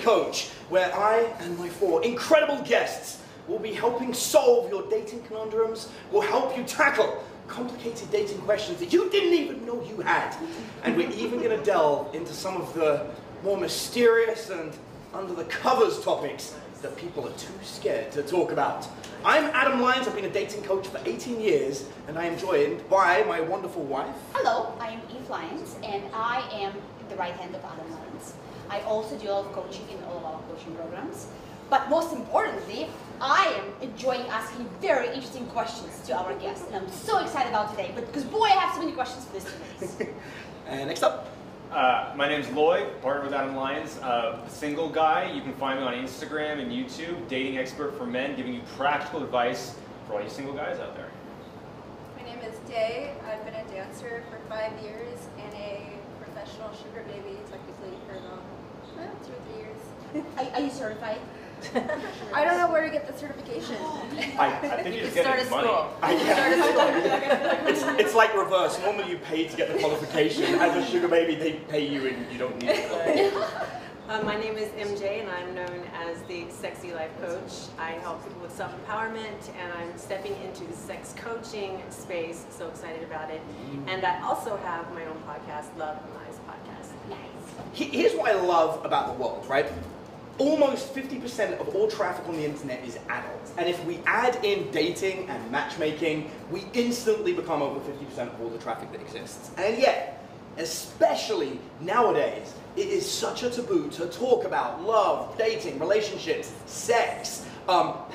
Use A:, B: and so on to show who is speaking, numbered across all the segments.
A: coach, where I and my 4 incredible guests will be helping solve your dating conundrums, will help you tackle complicated dating questions that you didn't even know you had. And we're even going to delve into some of the more mysterious and under the covers topics that people are too scared to talk about. I'm Adam Lyons. I've been a dating coach for 18 years, and I am joined by my wonderful wife.
B: Hello, I am Eve Lyons, and I am the right hand of Adam Lyons. I also do a lot of coaching in all of our coaching programs. But most importantly, I am enjoying asking very interesting questions to our guests, and I'm so excited about today, because boy, I have so many questions for this today.
A: And next up.
C: My name's Lloyd, partner with Adam Lyons, single guy. You can find me on Instagram and YouTube, dating expert for men, giving you practical advice for all you single guys out there.
D: My name is Day. I've been a dancer for 5 years and a professional sugar baby, technically, for about 2 or 3 years.
B: Are you certified?
D: I don't know where to get the certification.
C: I think you just get it money.
A: It's like reverse. Normally you pay to get the qualification. As a sugar baby, they pay you and you don't need it.
E: My name is MJ, and I'm known as the Sexy Life Coach. I help people with self-empowerment, and I'm stepping into the sex coaching space. So excited about it. And I also have my own podcast, Love and Lies Podcast.
B: Nice.
A: Here's what I love about the world, right? Almost 50% of all traffic on the internet is adults. And if we add in dating and matchmaking, we instantly become over 50% of all the traffic that exists. And yet, especially nowadays, it is such a taboo to talk about love, dating, relationships, sex,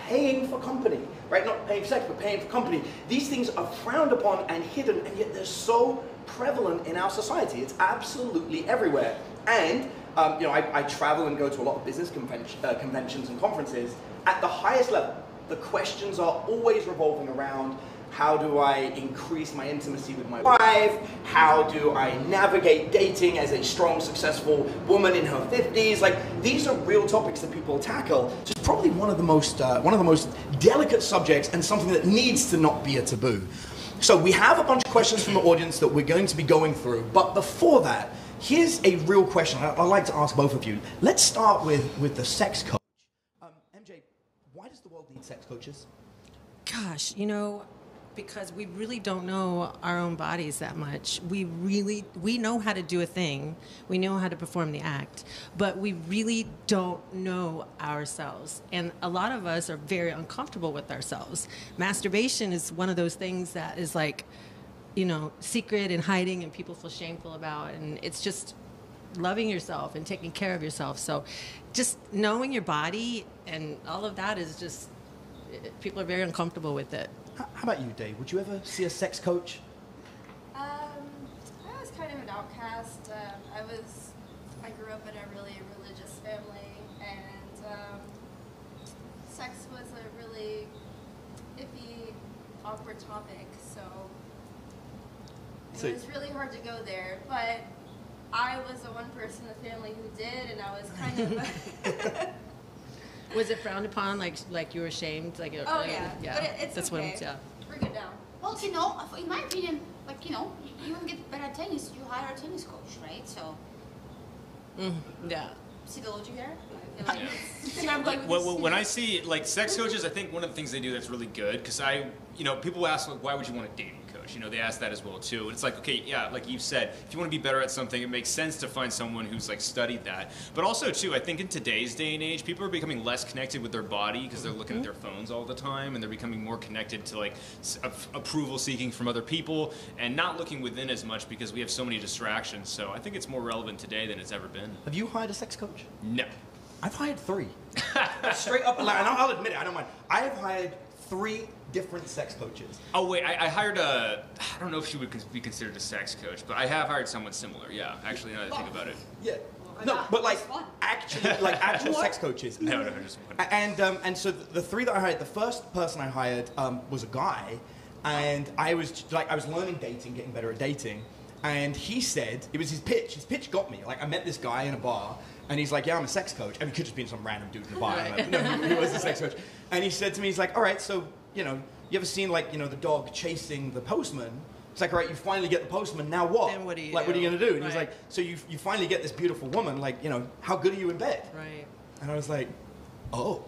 A: paying for company, right? Not paying for sex, but paying for company. These things are frowned upon and hidden, and yet they're so prevalent in our society. It's absolutely everywhere. And I travel and go to a lot of business conventions and conferences. At the highest level, the questions are always revolving around: how do I increase my intimacy with my wife? How do I navigate dating as a strong, successful woman in her 50s? Like, these are real topics that people tackle. Just probably one of the most delicate subjects, and something that needs to not be a taboo. So we have a bunch of questions from the audience that we're going to be going through. But before that, here's a real question I'd like to ask both of you. Let's start with the sex coach. MJ, why does the world need sex coaches?
E: Gosh, because we really don't know our own bodies that much. We know how to do a thing. We know how to perform the act, but we really don't know ourselves. And a lot of us are very uncomfortable with ourselves. Masturbation is one of those things that is like, secret and hiding, and people feel shameful about. And it's just loving yourself and taking care of yourself. So just knowing your body and all of that is just, people are very uncomfortable with it.
A: How about you, Dave? Would you ever see a sex coach?
D: I was kind of an outcast. I grew up in a really religious family, and sex was a really iffy, awkward topic, so it was really hard to go there. But I was the one person in the family who did, and I was kind of...
E: Was it frowned upon, like you were ashamed?
D: Oh, yeah. But it's
E: that's
D: okay.
E: What, yeah.
D: We're good now.
B: Well, in my opinion, you want to get better at tennis, you hire a tennis coach, right? So.
E: Yeah.
B: See the logic there?
D: See where I'm going with this?
C: When I see sex coaches, I think one of the things they do that's really good, because people ask why would you want a dating coach? They ask that as well too. And it's like, okay, yeah, like you've said, if you want to be better at something, it makes sense to find someone who's studied that. But also too, I think in today's day and age, people are becoming less connected with their body because they're looking at their phones all the time, and they're becoming more connected to approval seeking from other people, and not looking within as much because we have so many distractions. So I think it's more relevant today than it's ever been.
A: Have you hired a sex coach?
C: No.
A: I've hired 3. Straight up, and I'll admit it, I don't mind. I have hired 3 different sex coaches.
C: Oh wait, I hired I don't know if she would be considered a sex coach, but I have hired someone similar, yeah, actually, now that I think about it.
A: Yeah. No, but actual sex coaches.
C: No, just one.
A: And so the 3 that I hired, the first person I hired was a guy, and I was learning dating, getting better at dating, and he said, it was his pitch. His pitch got me. I met this guy in a bar, and he's like, yeah, I'm a sex coach. And he could just be some random dude in the bar. No, he was a sex coach. And he said to me, he's like, all right, so, you ever seen, the dog chasing the postman? It's like, all right, you finally get the postman, now what?
E: Then what do you
A: what are you going to do? And
E: right.
A: he's like, so you finally get this beautiful woman, how good are you in bed?
E: Right.
A: And I was like, oh.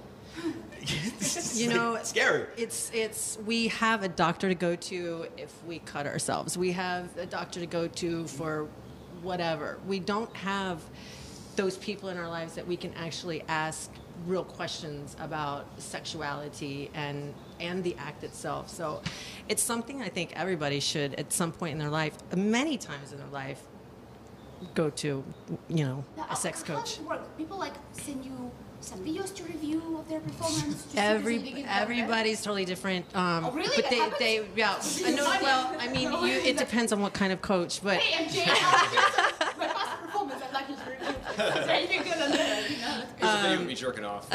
E: You know,
A: scary.
E: It's we have a doctor to go to if we cut ourselves. We have a doctor to go to for whatever. We don't have those people in our lives that we can actually ask real questions about sexuality and the act itself. So it's something I think everybody should at some point in their life, many times in their life, go to, you know, a sex
B: How
E: coach.
B: does it work? People like send you some videos to review of their performance.
E: Everybody's totally different.
B: Oh, really?
E: But
B: That
E: they yeah. No, well, I mean, it depends on what kind of coach, but.
B: Hey, MJ, my past performance, I'd like you to review. Is there anything good on there? You know?
C: Here's a video of me jerking off.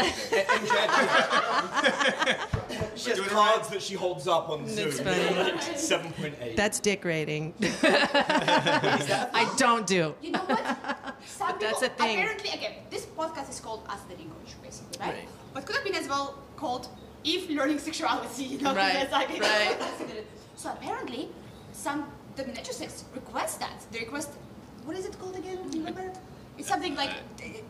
A: She has cards that she holds up on Zoom.
E: That's funny.
A: Like 7.8.
E: That's dick rating. I don't do.
B: You know what? Some
E: That's
B: people,
E: a thing.
B: Apparently, again, this podcast is called Ask the Dating Coach, basically, right?
E: Right.
B: But could have been as well called If Learning Sexuality, you know? 'cause
E: Right,
B: that's like,
E: right.
B: So apparently, the dominatrix request that. They request, what is it called again? Do you remember? It's something like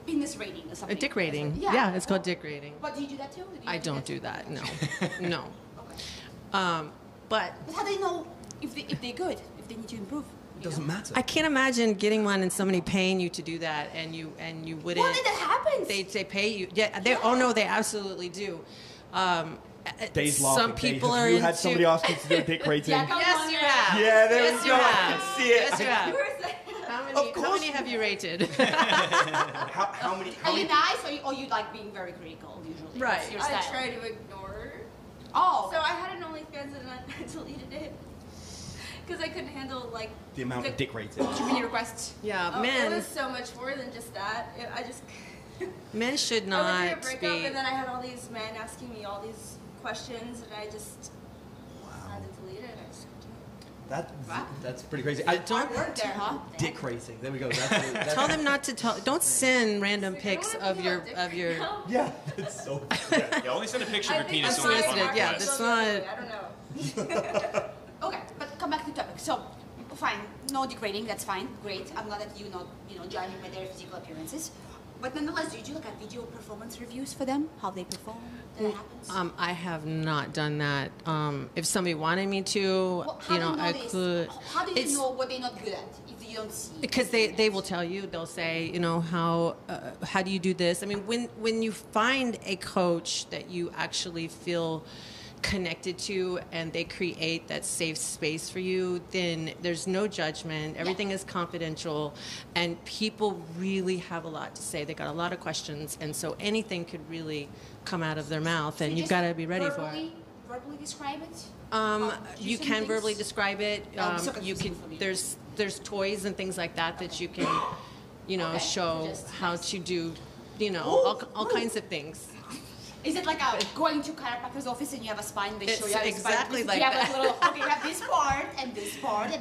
B: penis rating or
E: A
B: something.
E: dick rating.
B: Yeah.
E: Yeah, it's called dick rating.
B: But do you do that too?
E: I don't do that. No, no.
B: Okay.
E: But
B: But how do they know if they're good, if they need to improve?
A: It doesn't matter.
E: I can't imagine getting one and somebody paying you to do that, and you wouldn't.
B: Well, then that happens.
E: They pay you. Yeah, they. Oh no, they absolutely do.
A: Days laughing.
E: Some people
A: Have
E: are
A: you
E: into.
A: had somebody ask you to do a dick rating?
B: Yeah, come
E: Yes,
B: on,
E: you
B: yeah.
E: have.
A: Yeah, there
E: yes,
A: we
E: you
A: go. I
E: have.
A: can see it.
E: Yes, you have.
A: Of
E: How
A: course
E: many have you rated?
A: How many?
B: Are you nice or you like being very critical usually?
E: Right.
B: What's your
D: I
B: style?
D: try to ignore.
B: Oh.
D: So I had an OnlyFans and I deleted it because I couldn't handle like
A: The amount of dick rating.
B: Too many requests.
E: Yeah,
D: Oh, it
E: men.
D: was so much more than just that. I just
E: Men should
D: I went
E: not
D: through a
E: be.
D: breakup and then I had all these men asking me all these questions and I just had to delete it. I just
A: That's pretty crazy.
B: Don't work there, huh?
A: Dick rating. There we go. That's
E: Tell them not to tell. Don't send random
D: Like, I don't
E: pics
D: wanna
E: of
D: be
E: your
D: a dick
E: of your.
D: right now.
A: Yeah, it's so.
C: Yeah, only send a picture of
D: I
C: your
D: think
C: penis
D: that's
C: on the
D: why
E: Unsolicited,
C: podcast.
E: yeah,
D: I
E: that's
D: don't
E: not-
D: know. I don't know.
B: Okay, but come back to the topic. So, fine, no degrading, that's fine, great. I'm glad that you not, judging by their physical appearances. But nonetheless, do you do like a video performance reviews for them? How they perform? That happens?
E: I have not done that. If somebody wanted me to,
B: Well, how do you know
E: I
B: this?
E: could.
B: How do you
E: It's-
B: know what they're not good at if you don't see?
E: Because they will tell you, they'll say, how do you do this? I mean, when you find a coach that you actually feel connected to and they create that safe space for you, then there's no judgment. Everything is confidential, and people really have a lot to say. They got a lot of questions, and so anything could really come out of their mouth, and
B: So
E: you've
B: just
E: got to be ready for it.
B: Verbally describe it?
E: You
B: some
E: can
B: things?
E: verbally describe it.
B: Oh, so
E: You
B: confusing
E: can.
B: for me.
E: There's toys and things like that that you can,
B: Okay,
E: show
B: just
E: how
B: nice.
E: to do, all kinds of things.
B: Is it like going to chiropractor's office and you have a spine, they show
E: It's
B: you how to
E: exactly
B: spine?
E: like
B: you have
E: that.
B: like little, okay, you have this part, and this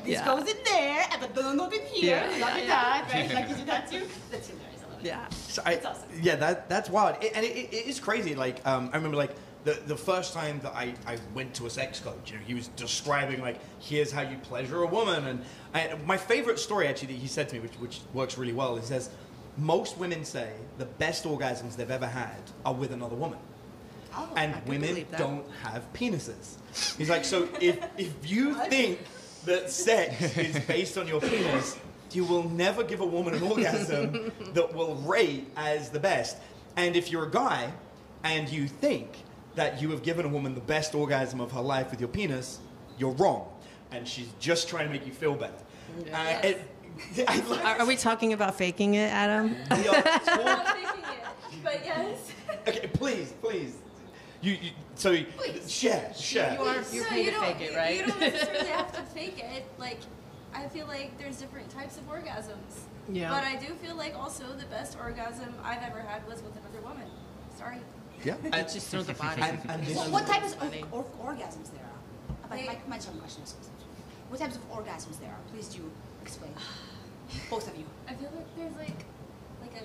E: Yeah.
B: goes in there, and the not in here,
E: Yeah,
B: not
E: yeah,
B: in
E: yeah.
B: that, right? Like you do that too? That's hilarious, I love it.
E: Yeah.
A: So
B: That's awesome.
A: Yeah, that's wild. It is crazy. Like, I remember like the first time that I went to a sex coach, he was describing like, here's how you pleasure a woman. And my favorite story actually that he said to me, which works really well, he says, most women say the best orgasms they've ever had are with another woman.
B: Oh,
A: And
E: I can
A: women
E: believe that.
A: don't have penises. He's like, so if you think that sex is based on your penis, you will never give a woman an orgasm that will rate as the best. And if you're a guy and you think that you have given a woman the best orgasm of her life with your penis, you're wrong. And she's just trying to make you feel better.
E: Are we talking about faking it, Adam?
D: I'm not thinking it, but yes.
A: Okay, please. You share.
E: You're paid to fake it, right?
D: You don't necessarily have to fake it. Like, I feel like there's different types of orgasms.
E: Yeah.
D: But I do feel like also the best orgasm I've ever had was with another woman. Sorry.
A: Yeah.
E: It's just throw the body.
A: And this
B: What types of
E: Funny.
B: orgasms there are? But my second question is, what types of orgasms there are? Please do explain. Both of you.
D: I feel like there's like a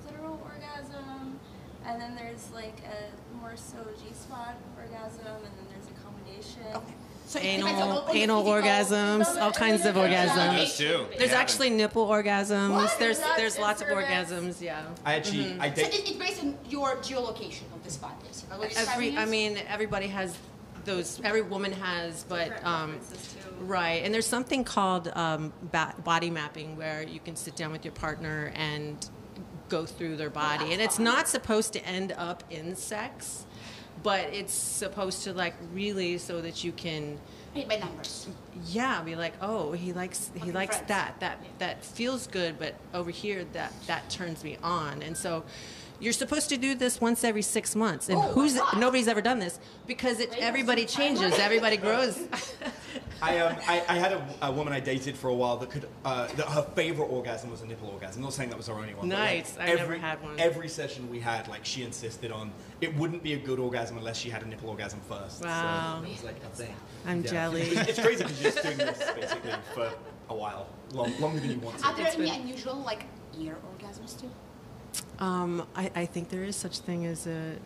D: clitoral orgasm, and then there's like a more so G-spot orgasm, and then there's a combination.
B: Okay. So it depends on the
E: anal
B: physical-
E: orgasms, all kinds of orgasms.
C: Those too.
E: There's
C: Yeah.
E: actually nipple orgasms.
B: What?
E: There's lots of
D: That's-
E: orgasms. Yeah.
A: I actually, I
B: So
A: date.
B: it's based on your geolocation of the spot, basically. What you're describing
E: I
B: is?
E: mean, everybody has those. Every woman has, but
D: Different preferences, too.
E: right. And there's something called body mapping, where you can sit down with your partner and go through their body, and it's not supposed to end up in sex, but it's supposed to like really so that you can.
B: By numbers.
E: Yeah, be like, oh, he likes
B: friends.
E: that feels good, but over here that turns me on, and so you're supposed to do this once every 6 months, and
B: Oh, my God.
E: nobody's ever done this because everybody changes, everybody grows.
A: I had a woman I dated for a while that could that her favorite orgasm was a nipple orgasm. I'm not saying that was her only one. but,
E: Nice.
A: like,
E: I never had one.
A: Every session we had, like she insisted on it wouldn't be a good orgasm unless she had a nipple orgasm first.
E: Wow.
A: So it was like a thing.
E: I'm jelly.
A: It's crazy because you're just doing this basically for a while, longer than you want to.
B: Are there any unusual, like, ear orgasms too?
E: I think there is such thing as an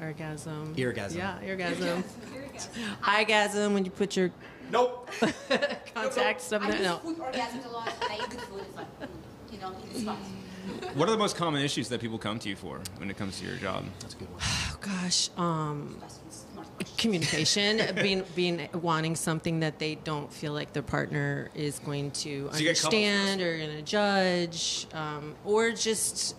E: orgasm.
A: Eargasm.
E: Yeah, orgasm.
D: Here we go.
E: Orgasm when you put your
A: Nope.
E: contact stuff
B: I
E: there.
B: do
E: No.
B: food orgasms a lot, and I eat good food. It's like, you know, in the spot.
C: What are the most common issues that people come to you for when it comes to your job?
A: That's a good one.
E: Oh gosh.
B: Questions, smart questions.
E: Communication, being wanting something that they don't feel like their partner is going to
C: So you get couples
E: understand or going to judge, or just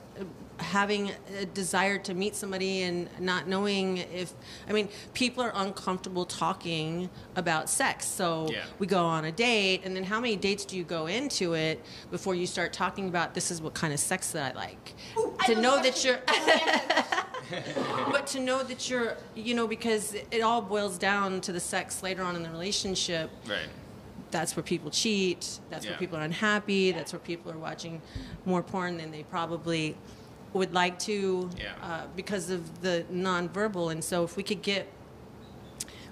E: having a desire to meet somebody and not knowing if, I mean, people are uncomfortable talking about sex. So
C: Yeah.
E: we go on a date, and then how many dates do you go into it before you start talking about this is what kind of sex that I like?
B: Ooh, I
E: To
B: know
E: know
B: the
E: that
B: question.
E: you're but to know that you're, you know, because it all boils down to the sex later on in the relationship.
C: Right.
E: That's where people cheat. That's where
C: Yeah.
E: people are unhappy. That's where people are watching more porn than they probably would like to,
C: Yeah.
E: because of the nonverbal. And so if we could get,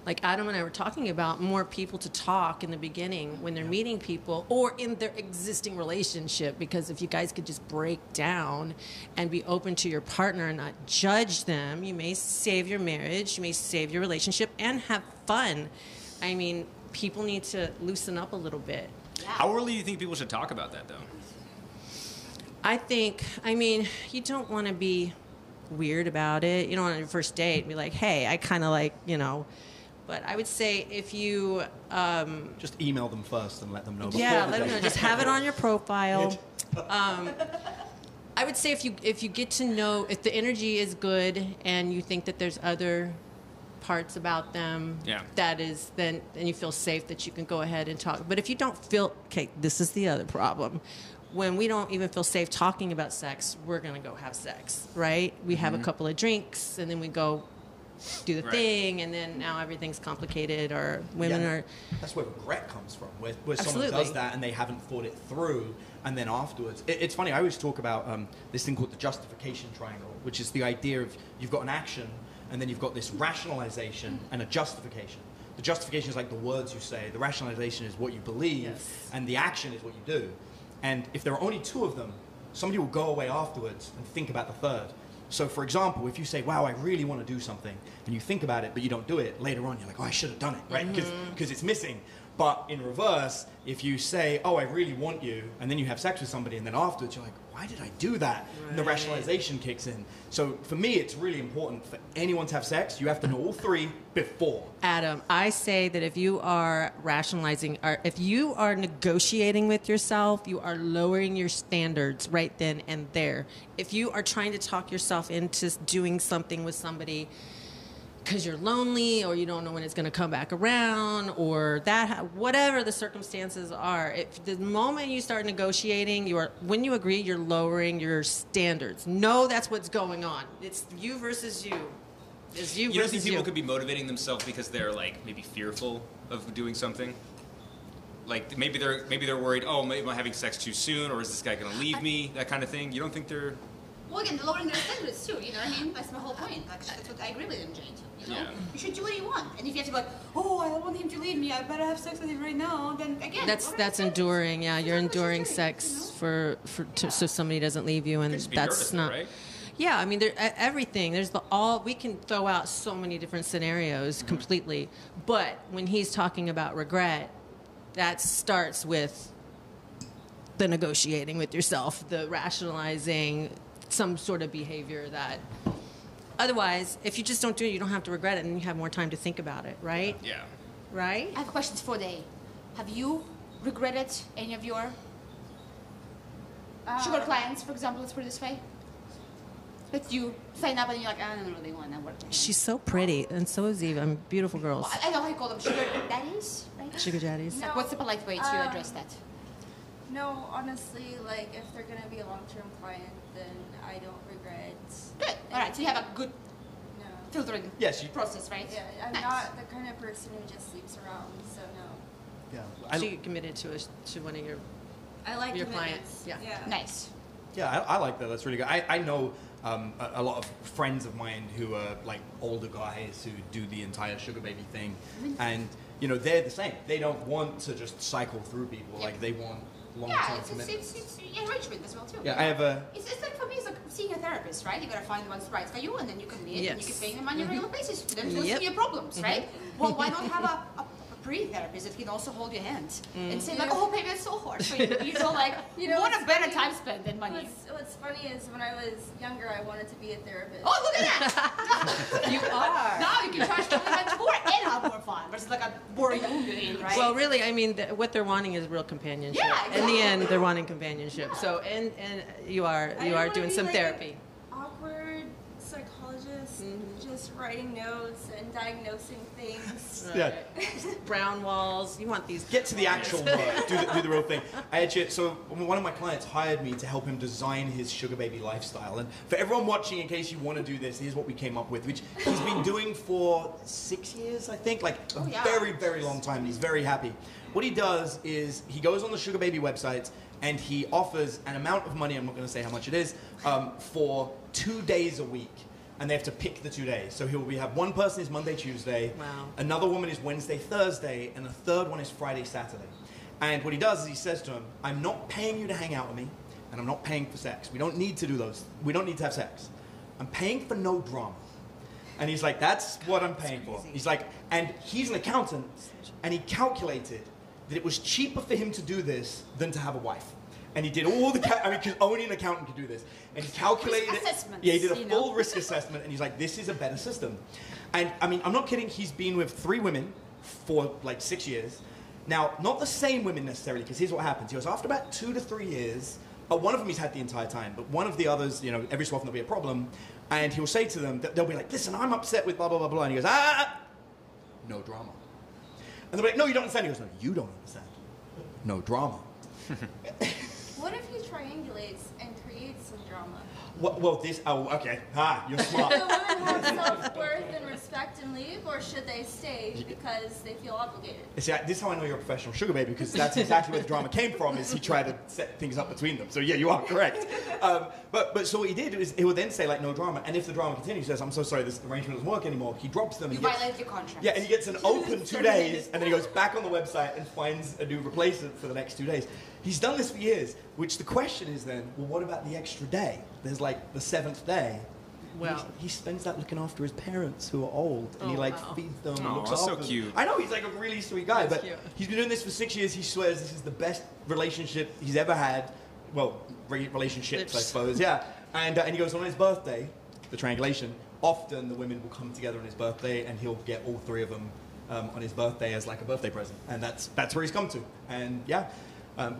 E: like Adam and I were talking about, more people to talk in the beginning when they're meeting people or in their existing relationship, because if you guys could just break down and be open to your partner and not judge them, you may save your marriage, you may save your relationship, and have fun. I mean, people need to loosen up a little bit.
C: How early do you think people should talk about that, though?
E: I mean, you don't want to be weird about it. You don't on your first date be like, hey, I kind of like, you know. But I would say if you,
A: Just email them first and let them know.
E: yeah,
A: before the
E: let them know.
A: date.
E: Just have it on your profile. I would say if you get to know, if the energy is good and you think that there's other parts about them,
C: Yeah.
E: that is, then you feel safe that you can go ahead and talk. But if you don't feel, okay, this is the other problem. When we don't even feel safe talking about sex, we're going to go have sex, right? We have a couple of drinks, and then we go do the
C: Right.
E: thing, and then now everything's complicated, or women
A: Yeah,
E: are...
A: That's where regret comes from, where someone
E: Absolutely.
A: does that and they haven't thought it through, and then afterwards. It's funny, I always talk about this thing called the justification triangle, which is the idea of you've got an action, and then you've got this rationalization and a justification. The justification is like the words you say, the rationalization is what you believe,
E: Yes.
A: and the action is what you do. And if there are only two of them, somebody will go away afterwards and think about the third. So, for example, if you say, wow, I really want to do something, and you think about it, but you don't do it, later on you're like, oh, I should have done it, right? Because it's missing. But in reverse, if you say, oh, I really want you, and then you have sex with somebody, and then afterwards you're like, why did I do that? And the
E: Right.
A: rationalization kicks in. So for me, it's really important for anyone to have sex, you have to know all three before.
E: Adam, I say that if you are rationalizing, or if you are negotiating with yourself, you are lowering your standards right then and there. If you are trying to talk yourself into doing something with somebody because you're lonely, or you don't know when it's going to come back around, or that, whatever the circumstances are, if the moment you start negotiating, when you agree, you're lowering your standards. No, that's what's going on. It's you versus you. It's you
C: You don't
E: versus
C: think people
E: you.
C: could be motivating themselves because they're like maybe fearful of doing something? Like maybe they're worried. Oh, maybe I'm having sex too soon, or is this guy going to leave me? That kind of thing. You don't think they're?
B: Well, again, lowering their standards too, you know what I mean? That's my whole point. Like, that's what I agree with him, Jane, too. You know?
C: Yeah.
B: You should do what you want. And if you have to be like, oh, I don't want him to leave me, I better have sex with him right now, then again...
E: That's
B: lowering
E: that's
B: your standards.
E: enduring. Yeah, you're
B: That's what
E: enduring
B: you're doing,
E: sex so somebody doesn't leave you, and
C: Just be
E: that's
C: nervous,
E: not.
C: right?
E: Yeah, I mean, everything. There's we can throw out so many different scenarios completely. But when he's talking about regret, that starts with the negotiating with yourself, the rationalizing some sort of behavior that otherwise, if you just don't do it, you don't have to regret it and you have more time to think about it, right?
C: Yeah.
E: Right?
B: I have questions for Day. Have you regretted any of your sugar clients, for example, let's put it this way? That you sign up and you're like, I don't really want to work with him.
E: She's so pretty, and so is Eva. I mean, beautiful girls.
B: Well, I know how you call them, sugar daddies, right?
E: Sugar daddies.
D: No.
B: What's the polite way to address that?
D: No, honestly, like if they're gonna be a long-term client, then I don't regret.
B: Good. All right, so you have a good
D: No.
B: filtering
A: Yes, you-
B: process, right?
D: Yeah, I'm
B: Nice.
D: not the kind of person who just sleeps around, so no.
A: Yeah.
E: She committed to one of your.
D: I like
E: Your
D: commitments.
E: clients, yeah.
B: Nice.
A: Yeah, I like that. That's really good. I know a lot of friends of mine who are like older guys who do the entire sugar baby thing, and you know they're the same. They don't want to just cycle through people.
B: Yeah.
A: Like they want long-term
B: Yeah,
A: commitment.
B: it's enrichment as well too.
A: Yeah, I have a.
B: It's like for me, it's like seeing a therapist, right? You gotta find what's right for you, and then you can meet, and you can
E: Yes.
B: pay them on a regular basis for them to listen
E: Yep.
B: to your problems, right? Well, why not have a pre-therapist that can also hold your hand and say like, oh, baby, it's so hard for you. You know, like,
D: You know,
B: what a
D: what's
B: better
D: funny?
B: time spent than money.
D: What's funny is when I was younger, I wanted to be a therapist.
B: Oh, look at that!
E: You are.
B: Now you can charge totally much more and have more fun versus like a boring movie, right?
E: Well, really, I mean, what they're wanting is real companionship.
B: Yeah,
E: In the
B: exactly.
E: end, they're wanting companionship. So, and you
D: I don't
E: are
D: wanna
E: doing
D: be
E: some
D: like
E: therapy.
D: an awkward psychologist, just writing notes and diagnosing things.
A: Yeah.
E: Brown walls. You want these.
A: Get to the actual work. Do the real thing. I actually, so one of my clients hired me to help him design his sugar baby lifestyle. And for everyone watching, in case you want to do this, here's what we came up with, which he's been doing for 6 years, I think, like a
B: yeah.
A: very, very long time. He's very happy. What he does is he goes on the sugar baby website and he offers an amount of money, I'm not going to say how much it is, for 2 days a week. And they have to pick the 2 days. So we have one person is Monday, Tuesday,
E: Wow.
A: another woman is Wednesday, Thursday, and a third one is Friday, Saturday. And what he does is he says to him, I'm not paying you to hang out with me, and I'm not paying for sex. We don't need to do those. We don't need to have sex. I'm paying for no drama. And he's like, that's what I'm paying for. He's like, and he's an accountant, and he calculated that it was cheaper for him to do this than to have a wife. And he did all the, because only an accountant could do this. And he calculated
B: Risk
A: it.
B: assessments,
A: Yeah, he did a
B: you
A: full
B: know.
A: risk assessment, and he's like, this is a better system. And I mean, I'm not kidding, he's been with 3 women for like 6 years. Now, not the same women necessarily, because here's what happens. He goes, after about 2 to 3 years, one of them he's had the entire time, but one of the others, you know, every so often there'll be a problem, and he'll say to them, they'll be like, listen, I'm upset with blah, blah, blah, blah, and he goes, no drama. And they'll be like, no, you don't understand. He goes, no, you don't understand. No drama.
D: What if he triangulates and creates some drama?
A: Okay, you're smart.
D: Do women have self-worth and respect and leave, or should they stay because they feel obligated?
A: See, this is how I know you're a professional sugar baby, because that's exactly where the drama came from, is he tried to set things up between them. So yeah, you are correct. But so what he did is he would then say like, no drama, and if the drama continues, he says, I'm so sorry, this arrangement doesn't work anymore. He drops them.
B: You
A: And he gets,
B: violated your contract.
A: yeah, and he gets an open 2 days, and then he goes back on the website and finds a new replacement for the next 2 days. He's done this for years, which the question is then, well, what about the extra day? There's like the 7th day.
E: Well,
A: He spends that looking after his parents who are old, and he
E: Oh,
A: like
E: wow.
A: feeds them and
C: Aw,
A: looks
C: that's
A: after
C: so
A: them.
C: cute.
A: I know, he's like a really sweet guy,
E: That's
A: but
E: cute.
A: he's been doing this for 6 years. He swears this is the best relationship he's ever had. Well, relationships, I
E: Lips.
A: suppose, yeah. And he goes, on his birthday, the triangulation, often the women will come together on his birthday, and he'll get all 3 of them on his birthday as like a birthday present. And that's where he's come to. And yeah,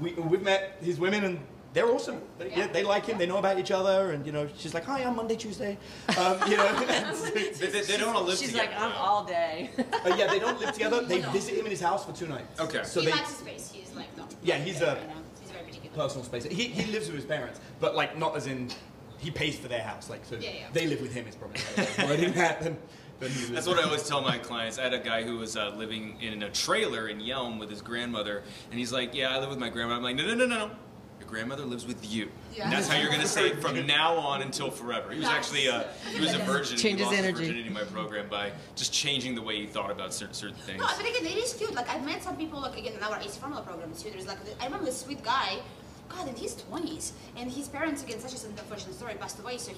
A: we've met his women, and they're awesome. They like him. They know about each other, and you know, she's like, "Hi, I'm Monday, Tuesday." You know,
C: They don't want to live
E: she's
C: together.
E: like, I'm
C: though.
E: all day.
A: yeah, they don't live together. They visit him in his house for 2 nights.
C: Okay.
A: So
B: He
A: they
B: likes his space. He's like, no.
A: Yeah, he's a-
B: You know, he's very particular.
A: personal space. He lives with his parents, but like not as in he pays for their house. Like so,
B: Yeah.
A: they live with him. Is probably more than that than he lives.
C: That's what I always tell my clients. I had a guy who was living in a trailer in Yelm with his grandmother, and he's like, "Yeah, I live with my grandma." I'm like, "No. Your grandmother lives with you.
B: Yeah.
C: That's how you're going to say it from now on until forever." He was actually he was a virgin.
E: Changes
C: he lost
E: energy.
C: his virginity in my program by just changing the way he thought about certain things.
B: No, but again, it is cute. Like I've met some people, like again, in our Ace Formula program too. There's like, I remember this sweet guy God, in his 20s, and his parents, again, such as an unfortunate story, passed away, so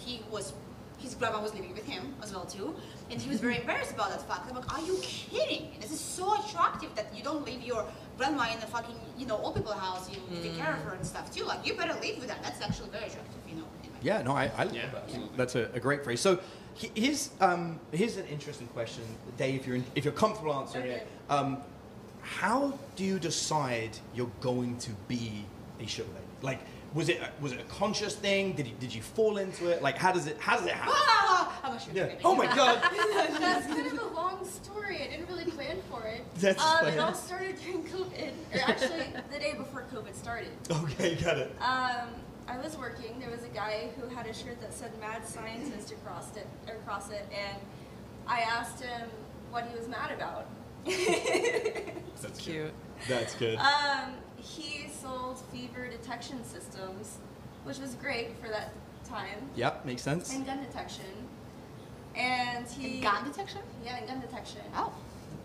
B: his grandma was living with him as well too, and he was very embarrassed about that fact. I'm like, are you kidding? This is so attractive that you don't leave your grandma in a fucking, old people house, you take care of her and stuff too. Like, you better live with that. That's actually very attractive,
A: Yeah, no, I love that.
C: Absolutely.
A: That's a great phrase. So here's an interesting question, Dave. If you're comfortable answering it, how do you decide you're going to be a sugar baby? Like, was it a conscious thing? Did you fall into it? Like, how does it happen?
B: I'm a sugar baby.
A: Oh my God.
D: That's kind of a long story. I didn't really plan for it.
A: That's fine.
D: It all started during COVID, or actually the day before COVID started.
A: Okay, got it.
D: I was working. There was a guy who had a shirt that said "Mad Scientist" across it, and I asked him what he was mad about.
C: That's
E: Cute.
A: That's good.
D: He sold fever detection systems, which was great for that time,
A: Yep, makes sense.
D: and gun detection. And he
B: Gun detection?
D: Yeah, and gun detection.
B: Oh.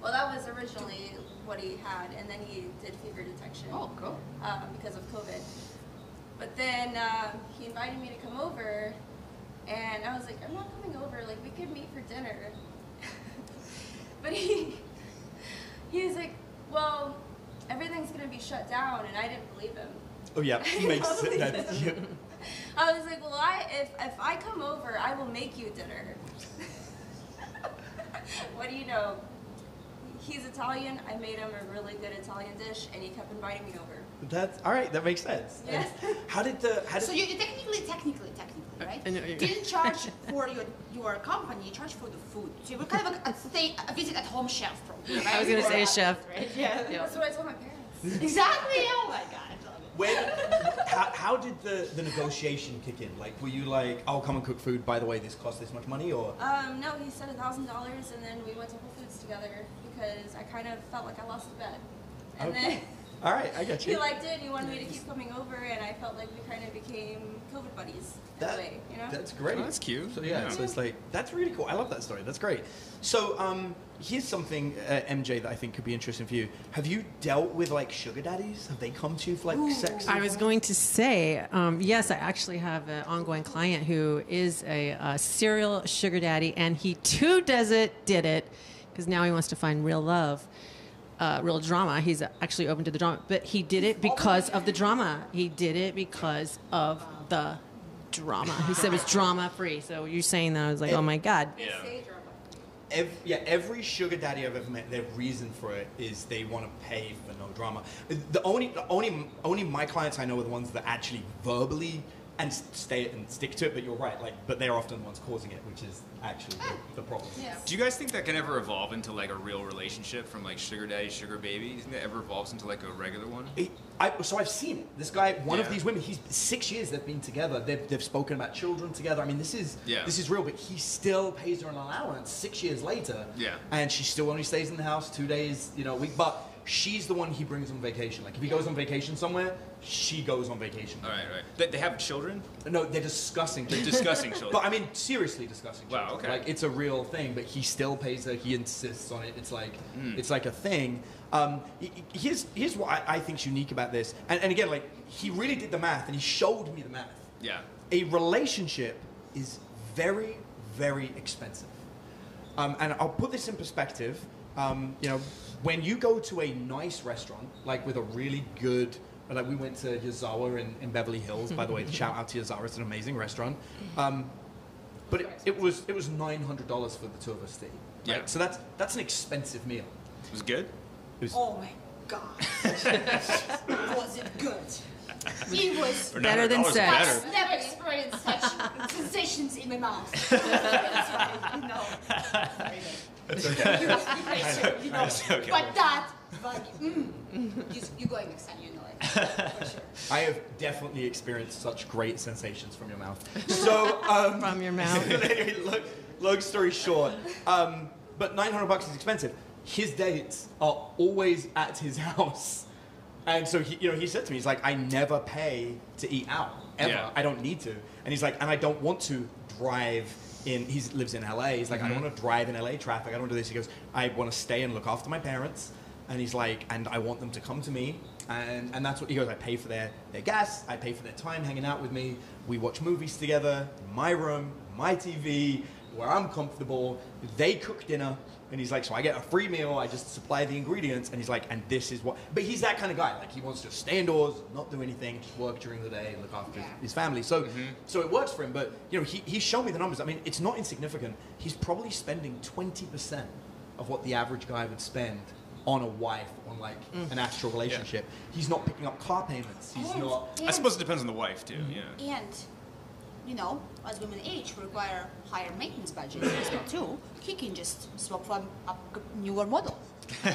D: Well, that was originally what he had, and then he did fever detection.
B: Oh, cool.
D: Because of COVID. But then he invited me to come over, and I was like, I'm not coming over. Like, we could meet for dinner. But he was like, well, everything's gonna be shut down, and I didn't believe him.
A: Oh yeah, makes
D: Totally.
A: sense.
D: I was like, well, if I come over, I will make you dinner. What do you know? He's Italian. I made him a really good Italian dish, and he kept inviting me over.
A: That's all right. That makes sense.
D: Yeah.
A: How did
B: So you technically, right?
E: I know you-
B: Didn't charge for your company, you charged for the food. So you were kind of a visit at home chef probably, right?
E: I was gonna say chef.
B: Right? Yeah.
D: That's what I told my parents.
B: Exactly. Oh my God.
A: when how did the negotiation kick in? Like, were you like, I'll come and cook food, by the way, this costs this much money, or?
D: No, he said $1,000, and then we went to Whole Foods together because I kind of felt like I lost the bet. And
A: Okay.
D: then
A: All right, I got
D: he
A: you.
D: liked it, and he wanted me to keep coming over, and I felt like we kind of became COVID buddies in a way, you know?
A: That's great.
C: Oh, that's cute.
A: So yeah, so it's like, that's really cool. I love that story. That's great. So here's something, MJ, that I think could be interesting for you. Have you dealt with like sugar daddies? Have they come to you for like sex?
E: I was going to say, yes, I actually have an ongoing client who is a serial sugar daddy, and he too did it, because now he wants to find real love, real drama. He's actually open to the drama, but he did it because of the drama. He did it because of the drama. He said it was drama free. So you're saying that, I was like, oh my God.
C: Yeah.
A: Every sugar daddy I've ever met, their reason for it is they want to pay for no drama. The only my clients I know are the ones that actually verbally and stay and stick to it. But you're right, but they're often the ones causing it, which is actually the problem.
D: Yeah.
C: Do you guys think that can ever evolve into like a real relationship from like sugar daddy, sugar baby? Do you think that ever evolves into like a regular one?
A: So I've seen it. This guy, one of
C: Yeah.
A: these women, he's 6 years they've been together. They've spoken about children together. I mean, this is real. But he still pays her an allowance 6 years later.
C: Yeah.
A: And she still only stays in the house 2 days, a week. But she's the one he brings on vacation. Like if he goes on vacation somewhere, she goes on vacation.
C: All right. They have children?
A: No, they're discussing.
C: They're discussing children.
A: But I mean, seriously discussing.
C: Wow,
A: children.
C: okay.
A: Like it's a real thing, but he still pays her. He insists on it. It's like a thing. Here's what I think's unique about this. And again, like he really did the math, and he showed me the math.
C: Yeah.
A: A relationship is very, very expensive. And I'll put this in perspective. When you go to a nice restaurant, like with a really good, like we went to Yazawa in Beverly Hills, by the way, shout out to Yazawa, it's an amazing restaurant. But it was $900 for the two of us to eat. Right?
C: Yeah.
A: So that's an expensive meal.
C: It was good?
B: Oh my God. Was it good? It was
C: For
E: Better than
C: $900
E: sex.
C: better.
B: I've never experienced such sensations in my mouth. That's right. No. Sorry, babe.
A: That's okay.
B: You must be crazy,
C: That's okay.
B: But that, like, you're going next time, you know it. For sure.
A: I have definitely experienced such great sensations from your mouth. So,
E: From your mouth.
A: anyway, long story short, but $900 is expensive. His dates are always at his house, and so he said to me, he's like, I never pay to eat out ever.
C: Yeah.
A: I don't need to, and he's like, and I don't want to drive in. He lives in LA. He's like, I don't want to drive in LA traffic. I don't want to do this. He goes, I want to stay and look after my parents, and he's like, and I want them to come to me And that's what he goes, I pay for their gas, I pay for their time hanging out with me, we watch movies together, in my room, my TV, where I'm comfortable, they cook dinner, and he's like, so I get a free meal, I just supply the ingredients, and he's like, and this is what, but he's that kind of guy, like he wants to stay indoors, not do anything, just work during the day, look after his family, so so it works for him, but you know, he's shown me the numbers, I mean, it's not insignificant, he's probably spending 20% of what the average guy would spend on a wife, on like an actual relationship. He's not picking up car payments. He's not.
C: I suppose it depends on the wife too. Yeah.
B: And, you know, as women age, we require higher maintenance budget as well too. He can just swap for a newer model. We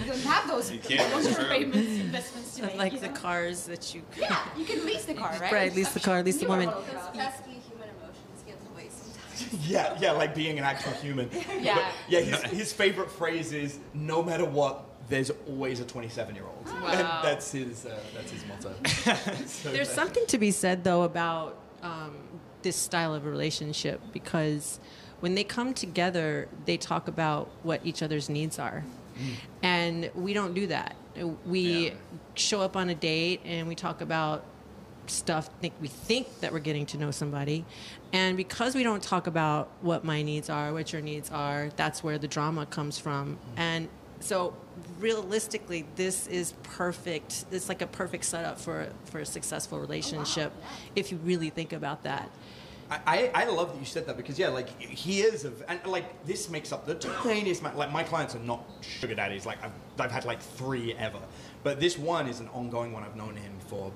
B: don't have those long-term payments, investments to make.
E: Like the cars that you.
B: Yeah, you can lease the car, right?
E: Right, lease the car, lease the woman.
D: Pesky human emotions get in the way sometimes.
A: Yeah, like being an actual human.
B: Yeah.
A: But, yeah, his favorite phrase is, no matter what, there's always a 27-year-old.
E: Wow.
A: And that's his motto. So,
E: There's something to be said, though, about this style of a relationship, because when they come together, they talk about what each other's needs are. And we don't do that. We show up on a date and we talk about stuff, we think that we're getting to know somebody. And because we don't talk about what my needs are, what your needs are, that's where the drama comes from. And so realistically, this is perfect. It's like a perfect setup for a successful relationship, if you really think about that.
A: I love that you said that, because like he is and like this makes up the tiniest amount. Like my clients are not sugar daddies. Like I've had like 3 ever, but this one is an ongoing one. I've known him for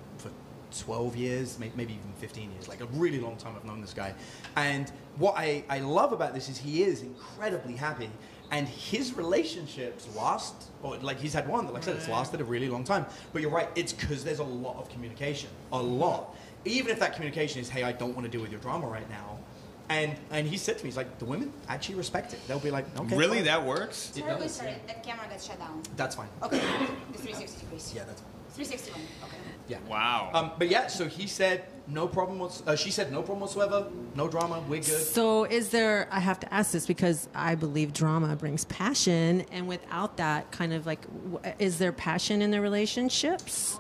A: 12 years, maybe even 15 years, like a really long time I've known this guy. And what I love about this is he is incredibly happy, and his relationships last, or like he's had one that, like I said, it's lasted a really long time. But you're right, it's because there's a lot of communication, a lot. Even if that communication is, hey, I don't want to deal with your drama right now. And he said to me, he's like, the women actually respect it. They'll be like, okay.
C: Really,
A: fine.
C: that works?
B: Terribly sorry, that camera got shut down.
A: That's fine.
B: Okay, the 360 degrees.
A: Yeah, that's fine.
B: 361, okay.
A: Yeah.
C: Wow.
A: But yeah, so he said no problem. She said no problem whatsoever, no drama, we're good.
E: So is there, I have to ask this because I believe drama brings passion, and without that kind of like, is there passion in the relationships?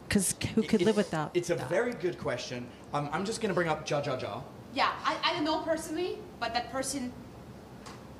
E: Because who could live without
A: It's a
E: that?
A: very good question. I'm just going to bring up Ja.
B: Yeah, I don't know personally, but that person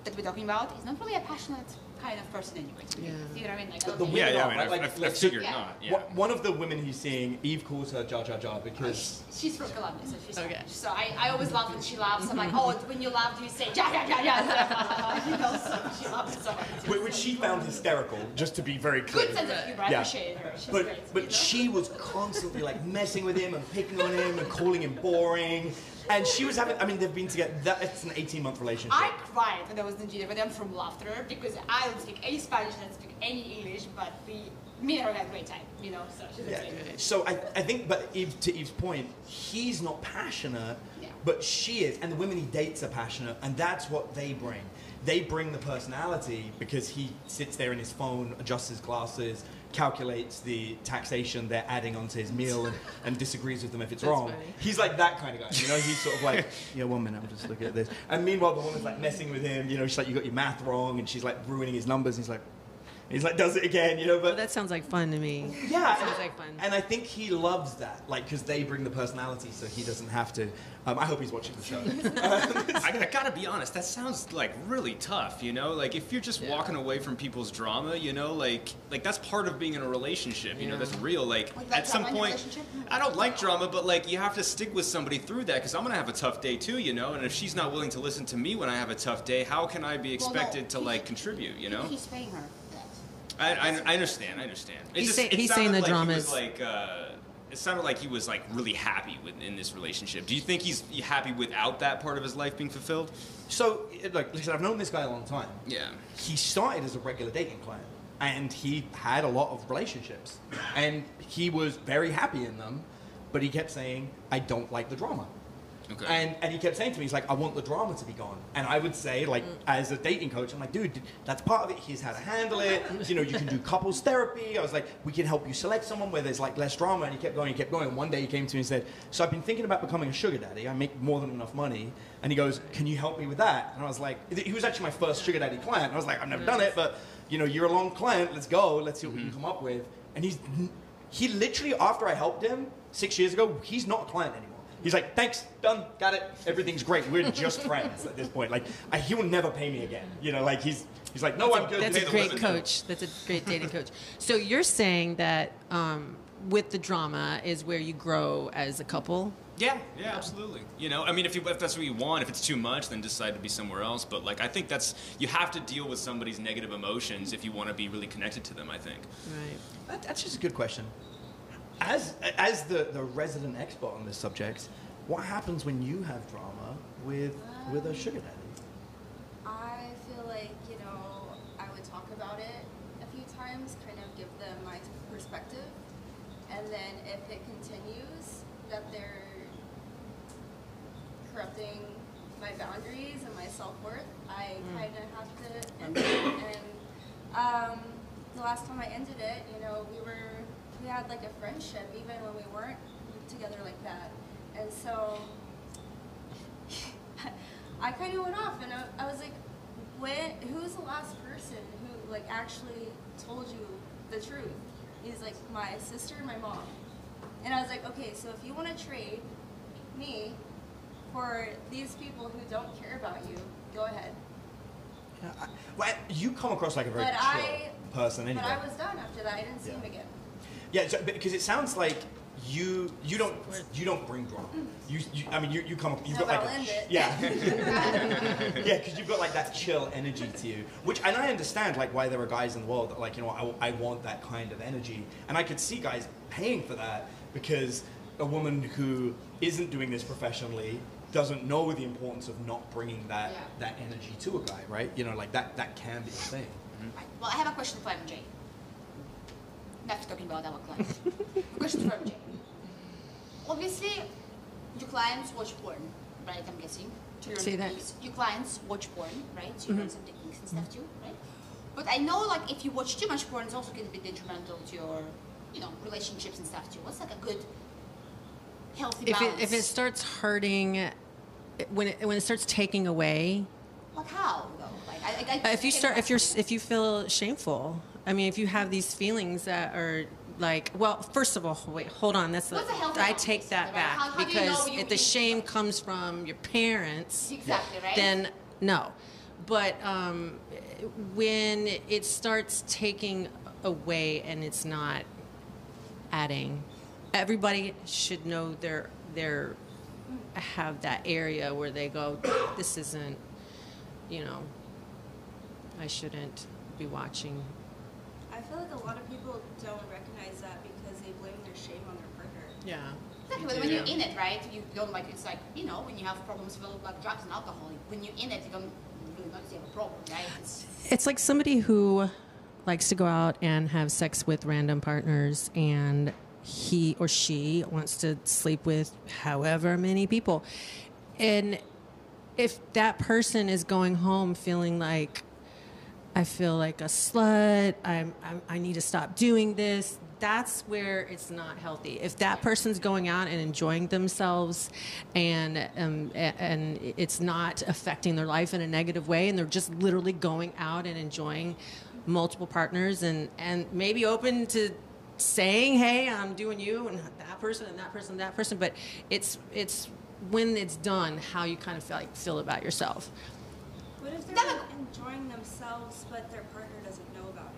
B: that we're talking about is not really a passionate kind of person anyway.
E: Yeah.
B: See what I mean? Like,
A: The
B: I don't
A: women
B: think-
C: I mean,
A: right?
C: I figured
B: yeah.
C: not. Yeah.
A: One of the women he's seeing, Eve calls her Ja because
B: She's from Colombia, so she's
E: Okay.
B: Spanish. So I always laugh when she laughs. I'm like, oh, when you laugh, do you say ja ja ja ja? You know, so she laughs so much.
A: which she found hysterical, just to be very clear.
B: Good sense of humor. I
A: Yeah.
B: appreciate her. She's
A: But
B: great. you know?
A: she was constantly like messing with him and picking on him and calling him boring. And she was having, I mean, they've been together, it's an 18-month relationship.
B: I cried when I was in Nigeria with them from laughter because I don't speak any Spanish, I don't speak any English, but me and her had a great time, you know, so she's
A: Yeah.
B: great.
A: So I think, but to Eve's point, he's not passionate,
B: Yeah.
A: but she is, and the women he dates are passionate, and that's what they bring. They bring the personality because he sits there in his phone, adjusts his glasses, calculates the taxation they're adding onto his meal, and disagrees with them if it's
E: That's
A: wrong.
E: funny.
A: He's like that kind of guy, you know. He's sort of like, yeah, 1 minute, I'm just looking at this, and meanwhile the woman's like messing with him, you know. She's like, you got your math wrong, and she's like ruining his numbers. And he's like, does it again, you know. But
E: Well, that sounds like fun to me.
A: yeah,
E: Sounds like fun.
A: and I think he loves that, like, because they bring the personality, so he doesn't have to. I hope he's watching the show.
C: I gotta be honest, that sounds like really tough, you know? Like if you're just walking away from people's drama, you know, like that's part of being in a relationship, you know, that's real. Like
B: Like that
C: at some
B: drama in your
C: point,
B: relationship?
C: I don't like drama, but like you have to stick with somebody through that because I'm gonna have a tough day too, you know? And if she's not willing to listen to me when I have a tough day, how can I be
B: Well, no,
C: expected to like contribute, you know?
B: He's paying her that.
C: I understand. It
E: He's
C: just,
E: he's
C: it
E: saying
C: sounded
E: the
C: like
E: drama
C: he was
E: is-
C: like, it sounded like he was like really happy in this relationship. Do you think he's happy without that part of his life being fulfilled?
A: So, like I said, I've known this guy a long time.
C: Yeah.
A: He started as a regular dating client, and he had a lot of relationships, and he was very happy in them, but he kept saying, I don't like the drama.
C: Okay.
A: And he kept saying to me, he's like, I want the drama to be gone. And I would say, like, as a dating coach, I'm like, dude, that's part of it. Here's how to handle it. You know, you can do couples therapy. I was like, we can help you select someone where there's like less drama. And he kept going, he kept going. And one day he came to me and said, so I've been thinking about becoming a sugar daddy. I make more than enough money. And he goes, can you help me with that? And I was like, he was actually my first sugar daddy client. I was like, I've never done it, but you know, you're a long client. Let's go. Let's see what we can come up with. And he literally, after I helped him 6 years ago, he's not a client anymore. He's like, thanks, done, got it, everything's great. We're just friends at this point. Like, he will never pay me again. You know, like he's like, no, I'm good.
E: That's a great coach. That's a great dating coach. So you're saying that with the drama is where you grow as a couple?
C: Yeah, absolutely. You know, I mean, if that's what you want, if it's too much, then decide to be somewhere else. But like, I think you have to deal with somebody's negative emotions if you want to be really connected to them, I think.
E: Right.
A: That's just a good question. As the resident expert on this subject, what happens when you have drama with a sugar daddy?
D: I feel like, I would talk about it a few times, kind of give them my perspective, and then if it continues that they're corrupting my boundaries and my self-worth, I kind of have to end it. And the last time I ended it, we had like a friendship even when we weren't together like that. And so I kind of went off, and I was like, who's the last person who like actually told you the truth? He's like, my sister and my mom. And I was like, okay, so if you want to trade me for these people who don't care about you, go ahead.
A: Yeah, you come across like a very chill person anyway.
D: But I was done after that. I didn't see him again.
A: Yeah, because it sounds like you don't bring drama. You come up. You've got like yeah, because you've got like that chill energy to you. And I understand like why there are guys in the world that like I want that kind of energy, and I could see guys paying for that because a woman who isn't doing this professionally doesn't know the importance of not bringing that energy to a guy, right? Like that can be a thing.
B: Right. Well, I have a question for MJ. Not talking about our clients. A question for MJ. Obviously, your clients watch porn, right? I'm guessing.
E: Say that.
B: Your clients watch porn, right? So you learn some techniques and stuff too, right? But I know, like, if you watch too much porn, it's also going to be detrimental to your, relationships and stuff too. What's like a good, healthy balance?
E: If it starts hurting, when it starts taking away.
B: Like how though? Like
E: if you feel shameful. I mean, if you have these feelings that are like, well, first of all, wait, hold on. I take that back because if the shame comes from your parents,
B: exactly, right?
E: Then no. But when it starts taking away and it's not adding, everybody should know their have that area where they go, this isn't, I shouldn't be watching.
D: I feel like a lot of people don't recognize that because they blame their shame on their partner.
E: Yeah.
B: Exactly, but when you're in it, right, you don't like, it's like, when you have problems with like drugs and alcohol, when you're in it, you don't really notice you have a problem, right?
E: It's like somebody who likes to go out and have sex with random partners, and he or she wants to sleep with however many people. And if that person is going home feeling like, I feel like a slut, I need to stop doing this, that's where it's not healthy. If that person's going out and enjoying themselves and it's not affecting their life in a negative way, and they're just literally going out and enjoying multiple partners and maybe open to saying, hey, I'm doing you and that person and that person and that person, but it's when it's done how you kind of feel about yourself.
D: What if they're enjoying themselves but their partner doesn't know about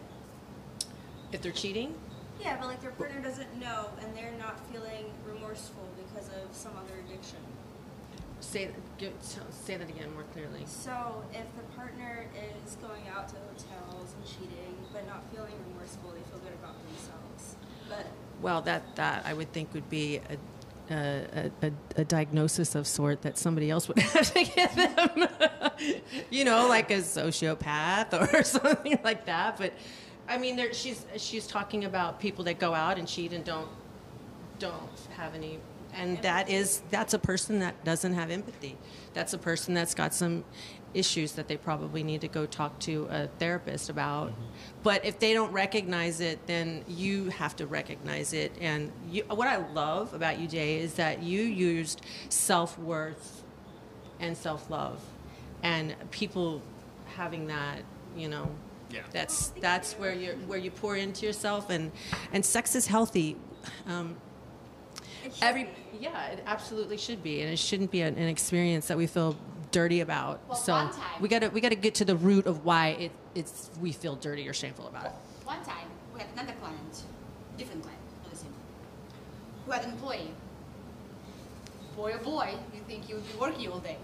D: it?
E: If they're cheating?
D: Yeah, but like their partner doesn't know and they're not feeling remorseful because of some other addiction.
E: Say that again more clearly.
D: So if the partner is going out to hotels and cheating but not feeling remorseful, they feel good about themselves.
E: Well, that I would think would be a diagnosis of sort that somebody else would have to give them. Like a sociopath or something like that. But I mean, she's talking about people that go out and cheat and don't have any. And that's a person that doesn't have empathy. That's a person that's got some issues that they probably need to go talk to a therapist about. Mm-hmm. But if they don't recognize it, then you have to recognize it. And what I love about you, Jay, is that you used self-worth and self-love. And people having that,
C: Yeah.
E: That's where you pour into yourself, and sex is healthy. It absolutely should be, and it shouldn't be an experience that we feel dirty about.
B: Well,
E: so
B: one time-
E: we gotta get to the root of why we feel dirty or shameful about it.
B: One time, we had another client, different client, not the same, who had an employee. Boy, oh boy, you think you would be working all day.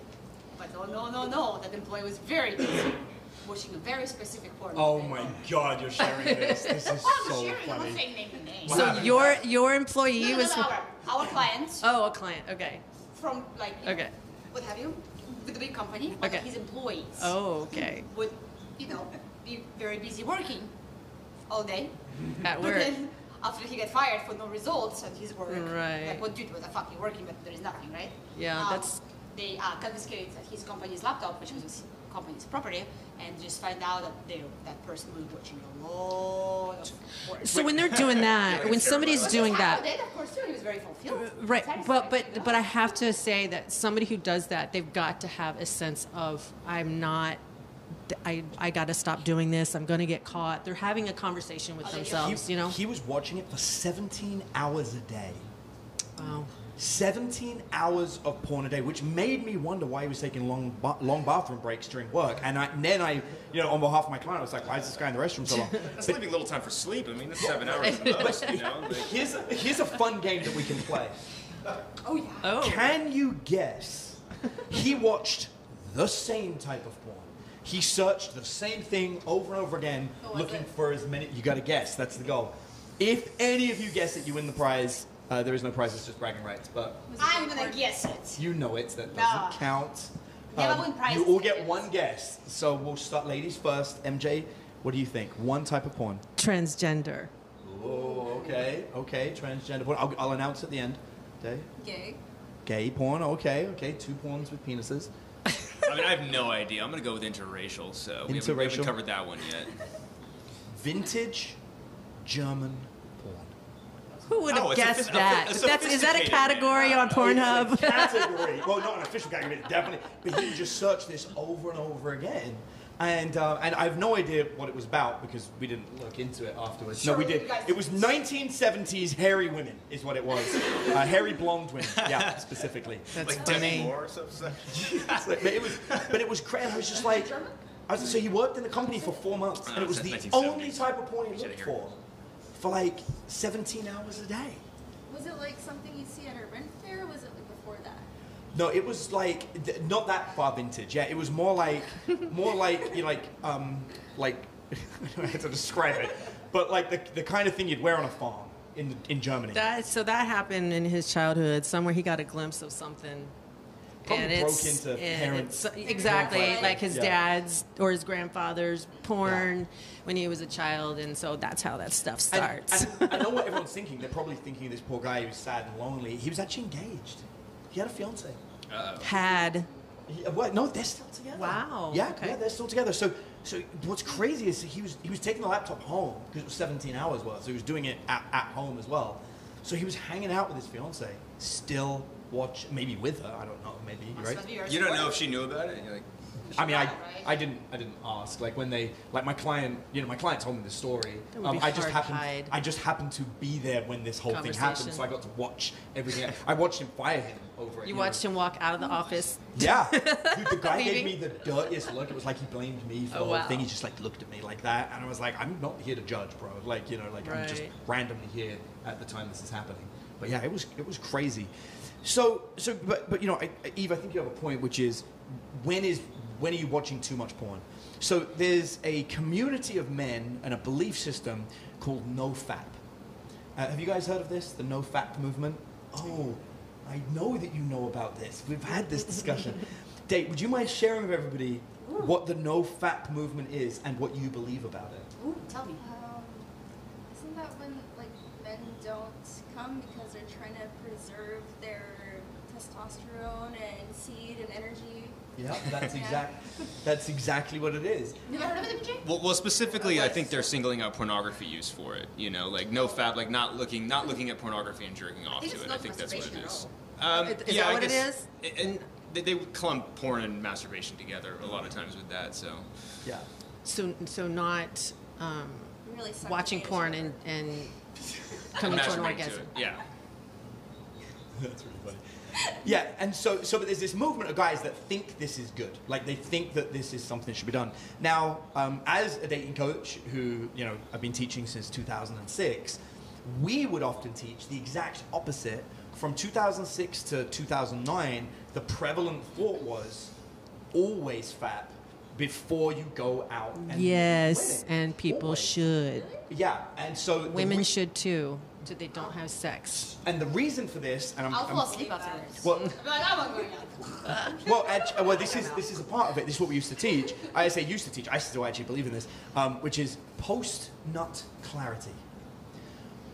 B: But oh no, that employee was very busy, watching a very specific porn.
A: Oh my God, you're sharing this. This is
B: I'm
A: so
B: sharing, I'm not
A: funny.
B: saying name the name.
E: So your employee
B: No,
E: was
B: our client
E: a client. Okay.
B: from like
E: Okay.
B: what have you, with a big company, but
E: Okay.
B: his employees
E: Okay.
B: would, be very busy working all day.
E: At
B: But
E: work.
B: then after he got fired for no results at his work,
E: Right.
B: like, what dude, what the fuck, you're working, but there is nothing, right?
E: Yeah, that's-
B: They confiscated his company's laptop, which was his company's property, and just find out that that person was watching a lot of porn.
E: So when they're doing that, when somebody's
B: But
E: doing
B: his child
E: that,
B: did, of course, too. He was very fulfilled.
E: right?
B: Satisfied,
E: But I have to say that somebody who does that, they've got to have a sense of I got to stop doing this. I'm going to get caught. They're having a conversation with
B: Oh, they do.
E: themselves. You know.
A: He was watching it for 17 hours a day.
E: Wow.
A: 17 hours of porn a day, which made me wonder why he was taking long bathroom breaks during work. And then I, on behalf of my client, I was like, why is this guy in the restroom so long?
C: That's leaving little time for sleep. I mean, that's 7 hours at the most, you know? Like,
A: Here's a fun game that we can play.
B: Oh, yeah.
E: Oh.
A: Can you guess? He watched the same type of porn. He searched the same thing over and over again, looking for as many. You got to guess. That's the goal. If any of you guess it, you win the prize. There is no prize. It's just bragging rights. But
B: I'm gonna guess it.
A: you know it. That
B: No.
A: doesn't count.
B: Never win prizes.
A: You all get one guess. So we'll start ladies first. MJ, what do you think? One type of porn.
E: Transgender.
A: Oh, okay. Transgender porn. I'll announce at the end. Okay.
D: Gay.
A: Gay porn. Okay. 2 porns with penises.
C: I mean, I have no idea. I'm going to go with interracial, so we
A: Interracial?
C: haven't covered that one yet.
A: Vintage German porn.
E: Who would have
C: Oh, it's
E: guessed
C: a
E: that? Is that a
C: sophisticated
E: category
C: man.
E: on Pornhub?
A: It's a category. Well, not an official category, definitely. But he just searched this over and over again. And I have no idea what it was about because we didn't look into it afterwards. No, we
B: Sure,
A: did.
B: you guys-
A: It was 1970s hairy women, is what it was. Hairy blonde women, yeah, specifically.
E: That's
C: Like Demi
E: funny.
C: Moore or something.
A: But it was crazy. I was just like, so he worked in the company for 4 months, and it was the
C: 1970s.
A: only type of porn he
C: Should've
A: looked
C: heard.
A: for like 17 hours a day.
D: Was it like something you see at a rent fair, or was it like before that?
A: No, it was like not that far vintage. Yeah, it was more like like I don't know how to describe it, but like the kind of thing you'd wear on a farm in Germany.
E: So that happened in his childhood. Somewhere he got a glimpse of something.
A: Probably broke into parents'
E: exactly
D: grandfather.
E: like his
A: Yeah.
E: dad's or his grandfather's porn when he was a child, and so that's how that stuff starts.
A: And I know what everyone's thinking. They're probably thinking this poor guy who's sad and lonely. He was actually engaged. He had a fiance.
E: Had
A: What? No, they're still together.
E: Wow,
A: Yeah,
E: okay.
A: yeah, they're still together. So what's crazy is he was taking the laptop home because it was 17 hours worth. So he was doing it at home as well. So he was hanging out with his fiance, still maybe with her. I don't know. Maybe right.
C: You don't know if she knew about it? You're like,
A: I mean,
B: Right.
A: I didn't ask. Like when my client, my client told me the story.
E: That would be
A: I just
E: hard to
A: happened,
E: hide.
A: I just happened to be there when this whole thing happened,
E: Conversation.
A: so I got to watch everything. I watched him fire him over it.
E: you
A: know.
E: watched him walk out of the office.
A: Yeah, dude, the guy gave
E: Leaving.
A: me the dirtiest look. It was like he blamed me for
E: Oh,
A: the whole
E: wow.
A: thing. He just like looked at me like that, and I was like, I'm not here to judge, bro. Like I'm just
E: Right.
A: randomly here at the time this is happening. But yeah, it was crazy. So but Eve, I think you have a point, which is when are you watching too much porn? So there's a community of men and a belief system called NoFap. Have you guys heard of this? The NoFap movement? Oh, I know that you know about this. We've had this discussion. Dave, would you mind sharing with everybody what the NoFap movement is and what you believe about it?
B: Ooh, tell me.
D: Isn't that when like men don't come because they're trying to preserve their testosterone and seed and energy?
A: Yeah, that's
D: Yeah.
A: that's exactly what it is.
B: Never heard of it, MJ?
C: well, specifically, I think they're singling out pornography use for it. Like no fab, like not looking at pornography and jerking off
B: think
C: to
B: it's
C: it.
B: not
C: I think that's what it
B: masturbation
C: is.
B: at all.
E: Is
C: yeah,
E: that
C: I
E: what it
C: guess
E: is?
C: They clump porn and masturbation together a lot of times with that. So
A: Yeah.
E: So not
D: Really sucked
E: watching
D: into
E: porn
D: it.
E: and coming to an
C: Masturbating to
E: orgasm.
C: it. Yeah.
A: That's really funny. Yeah, and so but there's this movement of guys that think this is good. Like they think that this is something that should be done. Now, as a dating coach who, I've been teaching since 2006, we would often teach the exact opposite. From 2006 to 2009, the prevalent thought was always FAP before you go out and
E: Yes,
A: meet women.
E: and people
A: Always.
E: should.
A: Yeah, and so
E: Women should too, so they don't have sex.
A: And the reason for this, and
B: I'll fall asleep after this.
A: well,
B: I'm like, I'm going out.
A: well, this is a part of it. This is what we used to teach. I say used to teach. I still actually believe in this, which is post-nut clarity.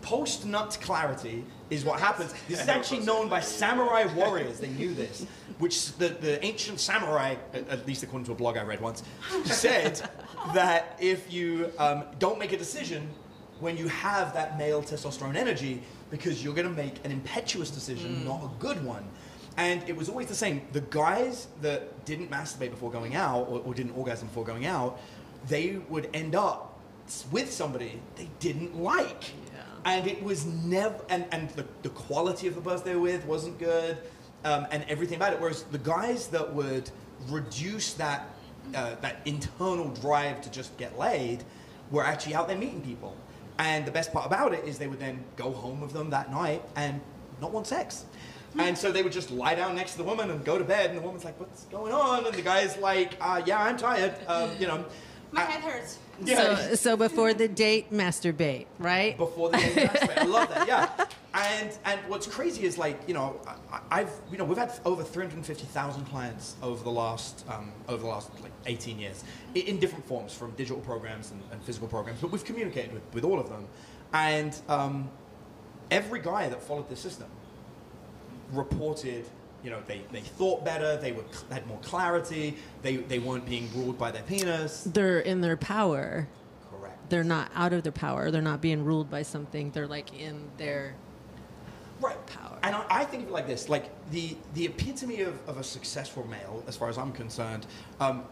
A: Post-nut clarity is what happens. This is actually known by samurai warriors. They knew this, which the ancient samurai, at least according to a blog I read once, said that if you don't make a decision when you have that male testosterone energy, because you're going to make an impetuous decision, not a good one. And it was always the same. The guys that didn't masturbate before going out or didn't orgasm before going out, they would end up with somebody they didn't like. And it was never, and the quality of the person they were with wasn't good, and everything about it. Whereas the guys that would reduce that internal drive to just get laid were actually out there meeting people. And the best part about it is they would then go home with them that night and not want sex. And so they would just lie down next to the woman and go to bed, and the woman's like, "What's going on?" And the guy's like, "Yeah, I'm tired."
B: My head hurts.
A: Yeah.
E: So before the date, masturbate, right?
A: Before the game aspect. I love that, yeah. And what's crazy is we've had over 350,000 clients over the last 18 years in different forms, from digital programs and physical programs, but we've communicated with all of them. And every guy that followed this system reported, they thought better, they had more clarity, they weren't being ruled by their penis.
E: They're in their power.
A: Correct.
E: They're not out of their power. They're not being ruled by something. They're like in their power.
A: And I think of it like this, like the epitome of a successful male, as far as I'm concerned,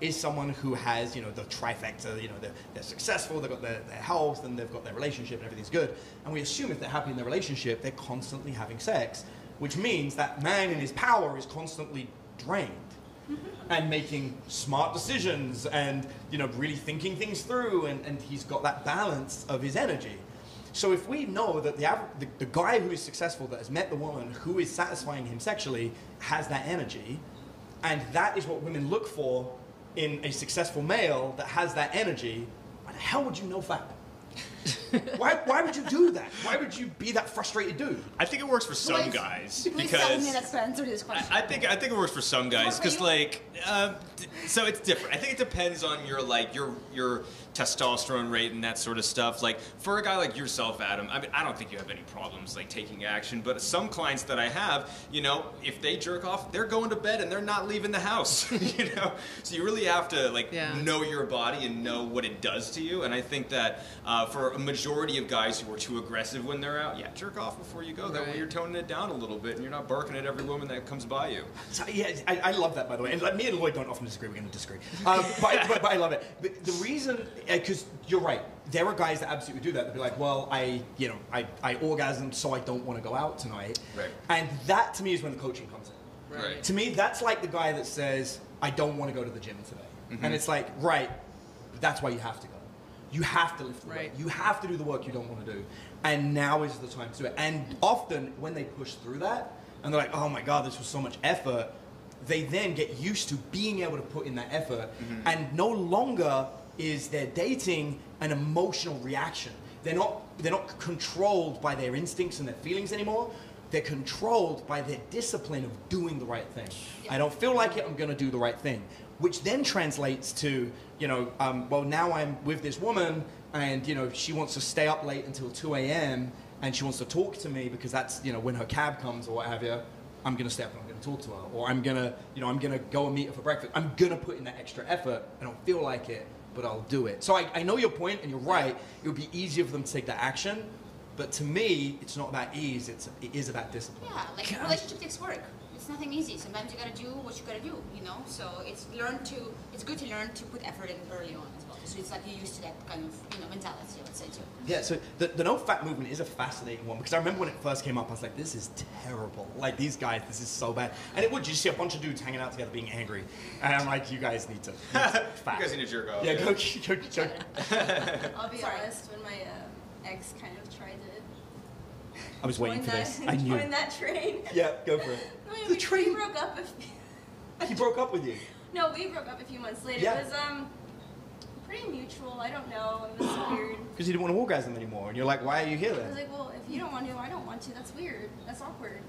A: is someone who has, the trifecta, they're successful, they've got their health, and they've got their relationship, and everything's good. And we assume if they're happy in their relationship, they're constantly having sex, which means that man in his power is constantly drained and making smart decisions and, really thinking things through, and he's got that balance of his energy. So if we know that the guy who is successful, that has met the woman who is satisfying him sexually, has that energy, and that is what women look for in a successful male that has that energy, why the hell would you know FAP? Why would you do that? Why would you be that frustrated dude?
C: I think it works for some guys because
B: minutes to answer this question.
C: I think it works for some guys because so it's different. I think it depends on your testosterone rate and that sort of stuff. Like for a guy like yourself, Adam, I mean, I don't think you have any problems like taking action. But some clients that I have, if they jerk off, they're going to bed and they're not leaving the house. So you really have to know your body and know what it does to you. And I think that for a majority of guys who are too aggressive when they're out, jerk off before you go. That way you're toning it down a little bit and you're not barking at every woman that comes by you.
A: So, I love that, by the way. And me and Lloyd don't often disagree. We're going to disagree. But I love it. But the reason, because you're right, there are guys that absolutely do that. They'll be like, well, I orgasmed, so I don't want to go out tonight.
C: Right.
A: And that, to me, is when the coaching comes in.
C: Right.
A: To me, that's like the guy that says, I don't want to go to the gym today. Mm-hmm. And it's like, right, but that's why you have to go. You have to lift the weight. You have to do the work you don't want to do. And now is the time to do it. And often, when they push through that, and they're like, oh my God, this was so much effort, they then get used to being able to put in that effort. Mm-hmm. And no longer is their dating an emotional reaction. They're not controlled by their instincts and their feelings anymore. They're controlled by their discipline of doing the right thing. I don't feel like it, I'm going to do the right thing. Which then translates to, well, now I'm with this woman and, she wants to stay up late until 2 a.m. and she wants to talk to me because that's, when her cab comes or what have you, I'm going to stay up and I'm going to talk to her. Or I'm going to go and meet her for breakfast. I'm going to put in that extra effort. I don't feel like it, but I'll do it. So I know your point and you're right. It would be easier for them to take that action. But to me, it's not about ease. It is about discipline.
B: Yeah, like relationship takes work. It's nothing easy. Sometimes you gotta do what you gotta do, you know. So it's good to learn to put effort in early on as well. So it's like you're used to that kind of mentality, I would say too.
A: Yeah, so the no fat movement is a fascinating one because I remember when it first came up, I was like, this is terrible. Like these guys, this is so bad. And it would, you just see a bunch of dudes hanging out together being angry. And I'm like, you guys need to fat.
C: You guys need to jerk off.
A: Yeah, go.
D: I'll be
B: Sorry.
D: honest, when my ex kind of tried to
A: I was waiting for
D: join
A: this.
D: that,
A: I knew.
D: join that train.
A: Yeah, go for it.
D: No,
A: The
D: we
A: train.
D: broke up.
A: He broke up with you.
D: No, we broke up a few months later.
A: Yeah.
D: It was pretty mutual. I don't know. It was weird.
A: Because you didn't want to orgasm anymore. And you're like, why are you here
D: I was
A: then?
D: like, well, if you don't want to, I don't want to. That's weird. That's awkward.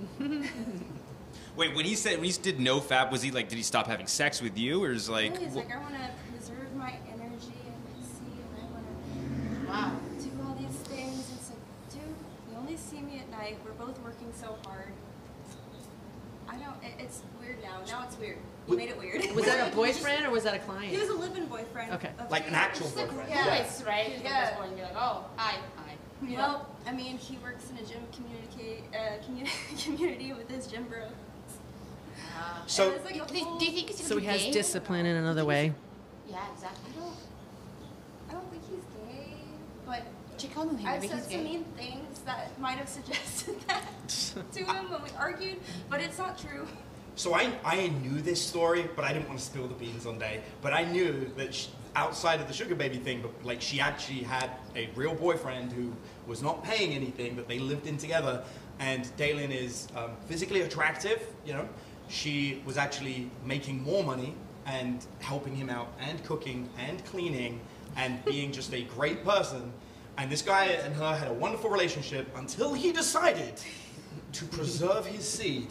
C: Wait, when he did no fap, was he like, did he stop having sex with you, or is like?
D: He's like, I want to preserve my energy and my seed, and I want
B: Wow.
D: to do all these things. It's like, dude, you only see me at night. We're both working so hard. I don't. It's weird now. Now it's weird. You made it weird.
E: Was that a boyfriend or was that a client?
D: He was a live-in boyfriend.
E: Okay.
D: of
A: Like an
D: mine.
A: actual
B: It's like
A: boyfriend.
B: voice, right? You
D: Yeah.
B: just go and be like, oh, hi. You know?
D: Well, I mean, he works in a gym community with his gym bros.
A: So-
D: And it's like a whole-
B: Do you think it's
E: So he has
B: gay?
E: discipline in another way.
B: Yeah, exactly.
D: I don't think he's gay, but
B: Check on him.
D: I've
B: Maybe
D: said
B: he's
D: some
B: gay.
D: mean things that might have suggested that to him when we argued, but it's not true.
A: So I knew this story, but I didn't want to spill the beans on Day. But I knew that outside of the sugar baby thing, but like she actually had a real boyfriend who was not paying anything, but they lived in together. And Daylin is physically attractive, you know. She was actually making more money and helping him out and cooking and cleaning and being just a great person. And this guy and her had a wonderful relationship until he decided to preserve his seed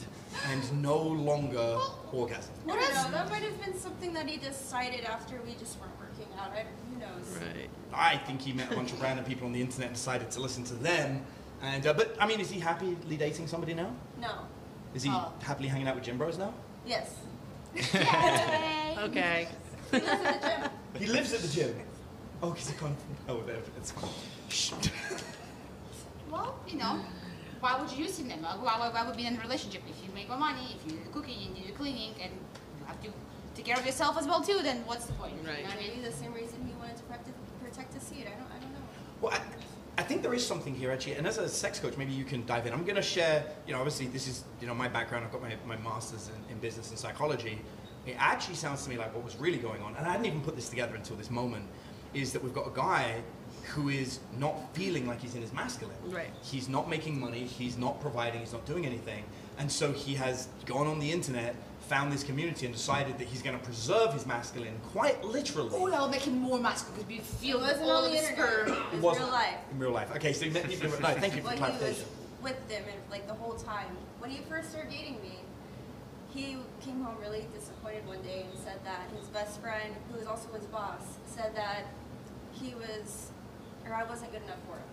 A: and no longer orgasm.
D: I don't know. That might have been something that he decided after we just weren't working out. Who knows?
E: Right.
A: I think he met a bunch of random people on the internet and decided to listen to them. And but I mean, is he happily dating somebody now?
D: No.
A: Is he happily hanging out with gym bros now?
D: Yes.
B: Yay.
E: Okay.
D: He lives in the gym.
A: He lives at the gym. Oh, he's a con. Oh, there, it's fine. Shh.
B: Well, why would you use him then? Why would be in a relationship if you make more money, if you do the cooking and do the cleaning, and you have to take care of yourself as well too? Then what's the point?
E: Right.
B: You know what I mean?
D: Maybe the same reason he wanted to protect his seed. I don't know.
A: Well, I think there is something here actually, and as a sex coach, maybe you can dive in. I'm going to share, obviously this is, my background. I've got my master's in business and psychology. It actually sounds to me like what was really going on, and I hadn't even put this together until this moment, is that we've got a guy who is not feeling like he's in his masculine.
E: Right.
A: He's not making money, he's not providing, he's not doing anything. And so he has gone on the internet, found this community, and decided that he's going to preserve his masculine, quite literally.
B: Oh, that'll make him more masculine because we feel
D: It wasn't
B: all
D: on
B: of
D: the
B: the sperm.
D: internet. It was
A: wasn't
D: real life.
A: in real life. Okay, so no, thank you for
D: Well,
A: the
D: he was
A: clarification.
D: with them and like the whole time. When he first started dating me, he came home really disappointed one day and said that his best friend, who was also his boss, said that I wasn't good enough for him.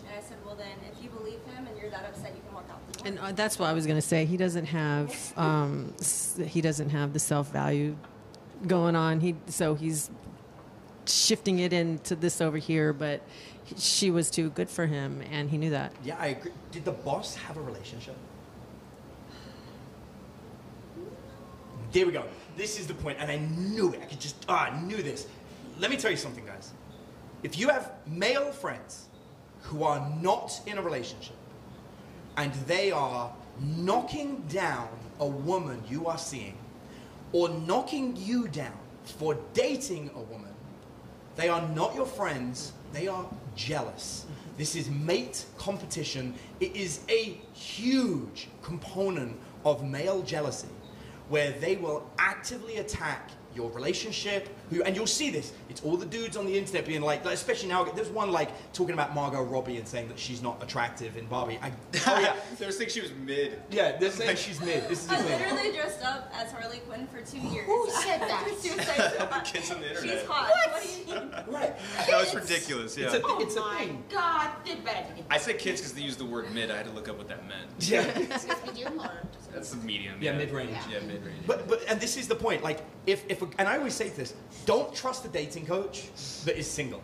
D: And I said, well then, if you believe him and you're that upset, you can walk out the door.
E: And that's what I was going to say. He doesn't have the self-value going on. So he's shifting it into this over here, but she was too good for him, and he knew that.
A: Yeah, I agree. Did the boss have a relationship? There we go. This is the point, and I knew it. I knew this. Let me tell you something, guys. If you have male friends who are not in a relationship, and they are knocking down a woman you are seeing, or knocking you down for dating a woman, they are not your friends, they are jealous. This is mate competition. It is a huge component of male jealousy, where they will actively attack your relationship, and you'll see this. It's all the dudes on the internet being like, especially now, there's one like talking about Margot Robbie and saying that she's not attractive in Barbie. Oh yeah,
C: They were saying she was mid.
A: yeah, they're saying she's mid. This is the
D: I
A: thing.
D: literally dressed up as Harley Quinn for 2 years.
B: Who said that?
D: Suicide Squad.
C: Kids on the
D: She's
C: internet.
D: hot. What do you mean?
A: Right.
C: That was ridiculous. Yeah.
A: It's a
B: My
A: thing.
B: God, they better get
C: I said kids because they used the word mid. I had to look up what that meant.
A: Yeah.
B: this medium or
C: That's the medium.
A: Yeah, mid-range.
C: Yeah, mid-range.
A: But and this is the point. Like if and I always say this: don't trust a dating coach that is single.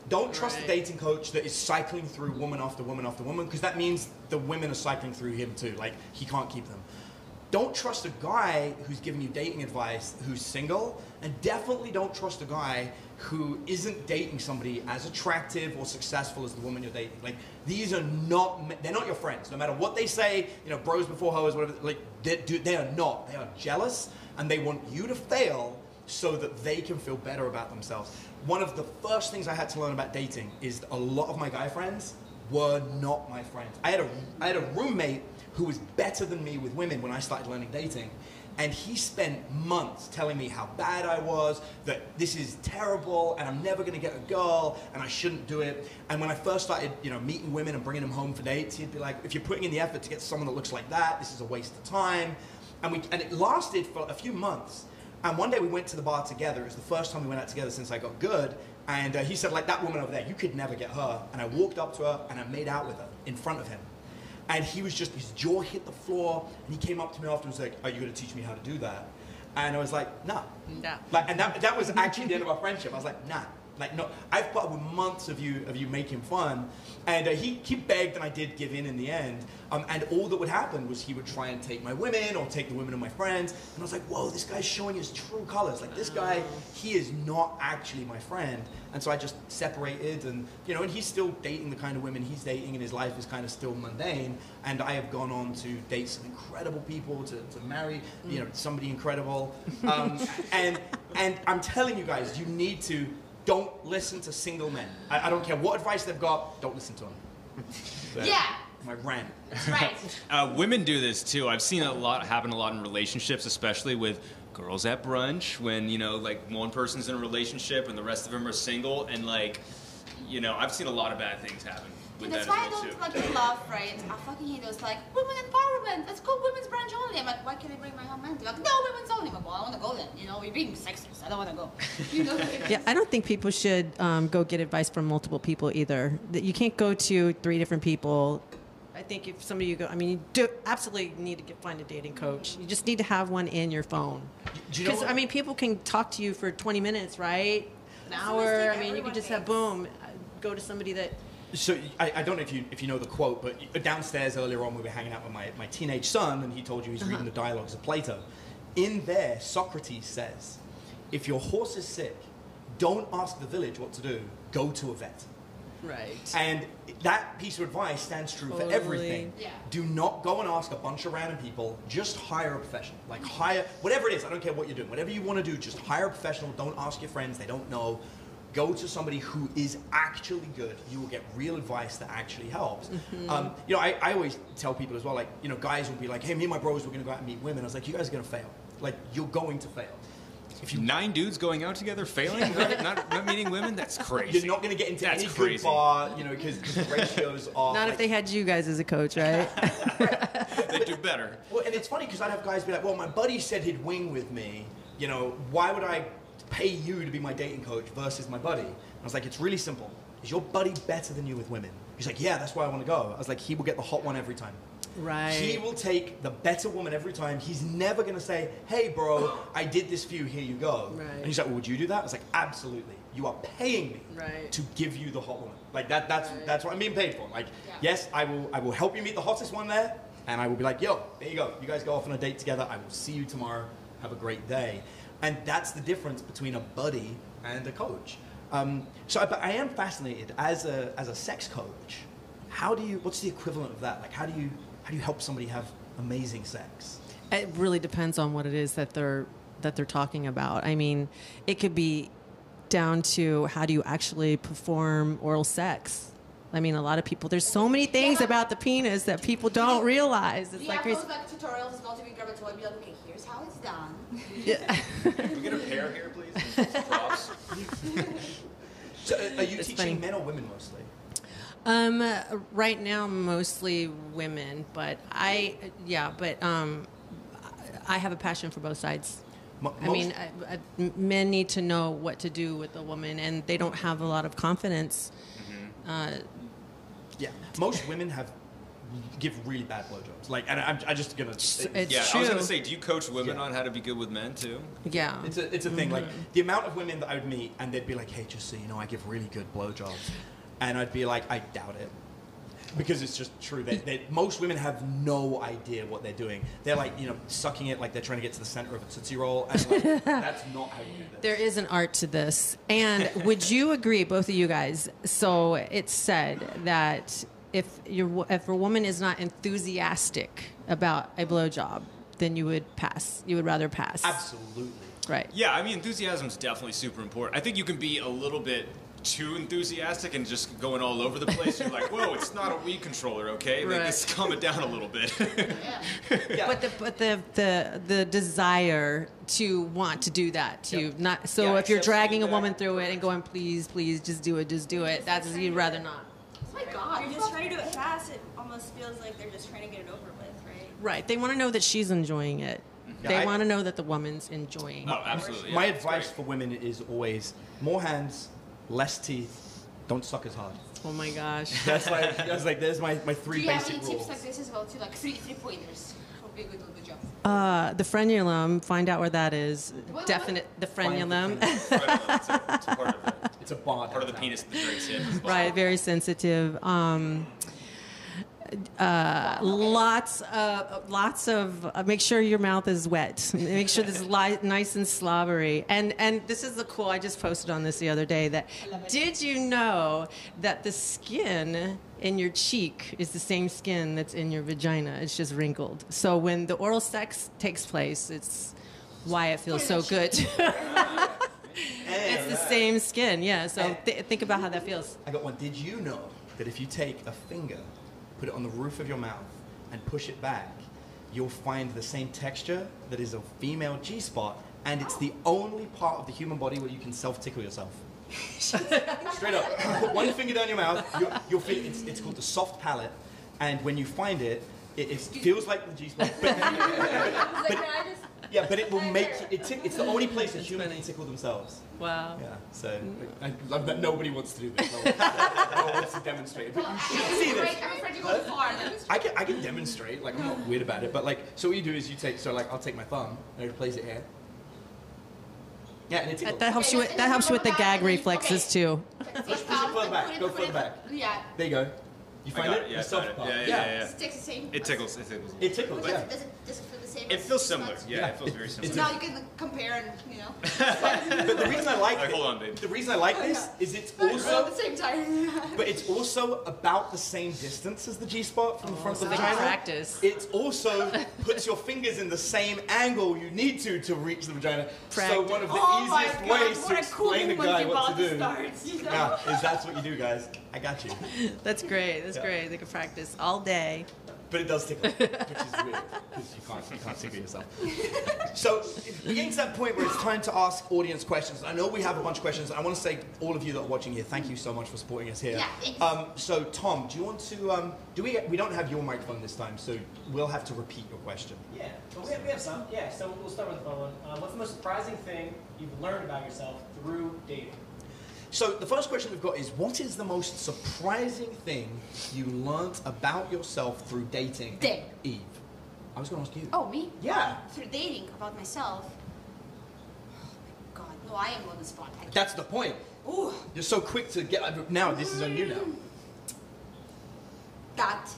A: Don't trust a dating coach that is cycling through woman after woman after woman, because that means the women are cycling through him too. Like he can't keep them. don't trust a guy who's giving you dating advice who's single, and definitely don't trust a guy who isn't dating somebody as attractive or successful as the woman you're dating. Like, these are not, they're not your friends. No matter what they say, you know, bros before hoes, whatever, like, they are not. They are jealous, and they want you to fail so that they can feel better about themselves. One of the first things I had to learn about dating is a lot of my guy friends were not my friends. I had a roommate who was better than me with women when I started learning dating. And he spent months telling me how bad I was, that this is terrible, and I'm never gonna get a girl, and I shouldn't do it. And when I first started, you know, meeting women and bringing them home for dates, he'd be like, if you're putting in the effort to get someone that looks like that, this is a waste of time. And it lasted for a few months. And one day we went to the bar together. It was the first time we went out together since I got good. And he said, like, that woman over there, you could never get her. And I walked up to her, and I made out with her in front of him. And he was just, his jaw hit the floor, and he came up to me afterwards like, are you gonna teach me how to do that? And I was like, nah.
E: No.
A: Like, and that was actually the end of our friendship. I was like, nah. Like, no, I've put up with months of you making fun. And he begged, and I did give in the end. And all that would happen was he would try and take my women or take the women of my friends. And I was like, whoa, this guy's showing his true colors. Like, this guy, he is not actually my friend. And so I just separated, and, you know, and he's still dating the kind of women he's dating, and his life is kind of still mundane. And I have gone on to date some incredible people, to marry, you know, somebody incredible. And I'm telling you guys, you need to, don't listen to single men. I don't care what advice they've got, don't listen to them.
B: Yeah.
A: My rant.
B: Right.
C: Women do this too. I've seen happen a lot in relationships, especially with girls at brunch, when, you know, like, one person's in a relationship and the rest of them are single, and, like, you know, I've seen a lot of bad things happen with
B: That's
C: that
B: why
C: as well
B: I
C: too.
B: don't like love, right? I fucking hate those, like, women empowerment, let's go women's brunch only. I'm like, why can't I bring my own man? They're like, no, women's only. I'm like, well, I want to go then. You know, we're being sexist. I don't want to go. You know?
E: Yeah, I don't think people should go get advice from multiple people either. That you can't go to 3 different people. I think if somebody you go, I mean, you do absolutely need to find a dating coach. You just need to have one in your phone. Because, I mean, people can talk to you for 20 minutes, right? An hour. I mean, you can just have, boom, go to somebody that...
A: So I don't know if you know the quote, but downstairs earlier on we were hanging out with my teenage son, and he told you he's reading the dialogues of Plato. In there, Socrates says, if your horse is sick, don't ask the village what to do, go to a vet.
E: Right.
A: And that piece of advice stands true for everything.
B: Yeah.
A: Do not go and ask a bunch of random people. Just hire a professional. Like, hire, whatever it is, I don't care what you're doing. Whatever you want to do, just hire a professional. Don't ask your friends. They don't know. Go to somebody who is actually good. You will get real advice that actually helps. You know, I always tell people as well, like, you know, guys will be like, hey, me and my bros, we're going to go out and meet women. I was like, you guys are going to fail. Like, you're going to fail.
C: If you 9 dudes going out together, failing, not meeting women, that's crazy.
A: You're not going to get into
C: That's
A: any
C: crazy.
A: good bar, you know, because the ratios are...
E: Not
A: like,
E: if they had you guys as a coach, right?
C: They do better.
A: Well, and it's funny because I'd have guys be like, well, my buddy said he'd wing with me. You know, why would I pay you to be my dating coach versus my buddy? And I was like, it's really simple. Is your buddy better than you with women? He's like, yeah, that's why I want to go. I was like, he will get the hot one every time.
E: Right.
A: He will take the better woman every time. He's never going to say, hey, bro, I did this for you, here you go.
E: Right.
A: And he's like, well, would you do that? I was like, absolutely. You are paying me
E: Right.
A: to give you the hot woman. Like, that's what I'm being paid for. Like, yes, I will help you meet the hottest one there, and I will be like, yo, there you go. You guys go off on a date together. I will see you tomorrow. Have a great day. And that's the difference between a buddy and a coach. But I am fascinated, as a sex coach, what's the equivalent of that? Like, how do you help somebody have amazing sex?
E: It really depends on what it is that they're talking about. I mean, it could be down to how do you actually perform oral sex. I mean, a lot of people, there's so many things about the penis that people don't realize. It's like,
B: those like tutorials is not to be grabbed to be like, okay, here's how it's done.
E: yeah.
C: Can we get a pair here, please? Props.
A: So are you
E: It's
A: teaching
E: funny.
A: men or women mostly?
E: Right now, mostly women, but I have a passion for both sides. I mean, men need to know what to do with a woman, and they don't have a lot of confidence.
A: Yeah, most women give really bad blowjobs. Like, and I'm just gonna.
E: It's
C: Yeah,
E: true.
C: I was gonna say, do you coach women
A: Yeah.
C: on how to be good with men too?
E: Yeah.
A: It's a thing. Like, the amount of women that I would meet, and they'd be like, "Hey, just so you know, I give really good blowjobs," and I'd be like, "I doubt it." because it's just true that most women have no idea what they're doing. They're like, sucking it like they're trying to get to the center of a Tootsie Roll. And like, that's not how you do this.
E: There is an art to this. And would you agree, both of you guys? So it's said that if a woman is not enthusiastic about a blowjob, then you would pass. You would rather pass.
A: Absolutely.
E: Right.
C: Yeah, I mean, enthusiasm is definitely super important. I think you can be a little bit too enthusiastic and just going all over the place. You're like, whoa, it's not a weed controller, okay? Like, let's calm it down a little bit.
A: Yeah.
E: But the desire to want to do that too. Not so
A: Yeah,
E: if you're dragging a
A: that.
E: woman through it and going, please, just do it. That's you'd rather not.
B: Oh my God.
D: If you're just trying to do it fast, it almost feels like they're just trying to get it over with, right?
E: Right. They want to know that she's enjoying it.
A: Yeah,
E: They want to know that the woman's enjoying it.
C: Oh, absolutely.
A: My
C: yeah, it's
A: advice
C: great.
A: for women is always more hands, less teeth, don't suck as hard.
E: Oh my gosh.
A: That's like there's my
B: Do
A: three
B: you have
A: basic
B: any
A: rules.
B: tips like this as well too? Like three pointers would be a good job.
E: The frenulum, find out where that is.
B: What?
E: Definite. The frenulum.
C: It's a part of it.
A: It's a bar.
C: Part of the penis that drinks in. as well.
E: Right, very sensitive. Lots of. Make sure your mouth is wet. Make sure this is nice and slobbery. And this is the cool. I just posted on this the other day. That did you know that the skin in your cheek is the same skin that's in your vagina? It's just wrinkled. So when the oral sex takes place, it's why it feels so good. It's the same skin, yeah. So think about how that feels.
A: I got one. Did you know that if you take a finger, put it on the roof of your mouth, and push it back, you'll find the same texture that is a female G-spot, and it's the only part of the human body where you can self-tickle yourself. Straight up. Put one finger down your mouth, you'll feel it's called the soft palate, and when you find it, it feels like the G-spot, but it will make it's the only place that humans can tickle themselves.
E: Wow.
A: Yeah, so I love that nobody wants to do this. No one wants to demonstrate it, but you should see this.
B: I'm afraid to go too far.
A: I can demonstrate, like I'm not weird about it, but like, so what you do is you take, so like I'll take my thumb and I place it here. Yeah, and it tickles.
E: That helps you. That helps you with the gag reflexes too.
A: Push it further back, go further back.
B: Yeah.
A: There you go. You find it?
C: Yeah,
A: The
C: I
A: soft
C: found it.
A: part.
C: Yeah.
B: It takes the same.
C: It tickles. It tickles.
A: It tickles, yeah.
B: Does it feel the same?
C: It
B: as
C: feels
B: six
C: similar.
B: months?
C: Yeah, it feels very similar.
B: Now you can compare and
A: But the reason I like
C: Like,
A: this,
C: hold on, babe.
A: the reason I like this is it's
B: all at
A: also,
B: the same time.
A: but it's also about the same distance as the G-spot from the front of the
E: they can
A: vagina.
E: practice.
A: It also puts your fingers in the same angle you need to reach the vagina. So one of the easiest ways to explain to a guy what to do, yeah, is that's what you do, guys. I got you.
E: That's great. That's great. They can practice all day.
A: But it does tickle, which is weird, because you can't tickle yourself. So we're getting to that point where it's time to ask audience questions. I know we have a bunch of questions. I want to say, all of you that are watching here, thank you so much for supporting us here.
B: Yeah, thanks.
A: So Tom, do you want to, we don't have your microphone this time, so we'll have to repeat your question.
F: Yeah, but we have some. Yeah, so we'll start with the phone one. What's the most surprising thing you've learned about yourself through dating?
A: So the first question we've got is, what is the most surprising thing you learnt about yourself through dating?
B: Dave.
A: Eve. I was going to ask you.
B: Oh, me?
A: Yeah.
B: Through dating about myself. Oh my God, no, I am on the spot.
A: That's the point.
B: Ooh,
A: You're so quick to get, now this is on you now.
B: that.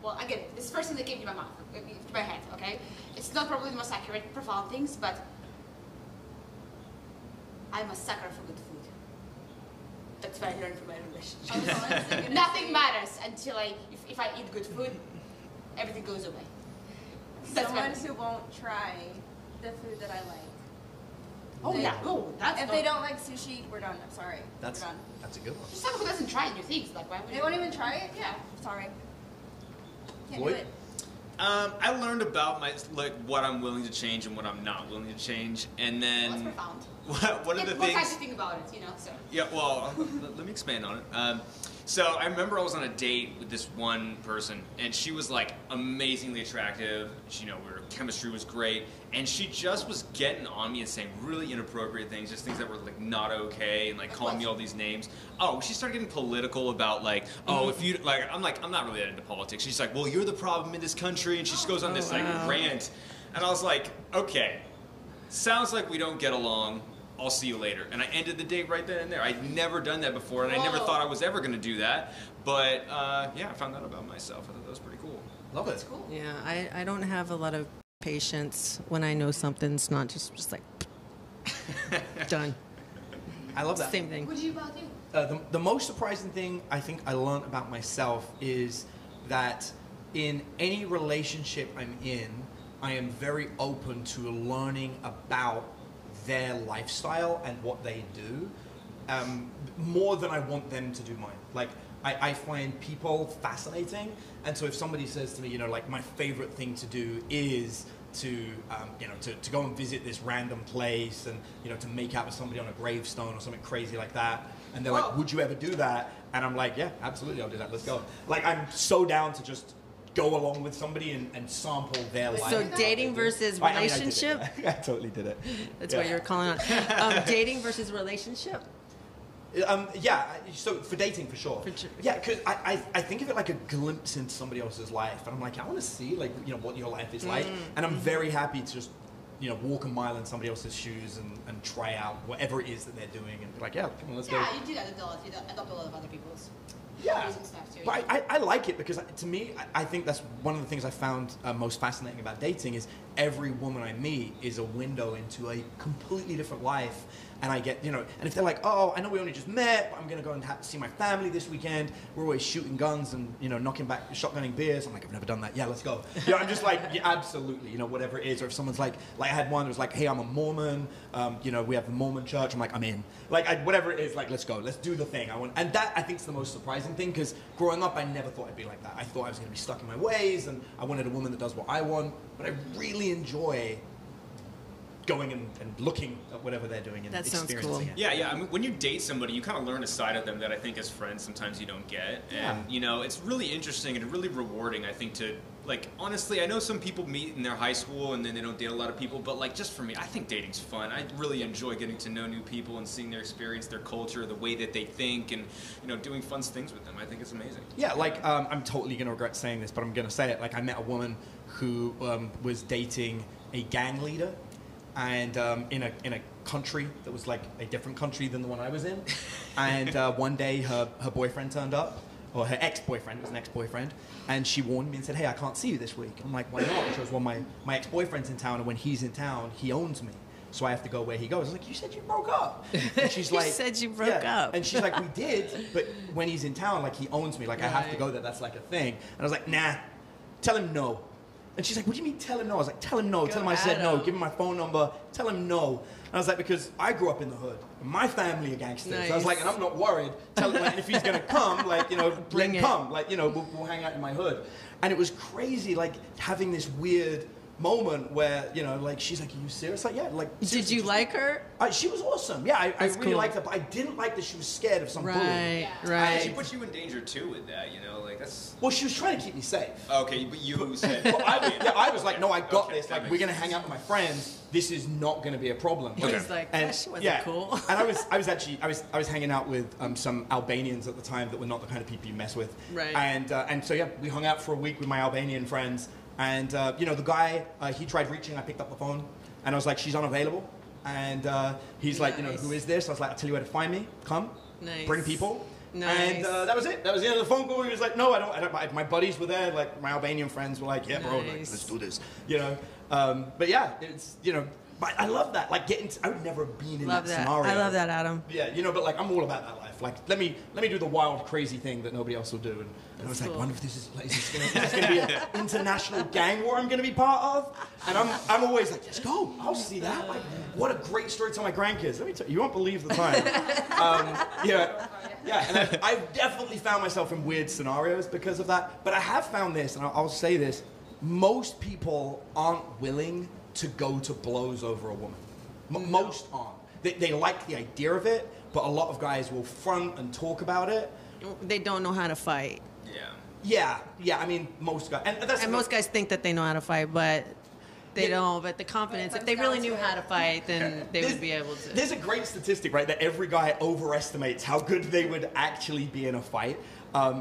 B: Well, again, this is the first thing that came to my mouth, to my head. Okay, it's not probably the most accurate, profound things, but I'm a sucker for good food. That's what I learned from my relationship. Nothing matters until if I eat good food, everything goes away. That's
D: Someone
B: what-
D: who won't try the food that I like.
B: Oh
D: They-
B: yeah. Oh, that's
D: If they don't like sushi, we're done. I'm sorry.
A: That's
D: We're done.
A: a good one.
B: Just someone who doesn't try new things. Like why would
D: They
B: you?
D: won't even try it?
B: Yeah.
D: Sorry. Can't
A: Floyd?
D: do it.
C: I learned about what I'm willing to change and what I'm not willing to change, and
B: Well, that's
C: then
B: profound.
C: one of the
B: What type
C: things.
B: to think about it, you know? So.
C: Yeah, well, let me expand on it. So I remember I was on a date with this one person, and she was like amazingly attractive. She, our chemistry was great, and she just was getting on me and saying really inappropriate things, just things that were like not okay, and like calling me all these names. Oh, she started getting political about like, oh, if you like, I'm not really that into politics. She's like, well, you're the problem in this country, and she just goes on this like rant, and I was like, okay, sounds like we don't get along. I'll see you later. And I ended the date right then and there. I'd never done that before, and I never thought I was ever going to do that. But yeah, I found that about myself. I thought that was pretty cool.
A: Love it.
B: That's cool.
E: Yeah, I don't have a lot of patience when I know something's not just like done.
A: I love that.
E: Same thing.
B: What about you?
A: The most surprising thing I think I learned about myself is that in any relationship I'm in, I am very open to learning about their lifestyle and what they do, more than I want them to do mine. Like, I find people fascinating, and so if somebody says to me, you know, like, my favorite thing to do is to, you know, to go and visit this random place and, you know, to make out with somebody on a gravestone or something crazy like that, and they're like, would you ever do that? And I'm like, yeah, absolutely, I'll do that, let's go. Like, I'm so down to just go along with somebody and sample their life.
E: So dating versus relationship?
A: I totally did it.
E: That's what you're calling on. Dating versus relationship?
A: Yeah, so for dating, for sure.
E: Sure.
A: Yeah, because I think of it like a glimpse into somebody else's life. And I'm like, I want to see, like, you know, what your life is like. And I'm very happy to just, you know, walk a mile in somebody else's shoes and try out whatever it is that they're doing and be like, yeah, come on, let's go.
B: Yeah, you do that a lot. You adopt a lot of other people's
A: Yeah,
B: hobbies and stuff too.
A: but I like it because to me, I think that's one of the things I found most fascinating about dating is every woman I meet is a window into a completely different life. And I get, you know, and if they're like, oh, I know we only just met, but I'm going to go and see my family this weekend. We're always shooting guns and, you know, knocking back, shotgunning beers. I'm like, I've never done that. Yeah, let's go. You know, I'm just like, yeah, absolutely, you know, whatever it is. Or if someone's like I had one that was like, hey, I'm a Mormon. You know, we have the Mormon church. I'm like, I'm in. Like, whatever it is, like, let's go. Let's do the thing. And that, I think, is the most surprising thing because growing up, I never thought I'd be like that. I thought I was going to be stuck in my ways and I wanted a woman that does what I want. But I really enjoy going and looking at whatever they're doing and
E: That sounds
A: experiencing
E: cool.
A: it.
C: Yeah. I mean, when you date somebody, you kind of learn a side of them that I think as friends sometimes you don't get. And, you know, it's really interesting and really rewarding, I think, to, like, honestly, I know some people meet in their high school and then they don't date a lot of people, but, like, just for me, I think dating's fun. I really enjoy getting to know new people and seeing their experience, their culture, the way that they think, and, you know, doing fun things with them. I think it's amazing. Yeah,
A: like, I'm totally going to regret saying this, but I'm going to say it. Like, I met a woman who was dating a gang leader. And in a country that was like a different country than the one I was in. And one day her boyfriend turned up, or her ex-boyfriend, it was an ex-boyfriend, and she warned me and said, hey, I can't see you this week. I'm like, why not? And she goes, well, my ex-boyfriend's in town, and when he's in town, he owns me. So I have to go where he goes. I was like, you said you broke up. And she's like,
E: You said you broke up.
A: And she's like, we did, but when he's in town, like, he owns me. Like, I have to go there. That's like a thing. And I was like, nah, tell him no. And she's like, what do you mean tell him no? I was like, tell him no. Tell him I said no. Give him my phone number. Tell him no. And I was like, because I grew up in the hood. My family are gangsters.
E: Nice.
A: So I was like, and I'm not worried. Tell him, like, if he's going to come, like, you know,
E: Bring
A: let him come. Like, you know, we'll hang out in my hood. And it was crazy, like, having this weird moment where, you know, like, she's like, are you serious? Like, yeah, like,
E: Did you like her?
A: She was awesome. Yeah, I really
E: cool.
A: liked her, but I didn't like that she was scared of some bullying.
E: Right,
C: And
E: right.
C: she puts you in danger, too, with that, you know? Like, that's...
A: Well, she was trying to keep me safe.
C: Okay, but you said...
A: Well, I was like, no, I got
C: Okay,
A: this. Like,
C: that
A: we're
C: makes
A: gonna hang out with my friends. This is not gonna be a problem.
E: He's like, that shit wasn't cool.
A: And I was hanging out with some Albanians at the time that were not the kind of people you mess with.
E: Right.
A: And so yeah, we hung out for a week with my Albanian friends. And you know, the guy, he tried reaching. I picked up the phone, and I was like, she's unavailable. And he's like, you know, who is this? I was like, I'll tell you where to find me. Come.
E: Nice.
A: Bring people.
E: Nice.
A: And that was it. That was the end of the phone call. He was like, no, I don't. My buddies were there. Like, my Albanian friends were like, yeah, bro, like,
E: Nice.
A: let's do this. You know. But yeah, it's, you know, but I love that. Like, I would never have been in that scenario.
E: I love that, Adam.
A: Yeah, you know, but like, I'm all about that life. Like, let me do the wild, crazy thing that nobody else will do. And I was like,
E: cool.
A: wonder if this is going to be an international gang war I'm going to be part of. And I'm always like, let's go. I'll see that. Like, what a great story to tell my grandkids. Let me tell you, you won't believe the time. Yeah, and I've definitely found myself in weird scenarios because of that. But I have found this, and I'll say this: most people aren't willing to go to blows over a woman. Most aren't. They like the idea of it, but a lot of guys will front and talk about it.
E: They don't know how to fight.
C: Yeah.
A: Yeah. I mean, most guys,
E: And most guys think that they know how to fight, but they don't. But the confidence, if they really knew how to fight, then they would be able to.
A: There's a great statistic, right, that every guy overestimates how good they would actually be in a fight.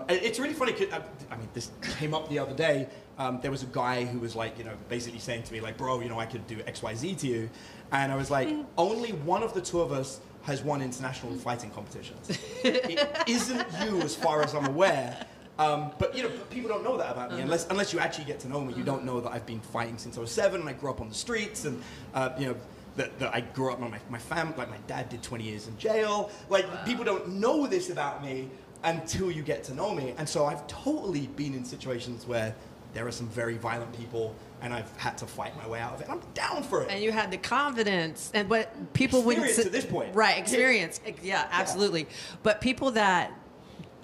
A: It's really funny. I mean, this came up the other day. there was a guy who was like, basically saying to me like, bro, I could do X, Y, Z to you. And I was like, only one of the two of us has won international fighting competitions. It isn't you as far as I'm aware. But people don't know that about me unless you actually get to know me. You don't know that I've been fighting since I was 7, and I grew up on the streets, and that I grew up. My family, like my dad, did 20 years in jail. Like people don't know this about me until you get to know me. And so I've totally been in situations where there are some very violent people, and I've had to fight my way out of it. I'm down for it.
E: And you had the confidence, and what people wouldn't
A: to this point,
E: right? Experience, yeah, absolutely. Yeah. But people that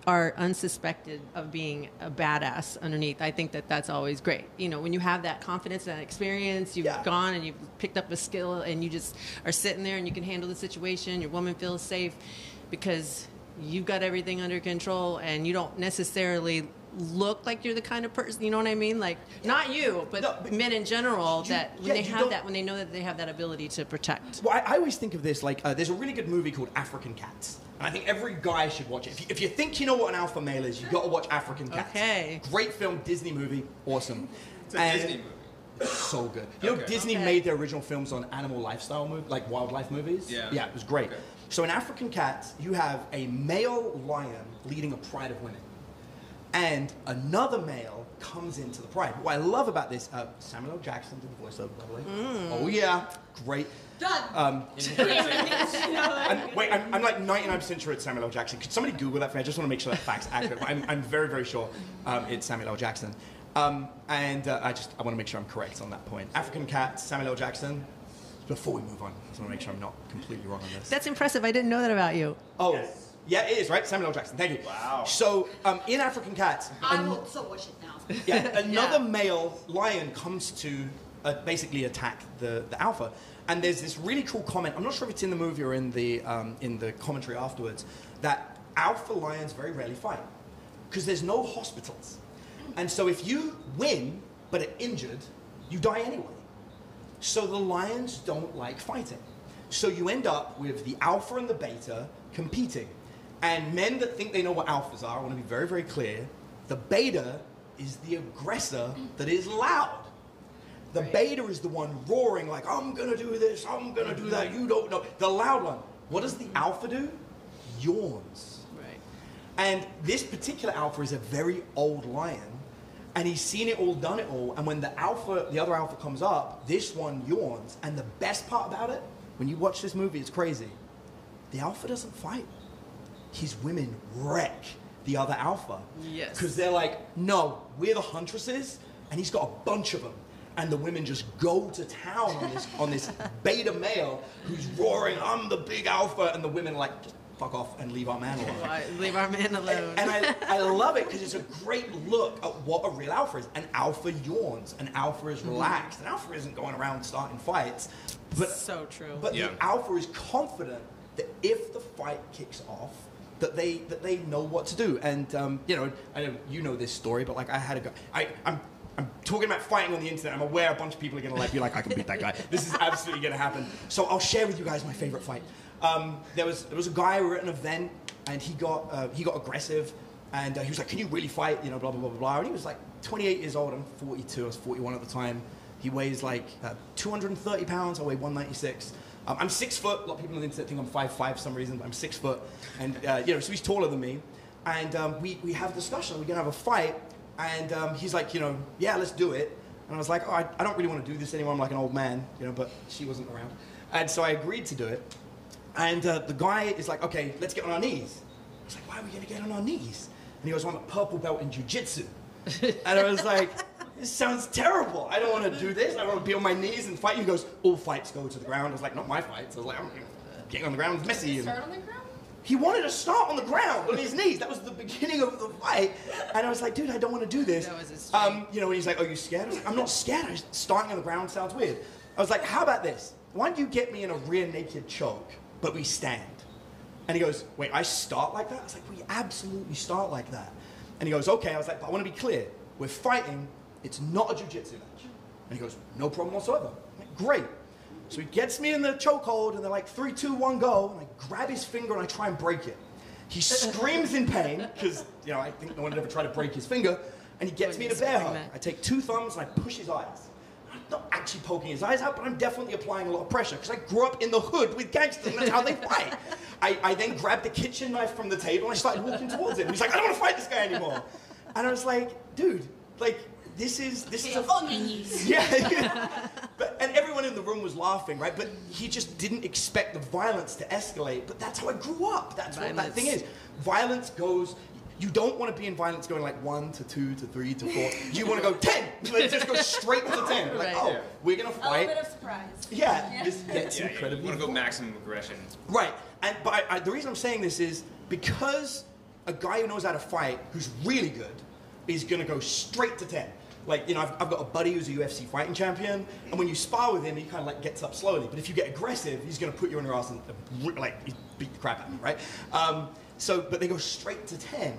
E: are unsuspected of being a badass underneath, I think that's always great. When you have that confidence and experience, you've gone and you've picked up a skill, and you just are sitting there and you can handle the situation. Your woman feels safe because you've got everything under control, and you don't necessarily look like you're the kind of person, you know what I mean? Like, not you, but men in general, when they know that they have that ability to protect.
A: Well, I always think of this like, there's a really good movie called African Cats. And I think every guy should watch it. If you think you know what an alpha male is, you've got to watch African Cats.
E: Okay.
A: Great film, Disney movie, awesome.
C: It's a Disney movie.
A: So good. Disney made their original films on animal lifestyle movies, like wildlife movies. Yeah, it was great. Okay. So in African Cats, you have a male lion leading a pride of women. And another male comes into the pride. What I love about this, Samuel L. Jackson did the voiceover, by the way. Oh yeah, great.
B: Done.
A: I'm like 99% sure it's Samuel L. Jackson. Could somebody Google that for me? I just want to make sure that fact's accurate. But I'm very, very sure it's Samuel L. Jackson. I want to make sure I'm correct on that point. African Cat, Samuel L. Jackson. Before we move on, I just want to make sure I'm not completely wrong on this.
E: That's impressive. I didn't know that about you.
A: Oh. Yes. Yeah, it is, right? Samuel L. Jackson. Thank you.
C: Wow.
A: So, in African Cats...
B: I will so watch it now.
A: Yeah, another male lion comes to basically attack the alpha. And there's this really cool comment, I'm not sure if it's in the movie or in the commentary afterwards, that alpha lions very rarely fight. Because there's no hospitals. And so if you win, but are injured, you die anyway. So the lions don't like fighting. So you end up with the alpha and the beta competing. And men that think they know what alphas are, I want to be very, very clear, the beta is the aggressor that is loud. The beta is the one roaring like, I'm going to do this, I'm going to do that, you don't know. The loud one. What does the alpha do? Yawns.
E: Right.
A: And this particular alpha is a very old lion. And he's seen it all, done it all. And when the other alpha comes up, this one yawns. And the best part about it, when you watch this movie, it's crazy. The alpha doesn't fight. His women wreck the other alpha.
E: Yes.
A: Because they're like, no, we're the huntresses, and he's got a bunch of them. And the women just go to town on this beta male who's roaring, I'm the big alpha, and the women are like, just fuck off and leave our man alone.
E: Leave our man alone.
A: And I love it because it's a great look at what a real alpha is. An alpha yawns. An alpha is relaxed. An alpha isn't going around starting fights. But,
E: so true.
A: But the alpha is confident that if the fight kicks off, that they know what to do. And I know you know this story, but like I had a guy. I'm talking about fighting on the internet. I'm aware a bunch of people are going to be like, I can beat that guy. This is absolutely going to happen. So I'll share with you guys my favorite fight. There was a guy, we were at an event, and he got aggressive, and he was like, can you really fight? Blah, blah, blah, blah, blah. And he was like 28 years old. I'm 42. I was 41 at the time. He weighs like 230 pounds. I weigh 196. I'm 6 foot. A lot of people on the internet think I'm 5'5" for some reason, but I'm 6 foot. And, so he's taller than me. And we have a discussion. We're going to have a fight. And he's like, yeah, let's do it. And I was like, oh, I don't really want to do this anymore. I'm like an old man, but she wasn't around. And so I agreed to do it. And the guy is like, okay, let's get on our knees. I was like, why are we going to get on our knees? And he goes, I'm a purple belt in jiu-jitsu. And I was like, this sounds terrible. I don't want to do this. I want to be on my knees and fight. He goes, all fights go to the ground. I was like, not my fights. I was like, I'm getting on the ground. It's messy.
D: Start on the ground?
A: He wanted to start on the ground, on his knees. That was the beginning of the fight. And I was like, dude, I don't want to do this.
E: That was his
A: and he's like, are you scared? I was like, I'm not scared. Starting on the ground sounds weird. I was like, how about this? Why don't you get me in a rear naked choke, but we stand? And he goes, wait, I start like that? I was like, we absolutely start like that. And he goes, okay. I was like, but I want to be clear. We're fighting. It's not a jiu-jitsu match. And he goes, no problem whatsoever. I'm like, great. So he gets me in the chokehold, and they're like, 3, 2, 1, go. And I grab his finger, and I try and break it. He screams in pain, because, I think no one had ever tried to break his finger. And and he gets me in a bear hug. I take 2 thumbs and I push his eyes. I'm not actually poking his eyes out, but I'm definitely applying a lot of pressure because I grew up in the hood with gangsters and that's how they fight. I then grabbed the kitchen knife from the table and I started walking towards him. He's like, I don't want to fight this guy anymore. And I was like, dude, like, this is
B: on your knees.
A: Yeah. And everyone in the room was laughing, right? But he just didn't expect the violence to escalate. But that's how I grew up. That's what that thing is. Violence goes. You don't want to be in violence going like 1 to 2 to 3 to 4. You want to go 10. Let's just go straight to 10. Like, oh, we're gonna fight.
D: A little bit of surprise.
A: Yeah, this gets incredibly.
C: You want to go maximum aggression.
A: Right. But the reason I'm saying this is because a guy who knows how to fight, who's really good, is gonna go straight to 10. Like, you know, I've got a buddy who's a UFC fighting champion, and when you spar with him, he kind of like gets up slowly. But if you get aggressive, he's going to put you on your ass and like beat the crap out of you, right? But they go straight to 10.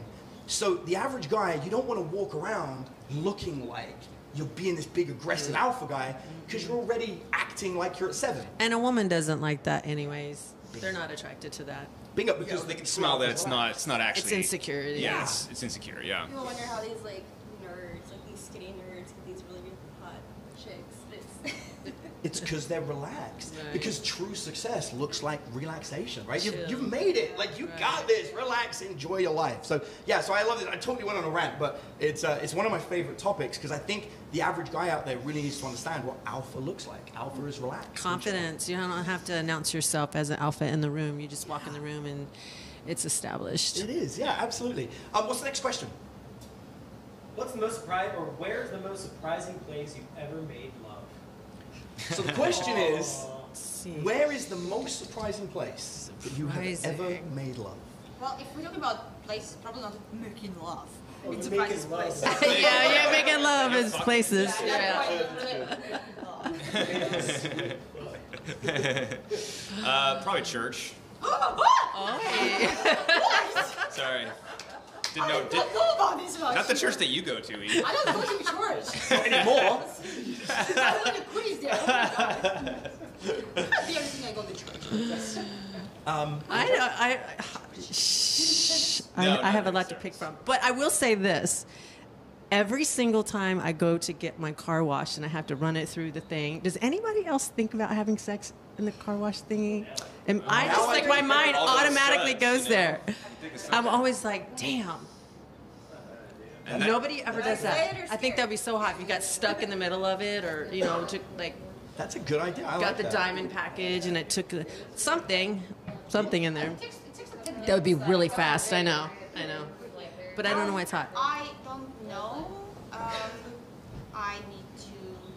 A: So the average guy, you don't want to walk around looking like you're being this big aggressive alpha guy because you're already acting like you're at 7.
E: And a woman doesn't like that anyways. They're not attracted to that.
A: Bingo, because
C: they can smell that it's not actually.
E: It's insecurity.
C: Yeah, it's insecure. Yeah.
D: People wonder how these like nerds, like these skinny nerds, get these really hot chicks.
A: it's because they're relaxed.
E: Right.
A: Because true success looks like relaxation, right?
E: Chill.
A: You've made it. Like, you got this. Relax, enjoy your life. So, yeah, so I love it. I totally went on a rant, but it's one of my favorite topics because I think the average guy out there really needs to understand what alpha looks like. Alpha is relaxed.
E: Confidence. You don't have to announce yourself as an alpha in the room. You just walk in the room and it's established.
A: It is, yeah, absolutely. What's the next question?
F: What's the most surprising, or where's the most surprising place you've ever made love?
A: So the question is,
E: Let's see.
A: where is the most surprising place that you have ever
E: Surprising.
A: made love?
B: Well, if we're talking about places, probably not making love.
F: Oh,
B: It's
F: making
B: surprising
F: love.
B: place.
E: Yeah, making love is places.
C: Probably church.
E: Oh.
C: Sorry. Didn't know.
B: I don't know about this one.
C: Not the church that you go to, E.
B: I don't go to church.
A: Anymore?
B: I want to quiz there. Oh my God. The only thing I go to church.
E: I have a lot to pick from. But I will say this. Every single time I go to get my car washed and I have to run it through the thing, does anybody else think about having sex in the car wash thingy? And I just like my mind
C: all those
E: automatically
C: suds,
E: goes
C: you know?
E: there. I'm always like, damn.
C: And that-
E: Nobody ever does that. I think that'd be so hot if you got stuck in the middle of it, or you know, took like
A: That's a good idea. I
E: got
A: like
E: the
A: that.
E: diamond package and it took something in there.
B: It takes like 10 minutes.
E: That would be really fast. I know, but I don't know why it's hot.
B: I don't know. I need to.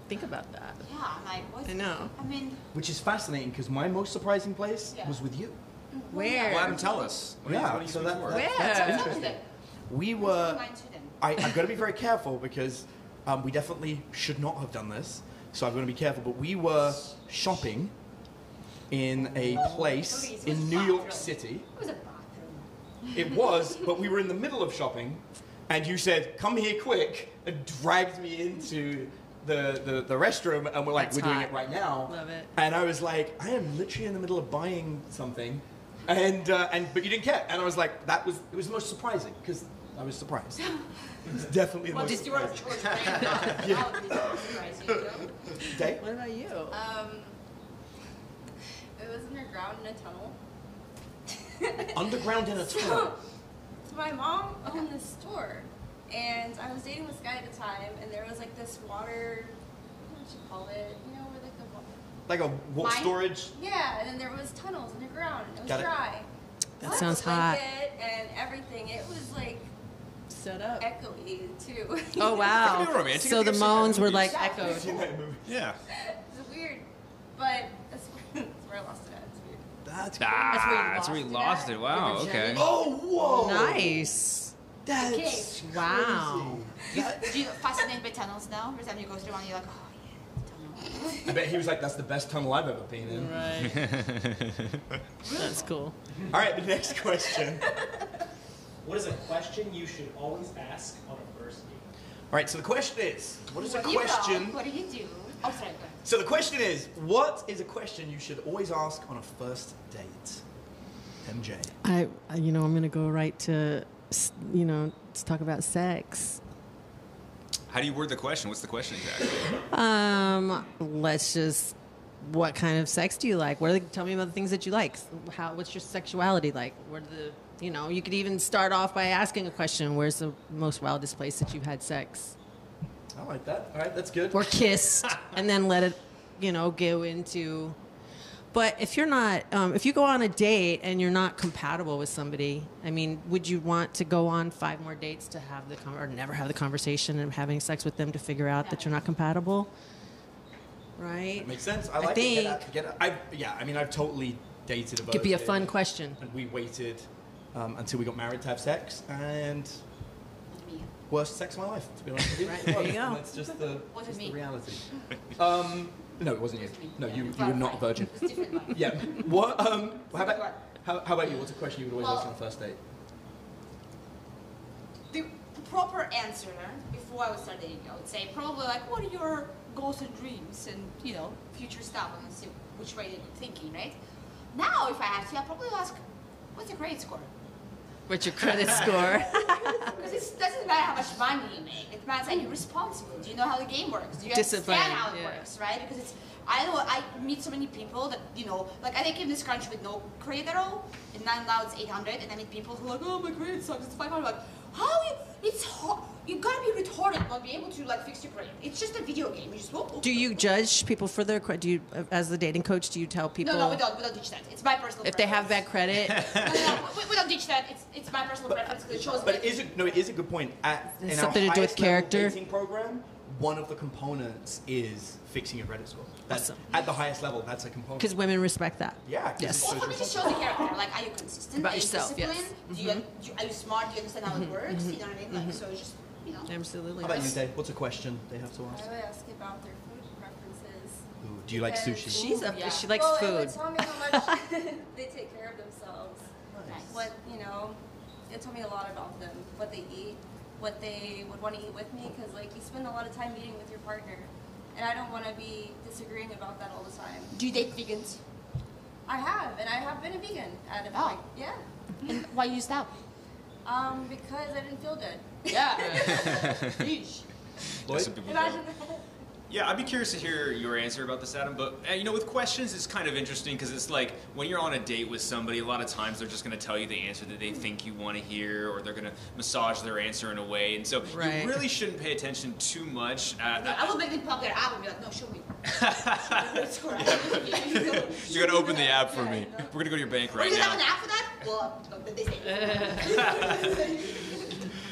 E: Think about that.
B: Yeah, like what's
E: I know.
B: I mean,
A: Which is fascinating because my most surprising place was with you.
E: Where?
C: Well, Adam, tell us. What
A: Yeah,
C: are you
A: so
C: sweet
A: that-
C: for?
E: Where?
A: That's interesting. We were.
B: mine too then.
A: I've got to be very careful because we definitely should not have done this. So I'm going to be careful. But we were shopping in a place in New York City.
B: It was a bathroom.
A: It was, but we were in the middle of shopping, and you said, "Come here quick," and dragged me into the restroom, and we're like,
E: That's
A: "We're doing
E: hot.
A: it right now."
E: Love it.
A: And I was like, "I am literally in the middle of buying something," and but you didn't care, and I was like, "It was the most surprising because I was surprised." It was definitely the
B: Well,
A: most
B: did you want
A: surprising.
B: to George That would be surprise you, too.
A: Dave?
E: What about you?
D: It was underground in a tunnel.
A: Underground in a tunnel.
D: So my mom owned this store, and I was dating this guy at the time, and there was like this water, what would you call it? You know, where like the water.
A: Like a walk
B: Mine?
A: storage.
D: Yeah, and then there was tunnels underground. And it was
A: Got it.
D: dry.
E: That
D: So
E: sounds
D: the
E: hot.
D: blanket and everything. It was like
E: Set up.
D: echoey too.
E: Oh wow!
C: Pretty romantic.
E: So
C: I
E: the
C: think I've seen
E: moans
C: that
E: were
C: movie.
E: like echoed.
C: Yeah.
D: It's weird, but that's where I lost it at. It's weird.
A: That's
C: That's where you lost it. Wow. Okay.
A: Oh, whoa!
E: Nice.
A: That's
E: Wow.
B: Do you fascinate by tunnels now? Every time you go through one, you're like, oh yeah, tunnel.
A: I bet he was like, "That's the best tunnel I've ever been in."
E: Right. That's cool.
A: All right, the next question.
F: What is a question you should always ask on a first date?
A: All right, so the question is, what is a
B: What do you
A: question?
B: know? What do you do? Oh, sorry. Go ahead.
A: So the question is, what is a question you should always ask on a first date? MJ.
E: I'm gonna go right to, let's talk about sex.
C: How do you word the question? What's the question exactly?
E: Let's just. What kind of sex do you like? Tell me about the things that you like. What's your sexuality like? You could even start off by asking a question. Where's the most wildest place that you've had sex?
A: I like that. All right, that's good.
E: Or kissed, and then let it, go into. But if you're not, if you go on a date and you're not compatible with somebody, I mean, would you want to go on 5 more dates to have or never have the conversation and having sex with them to figure out that you're not compatible? Right?
A: That makes sense. I like it. I've totally dated a virgin.
E: Could be a fun question.
A: And we waited until we got married to have sex, and worst sex of my life, to be honest with you.
E: Right, there you go.
A: That's just the reality. No, it wasn't you. No,
B: Yeah.
A: you were not a virgin.
B: It's different one.
A: Yeah. What? How about you? What's a question you would always ask on a first date?
B: The proper answer before I would start dating, I would say probably like, what are your goals and dreams and future stuff, and see which way you're thinking, right? Now, if I have to, I'll probably ask, what's your credit score?
E: What's your credit score?
B: Because it doesn't matter how much money you make. It matters, are you responsible? Do you know how the game works? Do you
E: Discipline,
B: understand how it
E: yeah.
B: works, right? Because I meet so mard people that, like I came to this country with no credit at all, and now it's 800, and I meet people who are like, oh, my credit sucks, it's 500. Like, it's hard. You gotta be retarded not be able to fix your credit. It's just a video game. You just go.
E: Do you judge people for their credit? Do you, as the dating coach, do you tell people?
B: No, we don't teach that. It's my personal
E: If they have bad credit.
B: we don't teach that. It's my personal preference because it shows
A: But it is a good point. In
E: something
A: our
E: to do with
A: highest level
E: character.
A: dating program, one of the components is fixing your credit score. That's
E: Awesome.
A: at the highest level. That's a component.
E: Because women respect that.
A: Yeah.
E: Yes.
B: Well, for me, it shows the character. Like, are you consistent?
E: About
B: are you
E: yourself,
B: disciplined?
E: yes.
B: Are you smart? Do you understand how it works? You know what I mean? Like, so it's just,
E: Absolutely.
A: How about you, Dave? What's a question they have to ask?
D: I would ask about their food preferences.
A: Ooh, do you like sushi?
E: She likes
D: It
E: food.
D: would tell me how much they take care of themselves.
B: Nice.
D: What, it told me a lot about them, what they eat, what they would want to eat with me, because you spend a lot of time eating with your partner, and I don't want to be disagreeing about that all the time.
B: Do you date vegans?
D: I have been a vegan at a
B: Oh.
D: point. Yeah.
B: And why you stop?
D: Because I didn't feel good.
B: Yeah. Yeesh.
A: Lloyd?
C: Some people
D: Imagine
C: don't.
D: that.
C: Yeah, I'd be curious to hear your answer about this, Adam. But with questions, it's kind of interesting because it's like when you're on a date with somebody, a lot of times they're just going to tell you the answer that they think you want to hear, or they're going to massage their answer in a way. And so
E: Right.
C: you really shouldn't pay attention too much.
B: I will make them pop their app and be like, no, show me.
C: You're going to open the app for me. We're going to go to your bank right
B: You have an
C: now.
B: app for that? Well, they say.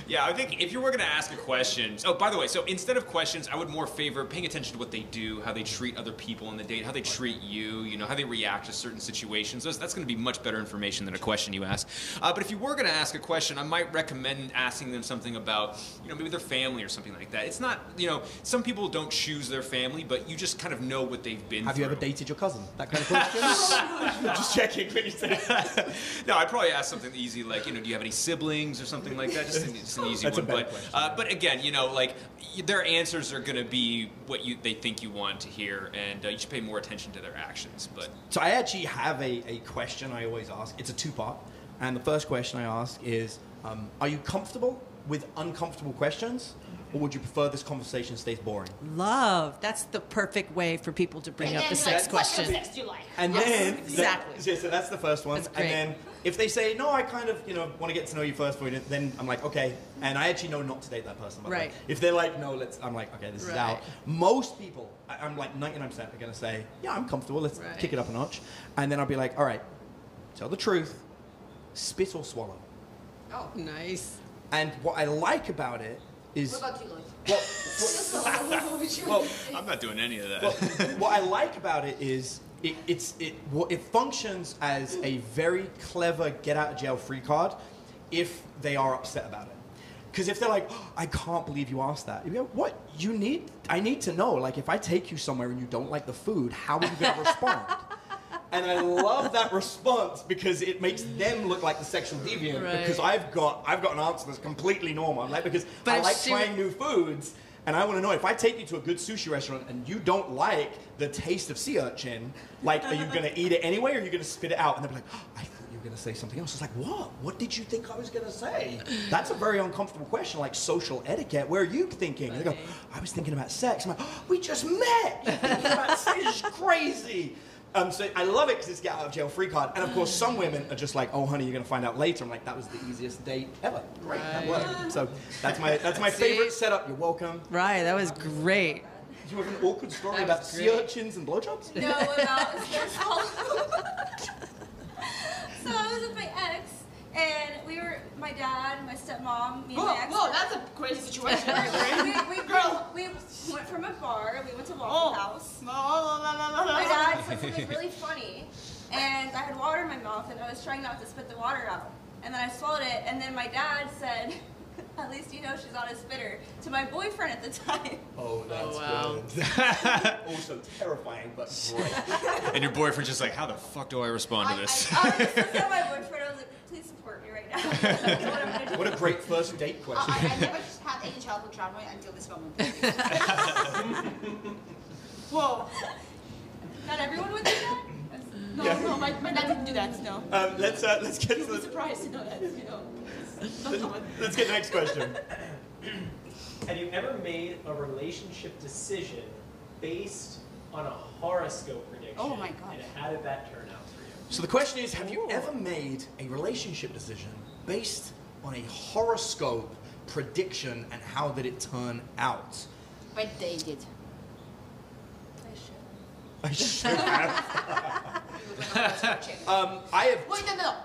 C: Yeah, I think if you were going to ask a question... Oh, by the way, so instead of questions, I would more favor paying attention to what they do, how they treat other people on the date, how they treat you, how they react to certain situations. That's going to be much better information than a question you ask. But if you were going to ask a question, I might recommend asking them something about, maybe their family or something like that. It's not, some people don't choose their family, but you just kind of know what they've been
A: Have
C: through.
A: you ever dated your cousin? That kind of question? Just checking when you say
C: No, I'd probably ask something easy like, do you have any siblings or something like that? Just an easy
A: That's a
C: one.
A: better question.
C: But again, their answers are going to be what they think you want to hear, and you should pay more attention to their actions. But
A: So I actually have a question I always ask. It's a 2-part. And the first question I ask is, are you comfortable with uncomfortable questions? Or would you prefer this conversation stays boring?
E: Love. That's the perfect way for people to bring up the sex
B: What kind
E: question.
B: of sex do you like?
A: And
E: Yes,
A: then,
E: exactly.
A: So that's the first one.
E: That's great.
A: And then if they say, no, I kind of, want to get to know you first, then I'm like, okay. And I actually know not to date that person. By the way.
E: Right.
A: If they're like, no, I'm like, okay, this is
E: Right.
A: out. Most people, I'm like 99% are going to say, yeah, I'm comfortable. Let's
E: Right.
A: kick it up a notch. And then I'll be like, all right, tell the truth, spit or swallow.
B: Oh.
E: Nice.
A: And what I like about it is,
B: What about you, Lloyd?
A: well,
C: I'm not doing any of that.
A: well, what I like about it is it functions as a very clever get out of jail free card if they are upset about it. Because if they're like, oh, I can't believe you asked that. You go, what? I need to know. Like, if I take you somewhere and you don't like the food, how are you going to respond? And I love that response because it makes them look like the sexual deviant.
E: Right.
A: Because I've got an answer that's completely normal. I'm like, because
E: But
A: I
E: if
A: like
E: she-
A: trying new foods. And I want to know, if I take you to a good sushi restaurant and you don't like the taste of sea urchin, like, are you going to eat it anyway or are you going to spit it out? And they'll be like, oh, I thought you were going to say something else. It's like, what? What did you think I was going to say? That's a very uncomfortable question, like social etiquette. Where are you thinking? And they go, I was thinking about sex. I'm like, oh, we just met. You're thinking about sex? This is crazy. So I love it because it's get out of jail free card. And of course, some women are just like, oh, honey, you're going to find out later. I'm like, that was the easiest date ever. Great, that worked. So that's my favorite setup. You're welcome.
E: Right, that was great.
A: Do you have an awkward story about sea urchins and blowjobs?
D: No, about So I was with my ex, and my dad, my stepmom, me and my ex.
B: Whoa, that's a crazy situation.
D: we went from a bar, we went to Waffle House. My dad said something really funny, and I had water in my mouth, and I was trying not to spit the water out. And then I swallowed it, and then my dad said, at least you know she's not a spitter, to my boyfriend at the time.
A: Oh, that's good. Also terrifying, but great.
C: And your boyfriend's just like, how the fuck do I respond to this?
D: I just looked at my boyfriend, I was like, please support me right now.
A: What a great first date question.
B: I never had any childhood trauma until this moment. Whoa.
D: Not everyone would do that?
B: No, my dad didn't do that, no.
A: Let's get to
B: I'm surprised to know that,
A: Let's get the next question.
F: Have you ever made a relationship decision based on a horoscope prediction?
B: Oh my God.
F: And how did that turn out for you?
A: So the question is, have you ever made a relationship decision based on a horoscope prediction, and how did it turn out?
B: But they did.
A: I should have. I have.
B: Wait, no.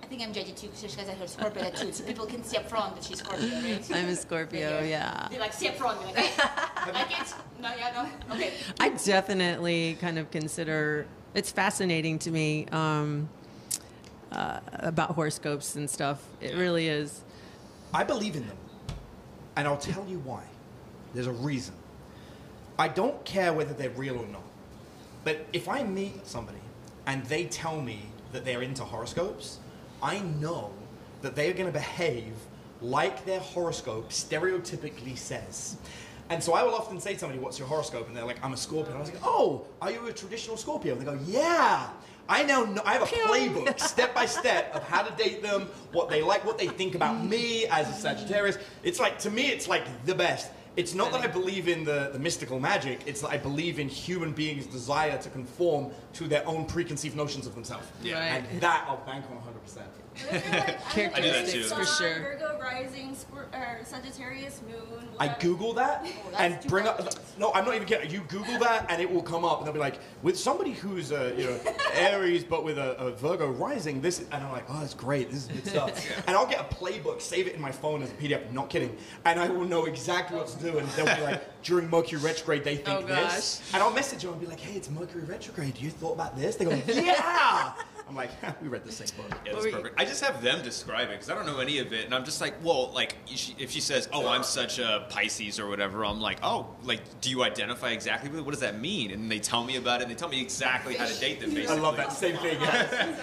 B: I think I'm judgy too, because she has her Scorpio too, so people can see up front that she's Scorpio, right?
E: I'm a Scorpio, yeah.
B: They like see up front, they're like, hey, like it? No, okay.
E: I definitely kind of consider, it's fascinating to me about horoscopes and stuff. It really is.
A: I believe in them, and I'll tell you why. There's a reason. I don't care whether they're real or not, but if I meet somebody and they tell me that they're into horoscopes, I know that they are going to behave like their horoscope stereotypically says. And so I will often say to somebody, what's your horoscope? And they're like, I'm a Scorpio. And I was like, oh, are you a traditional Scorpio? And they go, yeah. I now know, I have a playbook, step by step, of how to date them, what they like, what they think about me as a Sagittarius. It's like, to me, it's like the best. It's not that I believe in the mystical magic, it's that I believe in human beings' desire to conform to their own preconceived notions of themselves.
C: Yeah.
E: Right.
A: And that I'll bank on 100%.
D: Like,
C: I do that too.
E: For sure.
D: Virgo rising, Sagittarius moon.
A: I Google that and
B: too
A: bring up.
B: complicated.
A: No, I'm not even kidding. You Google that and it will come up, and they'll be like, with somebody who's Aries but with a Virgo rising, this, and I'm like, oh, that's great. This is good stuff. And I'll get a playbook, save it in my phone as a PDF. Not kidding. And I will know exactly what to do. And they'll be like, during Mercury retrograde, they think this, and I'll message them and be like, hey, it's Mercury retrograde. You thought about this? They go, yeah. I'm like, we read the same book.
C: Yeah, that's perfect. I just have them describe it because I don't know any of it, and I'm just like, well, like if she says, "Oh, I'm such a Pisces" or whatever, I'm like, "Oh, like, do you identify exactly with it? What does that mean?" And they tell me about it, and they tell me exactly how to date them. Basically,
A: I love that same thing. Yeah.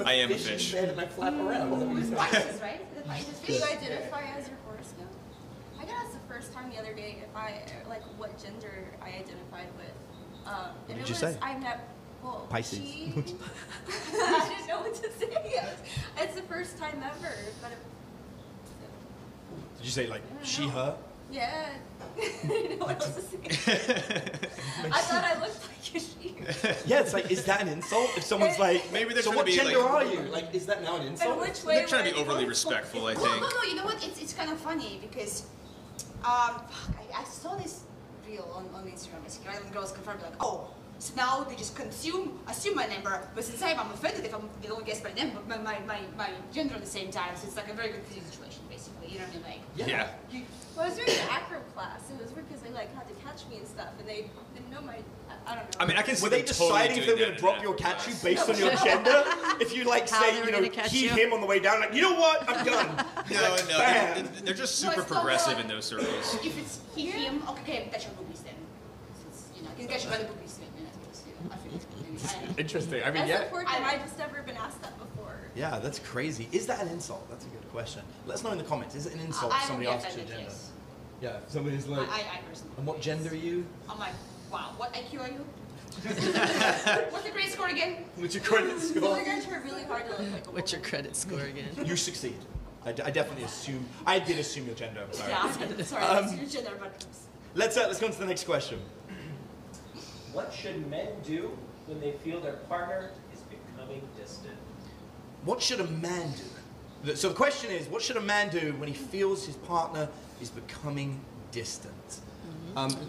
C: I am a fish.
A: And I flap around.
B: Pisces, right? The Pisces
D: Do you
B: fish?
D: identify as your horoscope? I got asked the first time the other day if what gender I identified with.
A: What did you say?
D: I'm not. Well,
A: Pisces.
D: I didn't know what to say. It's the first time ever. But
A: Did you say like she, her?
D: yeah. I didn't know what else to say. I thought I looked like a she.
A: Yeah, it's like, is that an insult? If someone's like,
C: Maybe they're
A: so
C: trying
A: what
C: to be
A: gender
C: like,
A: are you? Like, is that now an insult?
D: And which way?
C: They're trying to be
D: would I
C: overly
D: go?
C: respectful, I
B: No,
C: think.
B: you know what? It's kind of funny because I saw this reel on Instagram basically, right? And girls confirmed like, oh, so now they just assume my number, but since I'm offended if they don't guess my name, but my gender at the same time, so it's like a very confusing situation basically. You know what I mean? Like,
C: Yeah.
D: Well, I was doing an acro class. It was weird because they like had to catch me and stuff, and they didn't know my. I don't know.
C: I mean, I can see
A: Were they
C: them totally
A: deciding if they
C: doing
A: were going
C: that
A: to drop
C: in
A: your
C: an
A: catch you
C: class.
A: based on your gender? If you like
E: How
A: say,
E: they were
A: you know,
E: gonna catch
A: he,
E: you?
A: him on the way down, like, you know what? I'm done.
C: No,
A: Bam.
C: they're just
B: No,
C: super
B: it's not
C: progressive
B: like-
C: in those circles.
B: if it's he, him, okay, I can catch your boobies then. Since, you know, I can catch you by the boobies then. I feel it's good.
A: Interesting. I mean,
D: That's
A: yeah.
D: the first time I've just never been asked that before.
A: Yeah, that's crazy. Is that an insult? That's a good question. Let us know in the comments. Is it an insult
B: I
A: if somebody
B: would
A: asks
B: get
A: your
B: offended,
A: gender?
B: yes.
A: Yeah, somebody's like,
B: I personally.
A: and what gender are you?
B: I'm like, wow, what IQ are you? What's the grade score again?
A: What's your credit
D: So
A: score?
D: I guys try really hard to like
E: What's your credit score again?
A: You succeed. I definitely assume. I did assume your gender. I'm sorry.
B: Yeah, sorry, it's your gender, but
A: Let's go on to the next question.
F: What should men do when they feel their partner is becoming distant?
A: What should a man do? So the question is, what should a man do when he feels his partner is becoming distant?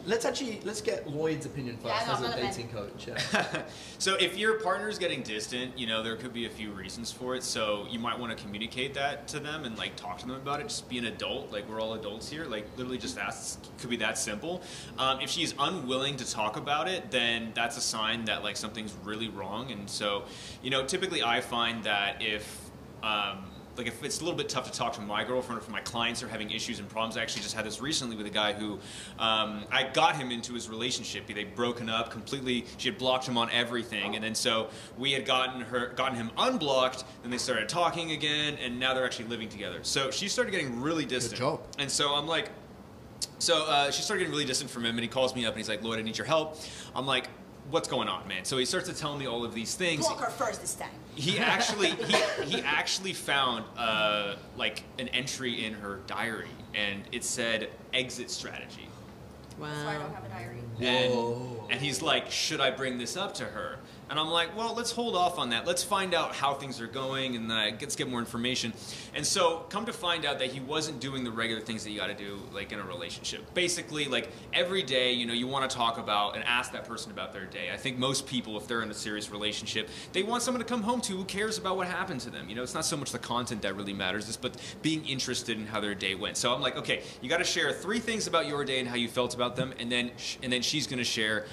A: Let's get Lloyd's opinion first
B: Yeah, no,
A: as
B: I'm
A: a
B: not a man.
A: dating coach. Yeah.
C: So if your partner's getting distant, you know, there could be a few reasons for it. So you might want to communicate that to them and like talk to them about it. Just be an adult. Like, we're all adults here. Like, literally just ask. Could be that simple. If she's unwilling to talk about it, then that's a sign that like something's really wrong. And so, you know, typically I find that if it's a little bit tough to talk to my girlfriend, or if my clients are having issues and problems. I actually just had this recently with a guy who I got him into his relationship. They'd broken up completely. She had blocked him on everything, and then so we had gotten him unblocked. Then they started talking again, and now they're actually living together. So she started getting really distant.
A: Good job.
C: And so I'm like, she started getting really distant from him, and he calls me up and he's like, "Lloyd, I need your help." I'm like, "What's going on, man?" So he starts to tell me all of these things.
B: block her first this time.
C: He actually found like an entry in her diary, and it said exit strategy.
E: Wow.
D: So I don't have a diary.
C: And he's like, should I bring this up to her? And I'm like, well, let's hold off on that. Let's find out how things are going, and let's get more information. And so, come to find out that he wasn't doing the regular things that you got to do, like in a relationship. Basically, like every day, you know, you want to talk about and ask that person about their day. I think most people, if they're in a serious relationship, they want someone to come home to who cares about what happened to them. You know, it's not so much the content that really matters, but being interested in how their day went. So I'm like, okay, you got to share 3 things about your day and how you felt about them, and then she's going to share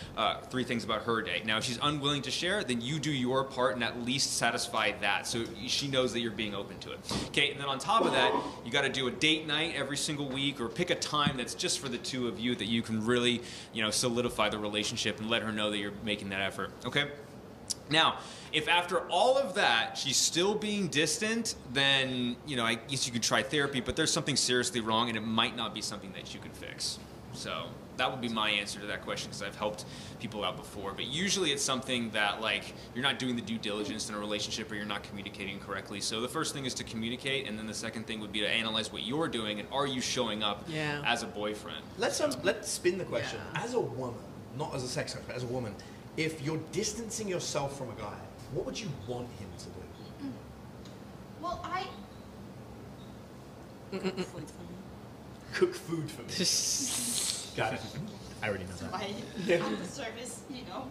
C: 3 things about her day. Now, if she's unwilling to share, then you do your part and at least satisfy that, so she knows that you're being open to it. Okay, and then on top of that, you got to do a date night every single week, or pick a time that's just for the 2 of you that you can really, you know, solidify the relationship and let her know that you're making that effort. Okay. Now, if after all of that she's still being distant, then, you know, I guess you could try therapy, but there's something seriously wrong, and it might not be something that you can fix. So that would be my answer to that question, because I've helped people out before. But usually it's something that, like, you're not doing the due diligence in a relationship, or you're not communicating correctly. So the first thing is to communicate, and then the second thing would be to analyze what you're doing, and are you showing up as a boyfriend?
A: Let's spin the question. As a woman, not as a sex expert, as a woman, if you're distancing yourself from a guy, what would you want him to do?
B: Well, I
A: Cook food for me. Got it. I already know that.
B: my at the service, you know.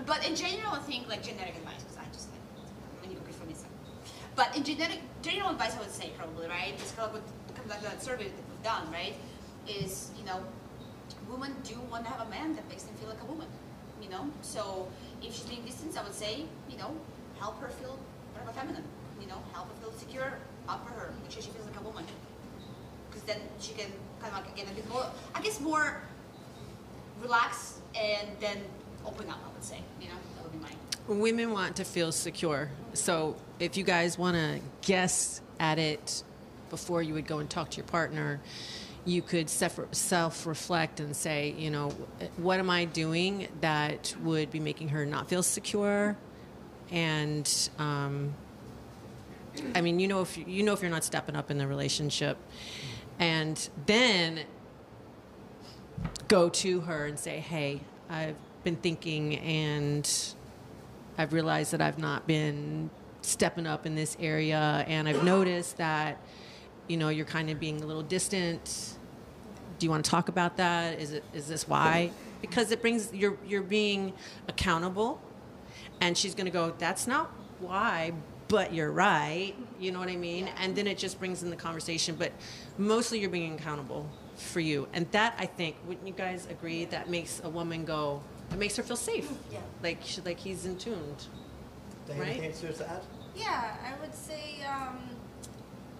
B: But in general, I think like generic advice, because I just like good for myself. But in general advice, I would say probably, right? It's kind of what comes back to that survey that we've done, right? Is, you know, women do want to have a man that makes them feel like a woman, you know. So if she's being distant, I would say, you know, help her feel kind of feminine, you know, help her feel secure, pamper her, make sure she feels like a woman. Because then she can kind of like, again, a bit more, I guess, more relax and then open up, I would say. You know, that would be mine.
E: Women want to feel secure. So if you guys want to guess at it before you would go and talk to your partner, you could self-reflect and say, you know, what am I doing that would be making her not feel secure? And I mean, if you're not stepping up in the relationship, and then go to her and say, hey, I've been thinking, and I've realized that I've not been stepping up in this area, and I've noticed that, you know, you're kind of being a little distant. Do you want to talk about that? Is this why? Because it brings, you're being accountable, and she's going to go, that's not why, but you're right. You know what I mean? Yeah. And then it just brings in the conversation. But mostly you're being accountable for you. And that, I think, wouldn't you guys agree, that makes a woman go, it makes her feel safe.
B: Yeah.
E: Like he's in tuned.
A: Diana,
E: Right?
A: anything to add?
D: Yeah, I would say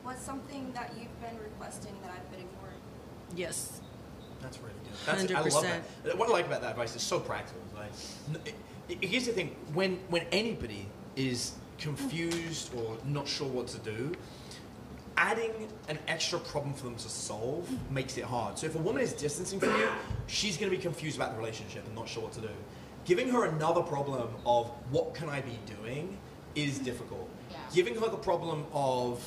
D: what's something that you've been requesting that I've been ignoring?
E: Yes.
A: That's really good. I love
E: 100%.
A: that. What I like about that advice is so practical. Like, here's the thing: when anybody is confused or not sure what to do, adding an extra problem for them to solve makes it hard. So if a woman is distancing from you, she's going to be confused about the relationship and not sure what to do. Giving her another problem of what can I be doing is difficult.
B: Yeah.
A: Giving her the problem of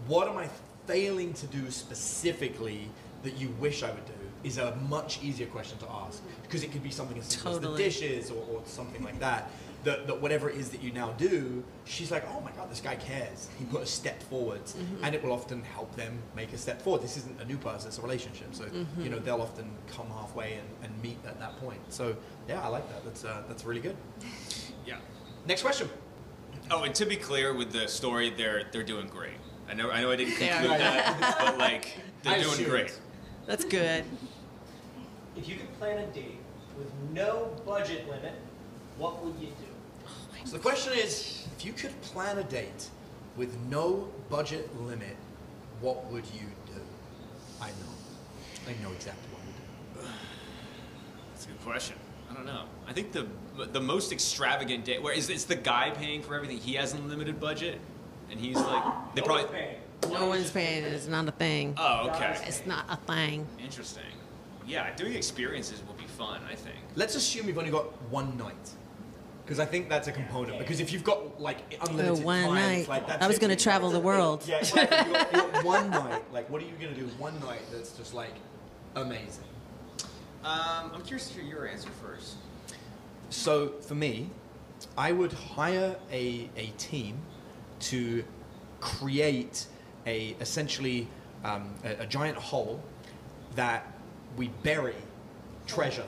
A: what am I failing to do specifically that you wish I would do is a much easier question to ask, because it could be something as simple as the dishes or something like that. That whatever it is that you now do, she's like, oh my God, this guy cares. He put a step forwards, and it will often help them make a step forward. This isn't a new person, it's a relationship. So, you know, they'll often come halfway and meet at that point. So, yeah, I like that. That's really good.
C: Yeah.
A: Next question.
C: Oh, and to be clear with the story, they're doing great. I know I didn't conclude that, but like they're doing great.
E: That's good.
F: If you could plan a date with no budget limit, what would you do?
A: So the question is, if you could plan a date with no budget limit, what would you do? I know exactly what you do.
C: That's a good question. I don't know. I think the most extravagant date, where it's the guy paying for everything. He has unlimited budget, and he's like, they
F: No
C: probably.
F: one's paying.
E: No one's paying. It's not a thing.
C: Oh, okay.
E: It's not a thing.
C: Interesting. Yeah, doing experiences will be fun, I think.
A: Let's assume you've only got one night, because I think that's a component. Because if you've got like unlimited
E: one
A: time,
E: night.
A: it's like that's
E: I was going to travel the world.
A: Yeah, right. You got one night. Like, what are you going to do one night that's just like amazing?
C: I'm curious to hear your answer first.
A: So for me, I would hire a team to create essentially a giant hole that we bury treasure.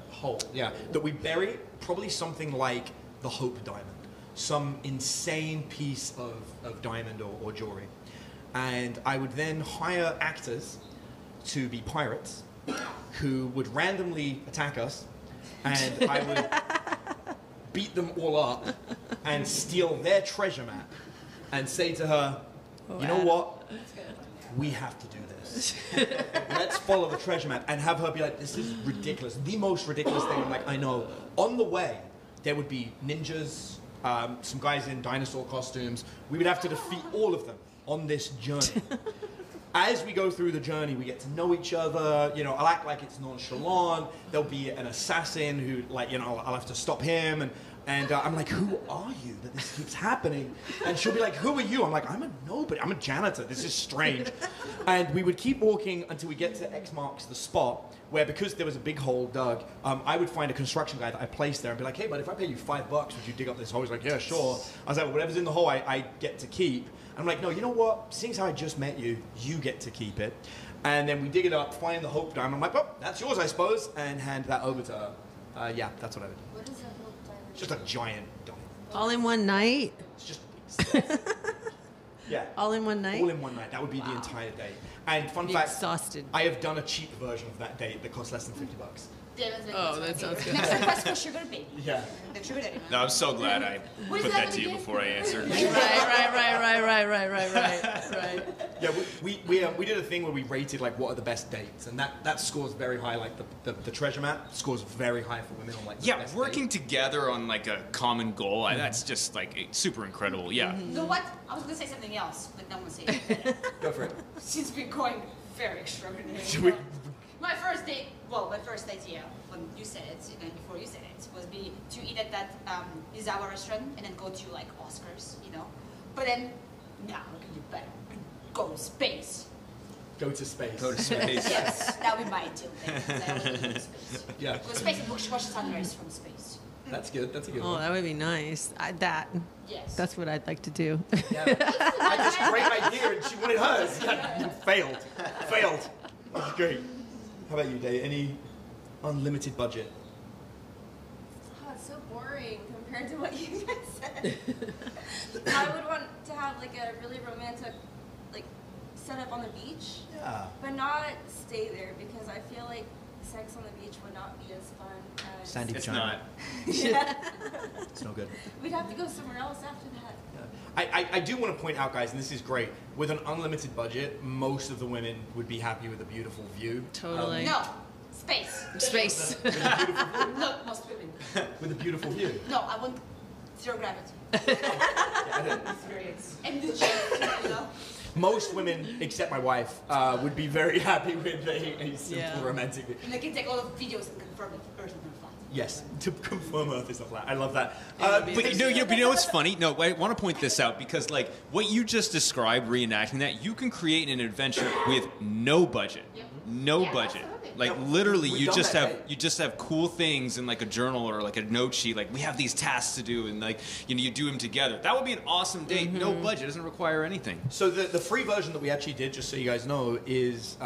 A: Hole, yeah. That we bury probably something like the Hope Diamond, some insane piece of diamond or jewelry. And I would then hire actors to be pirates who would randomly attack us, and I would beat them all up and steal their treasure map and say to her, you know what? We have to do this. Let's follow the treasure map, and have her be like, this is ridiculous. The most ridiculous thing. I'm like, I know. On the way, there would be ninjas, some guys in dinosaur costumes. We would have to defeat all of them on this journey. As we go through the journey, we get to know each other. You know, I'll act like it's nonchalant. There'll be an assassin who, like, you know, I'll have to stop him. And I'm like, who are you that this keeps happening? And she'll be like, who are you? I'm like, I'm a nobody. I'm a janitor. This is strange. And we would keep walking until we get to X marks the spot, where because there was a big hole dug, I would find a construction guy that I placed there and be like, hey, but if I pay you $5, would you dig up this hole? He's like, yeah, sure. I was like, well, whatever's in the hole, I get to keep. I'm like, no, you know what? Seeing as how I just met you, you get to keep it. And then we dig it up, find the Hope Diamond. I'm like, oh, that's yours, I suppose, and hand that over to her. Yeah, that's what I would do.
D: What is a Hope Diamond?
A: It's just a giant diamond.
E: All in one night?
A: It's just yeah.
E: All in one night?
A: All in one night. That would be the entire day. And fun
E: Be
A: fact,
E: exhausted.
A: I have done a cheap version of that date that costs less than $50.
E: Oh, that sounds good.
B: Next request for sugar baby.
A: Yeah.
B: The sugar daddy.
C: No, I'm so glad I
B: What is
C: put
B: that
C: that to you
B: again?
C: before I answered.
E: Right.
A: Yeah, we did a thing where we rated like what are the best dates, and that scores very high. Like the treasure map scores very high for women on like the
C: Yeah,
A: best
C: working
A: date.
C: together on like a common goal, that's just like super incredible. Yeah.
B: You know what? I was gonna say something else, but no one said it.
A: Go for it.
B: Since we're going very extraordinary.
A: Should we-
B: My first idea, when you said it, and then before you said it, was to eat at that Izawa restaurant and then go to like Oscars, you know. But then, now we can do better. Go to space.
A: Go to space.
C: Go to space.
B: Yes, that would be my ideal thing. 'Cause I always go to space.
A: Yeah.
B: Go to space and watch sunrise from space.
A: That's good. That's a good
E: Oh,
A: one.
E: that would be nice.
B: Yes.
E: That's what I'd like to do.
A: Yeah. I had this great idea, and she wanted hers. Yeah, failed. That's great. How about you, Dave? Any unlimited budget?
D: Oh, it's so boring compared to what you guys said. I would want to have like a really romantic, like, setup on the beach,
A: Yeah.
D: but not stay there because I feel like sex on the beach would not be as fun as.
A: Sandy
C: It's
A: vagina.
C: not.
D: Yeah.
A: It's no good.
D: We'd have to go somewhere else after that.
A: I do want to point out, guys, and this is great, with an unlimited budget, most of the women would be happy with a beautiful view.
E: Totally.
B: No, space.
E: Space.
B: No, most women.
A: With a beautiful view.
B: No, I want zero gravity.
A: Yeah,
B: And the gym, you know.
A: most women, except my wife, would be very happy with a simple
E: Yeah.
A: romantic view.
B: And I can take all of the videos and confirm if the Earth is not flat.
A: Yes, to confirm Earth is not flat. I love that.
C: But you know what's funny? No, I want to point this out because like what you just described, reenacting that, you can create an adventure with no budget, no budget.
B: Absolutely.
C: Like
A: Yeah,
C: literally,
A: we've
C: you
A: done
C: just
A: that,
C: have
A: right?
C: you just have cool things in like a journal or like a note sheet. Like we have these tasks to do, and like you do them together. That would be an awesome date. No budget, doesn't require anything.
A: So the free version that we actually did, just so you guys know, is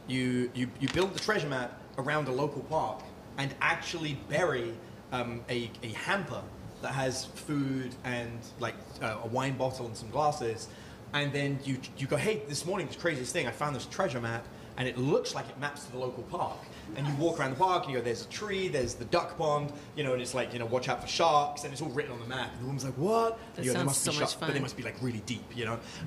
A: you build the treasure map around a local park and actually bury a hamper that has food and like a wine bottle and some glasses, and then you go, hey, this morning, this craziest thing, I found this treasure map and it looks like it maps to the local park. And you walk around the park and you go, there's a tree, there's the duck pond, and it's like, watch out for sharks, and it's all written on the map. And the woman's like, what? And
E: That
A: they
E: sounds
A: must be
E: so much
A: sharks, but
E: fun.
A: they must be like really deep,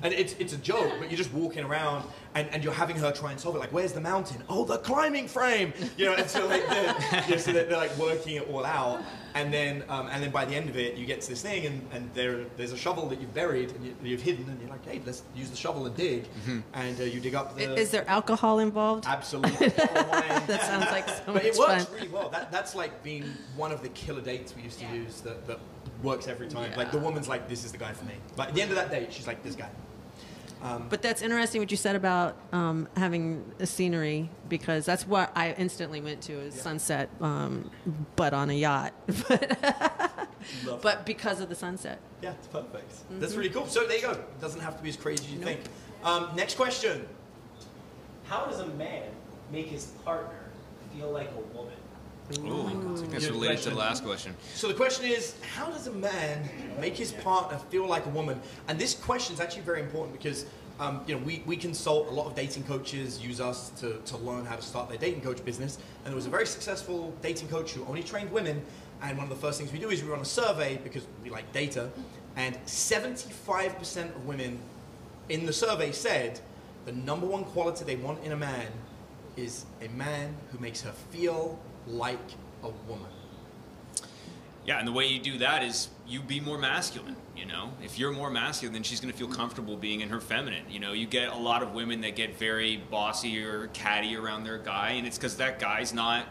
A: And it's a joke, but you're just walking around and you're having her try and solve it. Like, where's the mountain? Oh, the climbing frame! And so like they're like working it all out. And then by the end of it, you get to this thing, and there's a shovel that you've buried and you've hidden, and you're like, hey, let's use the shovel and dig. And you dig up the...
E: Is there alcohol involved?
A: Absolutely.
E: That sounds like so
A: But
E: much
A: it works
E: fun.
A: really well. That's like being one of the killer dates we used to use that works every time.
E: Yeah.
A: Like the woman's like, this is the guy for me. But at the end of that date, she's like, this guy.
E: But that's interesting what you said about having a scenery, because that's what I instantly went to is sunset, but on a yacht. But because of the sunset.
A: Yeah, it's perfect. That's really cool. So there you go. It doesn't have to be as crazy as you think. Next question.
F: How does a man make his partner feel like a woman?
C: Ooh, I think that's
A: Good
C: related to
A: question.
C: the last question.
A: So the question is, how does a man make his partner feel like a woman? And this question is actually very important because we consult a lot of dating coaches, use us to learn how to start their dating coach business. And there was a very successful dating coach who only trained women. And one of the first things we do is we run a survey because we like data. And 75% of women in the survey said the number one quality they want in a man is a man who makes her feel like a woman.
C: Yeah, and the way you do that is you be more masculine, If you're more masculine, then she's going to feel comfortable being in her feminine. You get a lot of women that get very bossy or catty around their guy, and it's because that guy's not,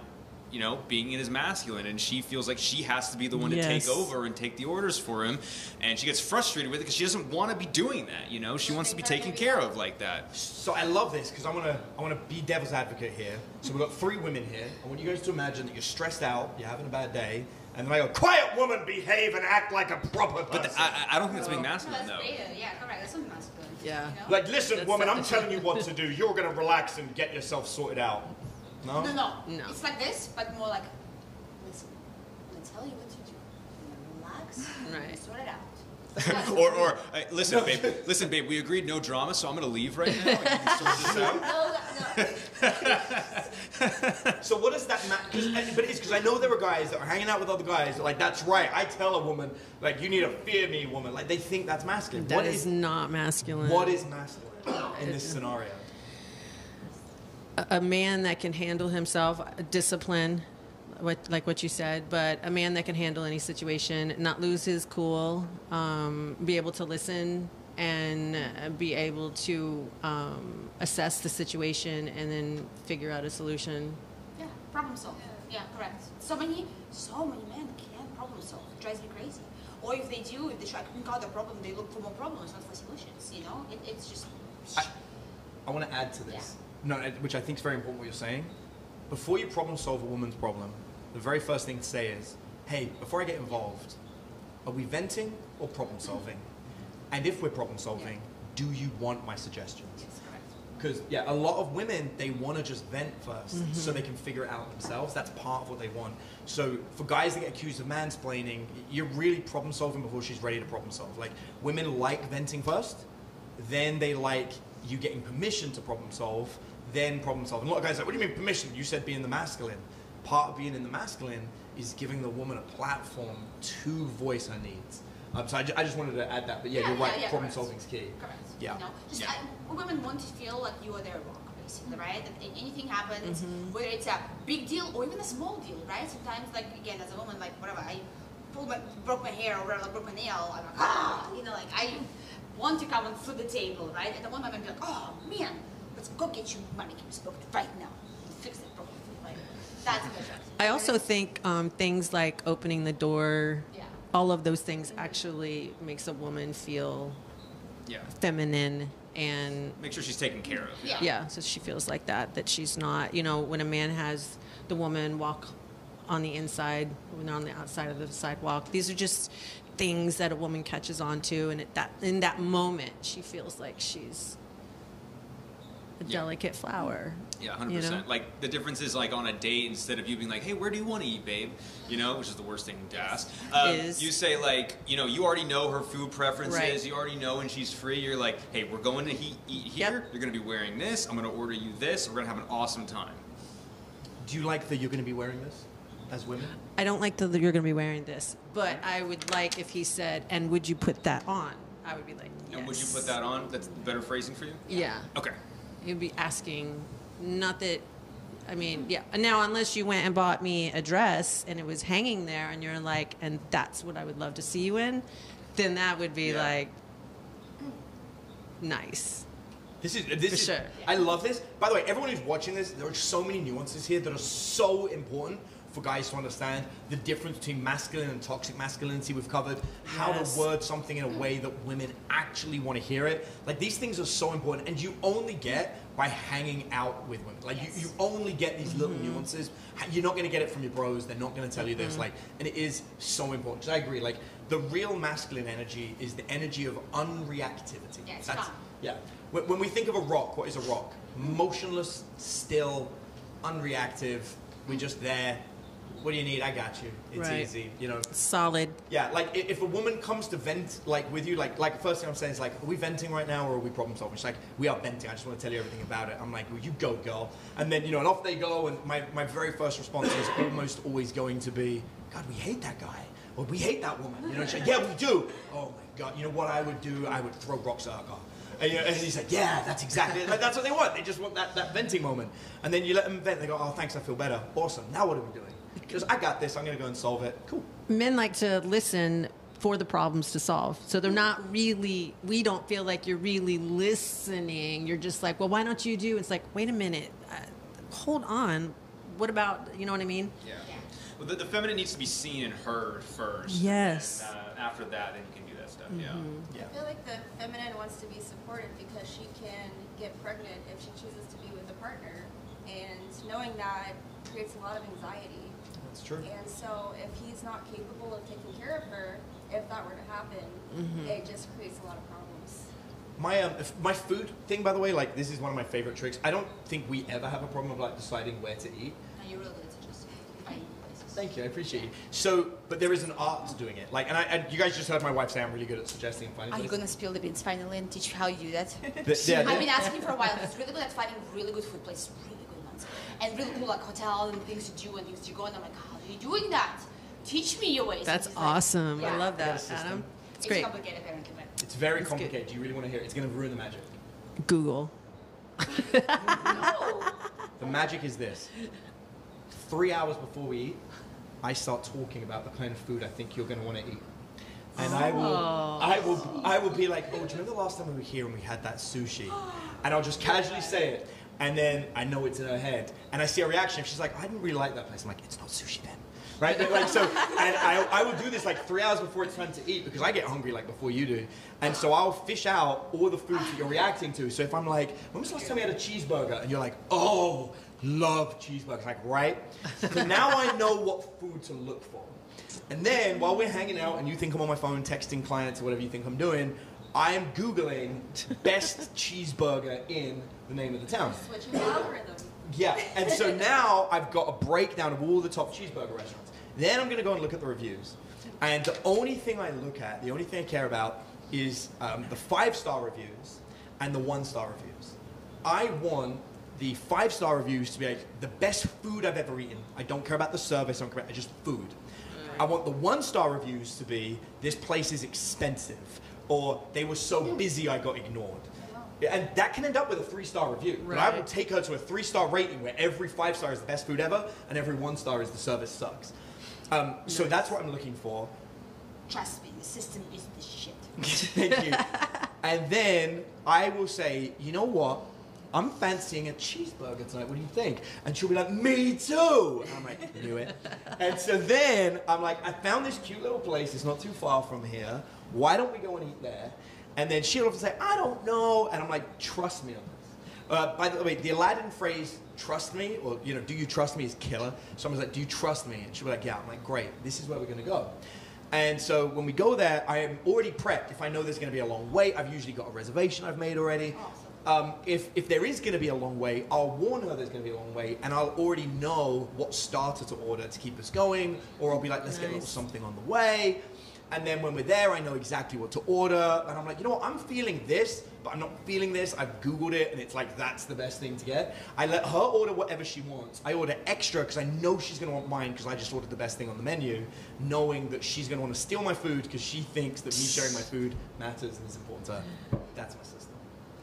C: being in his masculine, and she feels like she has to be the one to take over and take the orders for him, and she gets frustrated with it because she doesn't want to be doing that, She wants to be taken care of like that.
A: So I love this because I want to be devil's advocate here. So we've got 3 women here. I want you guys to imagine that you're stressed out, you're having a bad day, and then I go, quiet woman, behave and act like a proper person.
C: But I don't think that's being masculine, though.
B: Yeah, correct. That's not masculine.
E: Yeah.
A: Like, listen, woman, I'm telling you what to do. You're going to relax and get yourself sorted out. No?
B: No.
E: No.
B: It's like this, but more like, listen, I'm going to tell you what to do. Relax.
E: Right.
B: Sort it out.
C: or listen, babe, we agreed no drama, so I'm going to leave right now. And you can sort this out.
B: No.
A: So what does that matter? But it's because I know there are guys that are hanging out with other guys that are like, that's right, I tell a woman, like, you need to fear me, woman. Like, they think that's masculine.
E: That is not masculine.
A: What is masculine in this scenario?
E: A man that can handle himself, discipline, like what you said, but a man that can handle any situation, not lose his cool, be able to listen and be able to assess the situation and then figure out a solution.
B: Yeah, problem solve. Yeah, correct. So many men can't problem solve. It drives me crazy. Or if they do, if they try to encounter a problem, they look for more problems, not for solutions. It's just.
A: I want to add to this, which I think is very important what you're saying. Before you problem solve a woman's problem, the very first thing to say is, hey, before I get involved, are we venting or problem solving? And if we're problem solving, do you want my suggestions?
B: Yes, correct.
A: Because, a lot of women, they want to just vent first so they can figure it out themselves. That's part of what they want. So for guys that get accused of mansplaining, you're really problem solving before she's ready to problem solve. Like, women like venting first, then they like you getting permission to problem solve, then problem solve. And a lot of guys are like, what do you mean permission? You said being the masculine. Part of being in the masculine is giving the woman a platform to voice her needs. So I just wanted to add that, but you're right, problem solving is key.
B: Correct.
A: Yeah.
B: Women want to feel like you are their rock, basically, right? That anything happens, whether it's a big deal or even a small deal, right? Sometimes, like, again, as a woman, like, whatever, I broke my hair or whatever, like, broke my nail, I'm like, I want to come and flip the table, right? And the one moment be like, oh, man, let's go get you manicures booked right now and fix that problem. Like, that's a good
E: I also think things like opening the door,
B: Yeah.
E: all of those things actually makes a woman feel
C: Yeah.
E: feminine and
C: Make sure she's taken care of.
B: Yeah.
E: yeah, so she feels like that she's not, when a man has the woman walk on the inside, when on the outside of the sidewalk, these are just things that a woman catches on to, and in that moment, she feels like she's a
C: Yeah.
E: delicate flower.
C: Yeah, 100%. Like, the difference is, like, on a date, instead of you being like, hey, where do you want to eat, babe? Which is the worst thing to ask. You say, like, you already know her food preferences.
E: Right.
C: You already know when she's free. You're like, hey, we're going to eat here.
E: Yep.
C: You're going to be wearing this. I'm going to order you this. We're going to have an awesome time.
A: Do you like that you're going to be wearing this as women?
E: I don't like that you're going to be wearing this, but I would like if he said, and would you put that on? I would be like, yes.
C: And would you put that on? That's better phrasing for you?
E: Yeah.
C: Okay.
E: He'd be asking, not that, I mean, yeah. Now, unless you went and bought me a dress and it was hanging there and you're like, and that's what I would love to see you in, then that would be like, nice.
A: This
E: For
A: is
E: sure.
A: I love this. By the way, everyone who's watching this, there are so many nuances here that are so important for guys to understand. The difference between masculine and toxic masculinity we've covered, how
E: Yes.
A: to word something in a way that women actually want to hear it. Like, these things are so important, and you only get by hanging out with women. Like, you only get these little nuances. You're not going to get it from your bros. They're not going to tell you this. Like, and it is so important. So I agree. Like, the real masculine energy is the energy of unreactivity.
B: Yeah, it's
A: That's,
B: calm.
A: yeah. When we think of a rock, what is a rock? Motionless, still, unreactive. We're just there. What do you need? I got you. It's
E: Right.
A: easy.
E: Solid.
A: Yeah, like if a woman comes to vent like with you, like first thing I'm saying is like, are we venting right now or are we problem solving? She's like, we are venting. I just want to tell you everything about it. I'm like, well, you go, girl. And then and off they go. And my very first response is almost always going to be, God, we hate that guy. Or we hate that woman. She's like, yeah, we do. Oh my God. You know what I would do? I would throw rocks at her car. And he's like, yeah, that's exactly it. Like, that's what they want. They just want that venting moment. And then you let them vent. They go, oh, thanks, I feel better. Awesome. Now what are we doing? Because I got this. I'm going to go and solve it. Cool.
E: Men like to listen for the problems to solve. So they're not really, we don't feel like you're really listening. You're just like, well, why don't you do? It's like, wait a minute. Hold on. What about, you know what I mean?
C: Yeah. Well, the feminine needs to be seen and heard first.
E: Yes.
C: And after that, then you can do that stuff. Yeah.
D: I feel like the feminine wants to be supported because she can get pregnant if she chooses to be with a partner. And knowing that creates a lot of anxiety.
A: That's true.
D: And so if he's not capable of taking care of her, if that were to happen, it just creates a lot of problems.
A: My food thing, by the way, like, this is one of my favorite tricks. I don't think we ever have a problem of like deciding where to eat.
B: And you're really good at just finding places.
A: Thank you, I appreciate you. So, but there is an art to doing it. Like, and you guys just heard my wife say I'm really good at suggesting and finding
B: Are you
A: places.
B: gonna spill the beans finally and teach how you do that?
A: Yeah,
B: I've been asking for a while. He's really good at finding really good food places, really good ones, and really cool like hotels and things to do and things to go. And I'm like, how are you doing that? Teach me your ways.
E: That's
B: And he's like,
E: awesome.
B: yeah.
E: I love
A: I got a
E: that,
A: system.
E: Adam. It's
B: It's
E: great.
B: complicated apparently, but
A: It's very
E: That's
A: complicated. Do you really want to hear it? It's going to ruin the magic.
E: Google.
B: no.
A: The magic is this. 3 hours before we eat, I start talking about the kind of food I think you're going to want to eat. And I will be like, oh, do you remember the last time we were here and we had that sushi? And I'll just casually say it. And then I know it's in her head. And I see a reaction. If she's like, I didn't really like that place. I'm like, it's not sushi then. Right? Like, so, and I will do this like 3 hours before it's time to eat because I get hungry like before you do. And so I'll fish out all the foods that you're reacting to. So if I'm like, when was the last time we had a cheeseburger? And you're like, oh, love cheeseburgers. Like, right? So now I know what food to look for. And then while we're hanging out and you think I'm on my phone texting clients or whatever you think I'm doing, I am Googling best cheeseburger in the name of the town.
D: Switching the algorithm.
A: Yeah, and so now I've got a breakdown of all the top cheeseburger restaurants. Then I'm going to go and look at the reviews. And the only thing I look at, the only thing I care about is the 5-star reviews and the 1-star reviews. I want the 5-star reviews to be like the best food I've ever eaten. I don't care about the service, I don't care about just food. I want the 1-star reviews to be, this place is expensive, or they were so busy I got ignored. And that can end up with a 3-star review. But I will take her to a 3-star rating where every 5-star is the best food ever, and every 1-star is the service sucks. So that's what I'm looking for.
B: Trust me, the system is the shit.
A: Thank you. And then I will say, you know what? I'm fancying a cheeseburger tonight. What do you think? And she'll be like, me too. And I'm like, knew it. And so then I'm like, I found this cute little place. It's not too far from here. Why don't we go and eat there? And then she'll often say, I don't know. And I'm like, trust me on this. By the way, the Aladdin phrase, trust me, or, you know, do you trust me is killer. Someone's like, do you trust me? And she'll be like, yeah. I'm like, great. This is where we're going to go. And so when we go there, I am already prepped. If I know there's going to be a long wait, I've usually got a reservation I've made already. If there is going to be a long wait, I'll warn her there's going to be a long wait, and I'll already know what starter to order to keep us going, or I'll be like, let's get a little something on the way. And then when we're there, I know exactly what to order, and I'm like, you know what, I'm feeling this, but I'm not feeling this. I've Googled it, and it's like, that's the best thing to get. I let her order whatever she wants. I order extra, because I know she's going to want mine, because I just ordered the best thing on the menu, knowing that she's going to want to steal my food, because she thinks that me sharing my food matters and is important to her. That's my system.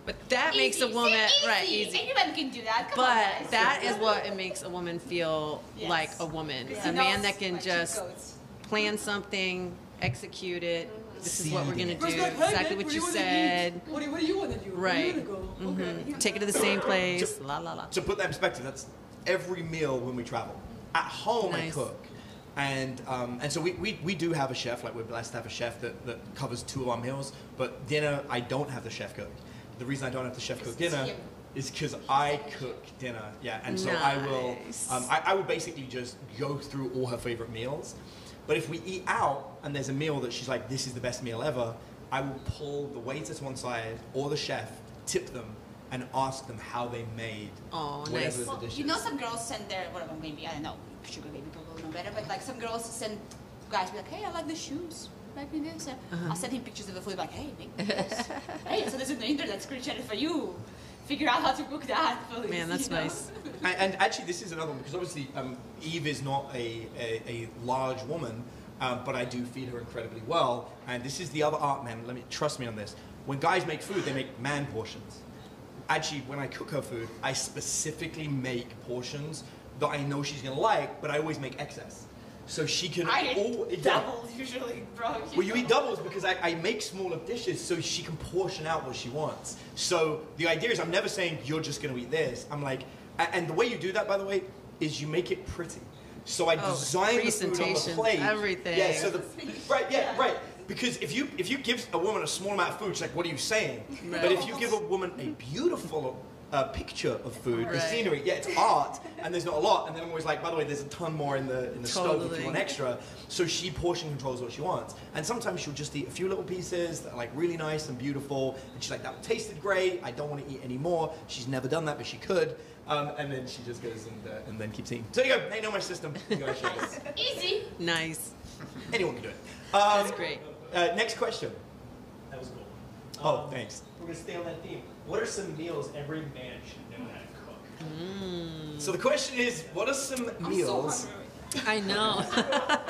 E: But that makes a woman right easy.
B: Anyone can do that. Come on,
E: But
B: guys.
E: that is what it makes a woman feel
B: Yes.
E: like a woman.
B: Because
E: A
B: he
E: man
B: knows
E: that can
B: my cheat
E: just
B: codes.
E: plan something, execute it. This is what we're gonna do.
G: First, like, hey,
E: Exactly
G: babe,
E: what you
G: wanna
E: said.
G: eat? What do you want to do?
E: Right.
G: Where do you want to go? Okay.
E: Take it to the same place. La la la.
A: To put that in perspective, that's every meal when we travel. At home, I
E: Nice.
A: cook. And so we do have a chef, like we're blessed to have a chef that covers 2 of our meals, but dinner, I don't have the chef cook. The reason I don't have the chef cook dinner is because I cook dinner, yeah, and so I will,
E: Nice.
A: I will basically just go through all her favorite meals. But if we eat out and there's a meal that she's like, this is the best meal ever, I will pull the waiter to one side or the chef, tip them, and ask them how they made
E: Oh,
A: whatever
E: nice.
A: the
B: Well,
A: dish
B: you know,
A: is.
B: some girls send their, whatever, maybe, I don't know, sugar baby people will know better, but like some girls send guys be like, hey, I like the shoes. Make me this. I'll send him pictures of the food, like, hey, make me this. Hey, so there's an internet screenshot for you. Figure out how to cook that. Please,
E: Man, that's
B: you know?
E: nice.
A: And actually, this is another one, because obviously Eve is not a large woman, but I do feed her incredibly well. And this is the other art, man. Trust me on this. When guys make food, they make man portions. Actually, when I cook her food, I specifically make portions that I know she's gonna like, but I always make excess. So she can
B: Doubles usually, bro.
A: Well, you eat doubles because I make smaller dishes so she can portion out what she wants. So the idea is I'm never saying you're just going to eat this. I'm like, and the way you do that, by the way, is you make it pretty. So I design the food on the
E: presentation,
A: plate.
E: everything.
A: Yeah. So right. Because if you give a woman a small amount of food, she's like, what are you saying?
E: Right.
A: But if you give a woman a beautiful picture of food, the
E: Right.
A: scenery, yeah, it's art, and there's not a lot. And then I'm always like, by the way, there's a ton more in the stove if
E: Totally.
A: you want extra. So she portion controls what she wants. And sometimes she'll just eat a few little pieces that are like really nice and beautiful. And she's like, that tasted great. I don't want to eat any more. She's never done that, but she could. And then she just goes and then keeps eating. So you go, they know my system. You go, share it.
B: Easy.
E: Nice.
A: Anyone can do it.
E: That's great.
A: Next question.
F: That was cool.
A: Oh, thanks.
F: We're going to stay on that theme. What are some meals every man should know how to cook?
A: So the question is, what are some meals?
E: I know.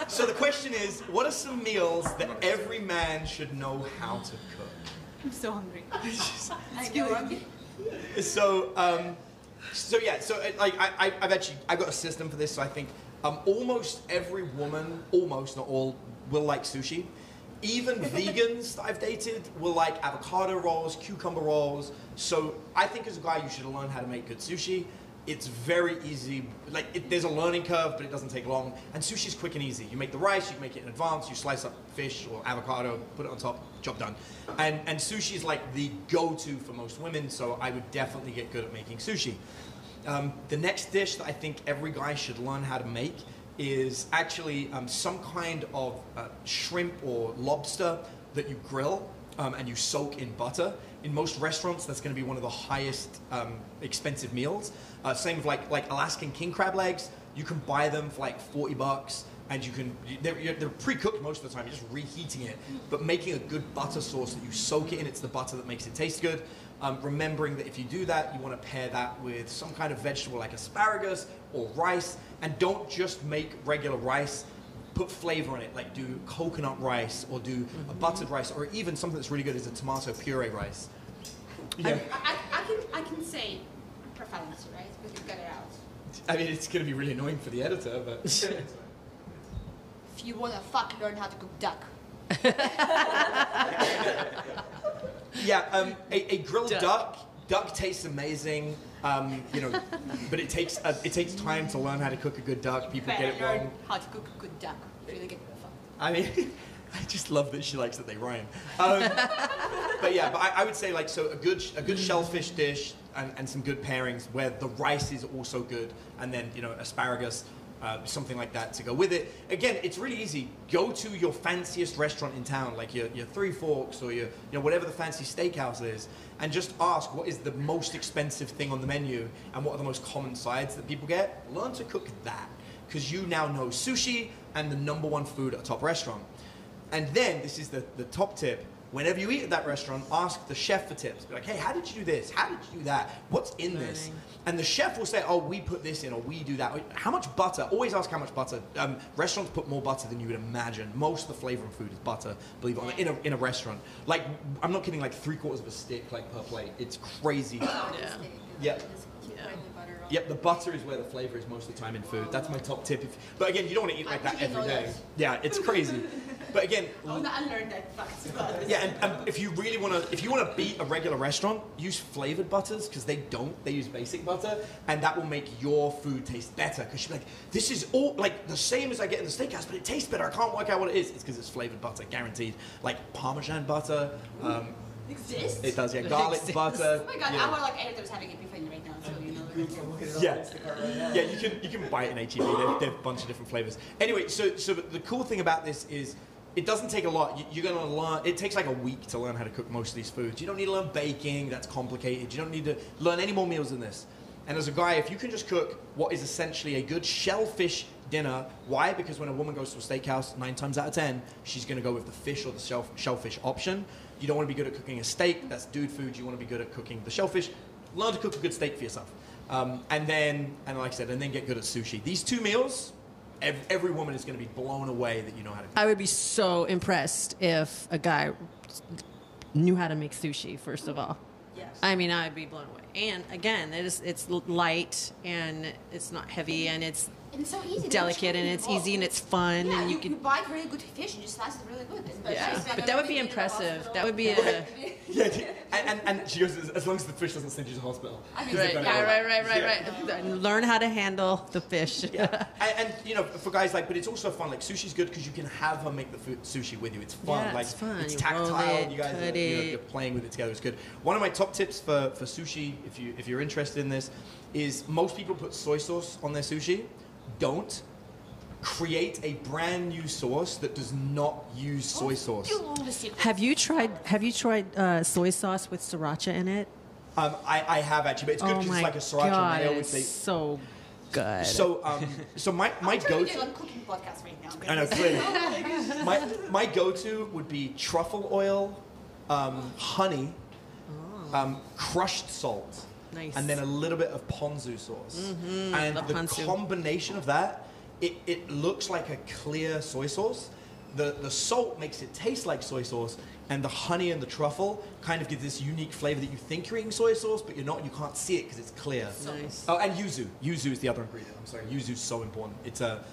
A: So the question is, what are some meals that every man should know how to cook?
B: I'm so hungry.
A: So I've got a system for this. So I think almost every woman, almost not all, will like sushi. Even vegans that I've dated will like avocado rolls, cucumber rolls. So I think as a guy, you should learn how to make good sushi. It's very easy. There's a learning curve, but it doesn't take long. And sushi's quick and easy. You make the rice, you make it in advance, you slice up fish or avocado, put it on top, job done. And sushi is like the go-to for most women, so I would definitely get good at making sushi. The next dish that I think every guy should learn how to make is actually some kind of shrimp or lobster that you grill and you soak in butter. In most restaurants, that's going to be one of the highest expensive meals. Same with like Alaskan king crab legs. You can buy them for like $40, and they're pre-cooked most of the time. You're just reheating it, but making a good butter sauce that you soak it in. It's the butter that makes it taste good. Remembering that if you do that, you want to pair that with some kind of vegetable like asparagus or rice, and don't just make regular rice. Put flavor in it, like do coconut rice or do a buttered rice, or even something that's really good is a tomato puree rice. Yeah.
B: I can say profanity, right? We can get it out.
A: I mean, it's going to be really annoying for the editor, but...
B: If you wanna learn how to cook duck.
A: Yeah, a grilled duck duck tastes amazing, you know, but it takes time to learn how to cook a good duck. People
B: But
A: get
B: I
A: it
B: learned
A: wrong.
B: how to cook a good duck. Really get fun.
A: I mean, I just love that she likes that they rhyme. But yeah, but I would say like, so a good shellfish dish and some good pairings where the rice is also good, and then, you know, asparagus, something like that to go with it. Again, it's really easy. Go to your fanciest restaurant in town, like your Three Forks or your, you know, whatever the fancy steakhouse is, and just ask what is the most expensive thing on the menu and what are the most common sides that people get. Learn to cook that, because you now know sushi and the #1 food at a top restaurant. And then, this is the top tip, whenever you eat at that restaurant, ask the chef for tips. Be like, hey, how did you do this? How did you do that? What's in this? And the chef will say, oh, we put this in, or we do that. How much butter? Always ask how much butter. Restaurants put more butter than you would imagine. Most of the flavor in food is butter, believe it or not, in a restaurant. Like, I'm not kidding, like 3/4 of a stick, like, per plate. It's crazy. Yeah. Yep, the butter is where the flavor is most of the time in food. That's my top tip. But again, you don't want to eat like that every day. Yeah, it's crazy. But again,
B: I want to unlearn that fact.
A: yeah, and if you really want to beat a regular restaurant, use flavored butters, because they use basic butter, and that will make your food taste better. Because you're like, this is all like the same as I get in the steakhouse, but it tastes better. I can't work out what it is. It's because it's flavored butter, guaranteed. Like Parmesan butter.
B: Exists?
A: It does, yeah. Garlic butter.
B: Oh my god,
A: yeah.
B: our like editors having epiphany right now, so you know.
A: Yeah, you can buy it in HEB. They have a bunch of different flavors. Anyway, so the cool thing about this is it doesn't take a lot. You're going to learn. It takes like a week to learn how to cook most of these foods. You don't need to learn baking. That's complicated. You don't need to learn any more meals than this. And as a guy, if you can just cook what is essentially a good shellfish dinner, why? Because when a woman goes to a steakhouse, 9 times out of 10, she's going to go with the fish or the shellfish option. You don't want to be good at cooking a steak. That's dude food. You want to be good at cooking the shellfish. Learn to cook a good steak for yourself. And like I said, and then get good at sushi. These 2 meals, every woman is going to be blown away that you know how to do.
E: I would be so impressed if a guy knew how to make sushi, first of all.
B: Yes.
E: I mean, I'd be blown away. And again, it's light, and it's not heavy, and it's
B: so easy.
E: delicate, and it's easy, and it's fun,
B: Yeah,
E: and
B: you buy really good fish and just slice it really good.
E: yeah. But that would be impressive. That would be a
A: Yeah, and she goes, as long as the fish doesn't send you to hospital.
B: I mean,
E: right. Learn how to handle the fish.
A: Yeah. And you know, for guys, like, but it's also fun. Like, sushi's good because you can have her make the sushi with you. It's fun.
E: Yeah,
A: like,
E: it's fun.
A: It's
E: You
A: tactile.
E: roll it,
A: You guys,
E: cut
A: you're playing with it together. It's good. One of my top tips for sushi, if you're interested in this, is most people put soy sauce on their sushi. Don't. Create a brand new sauce that does not use soy sauce.
E: Have you tried soy sauce with sriracha in it?
A: I have actually, but it's good because it's like a sriracha mayo.
E: It's so good.
A: So my go-to.
B: We're doing a cooking podcast right now.
A: I know, clearly. My go-to would be truffle oil, honey, crushed salt,
E: Nice.
A: and then a little bit of ponzu sauce. And
E: love
A: the
E: ponzu.
A: combination of that, it looks like a clear soy sauce. The salt makes it taste like soy sauce, and the honey and the truffle kind of give this unique flavor that you think you're eating soy sauce, but you're not. You can't see it because it's clear.
E: Nice.
A: Oh, and yuzu. Yuzu is the other ingredient. I'm sorry. Yuzu is so important. It's a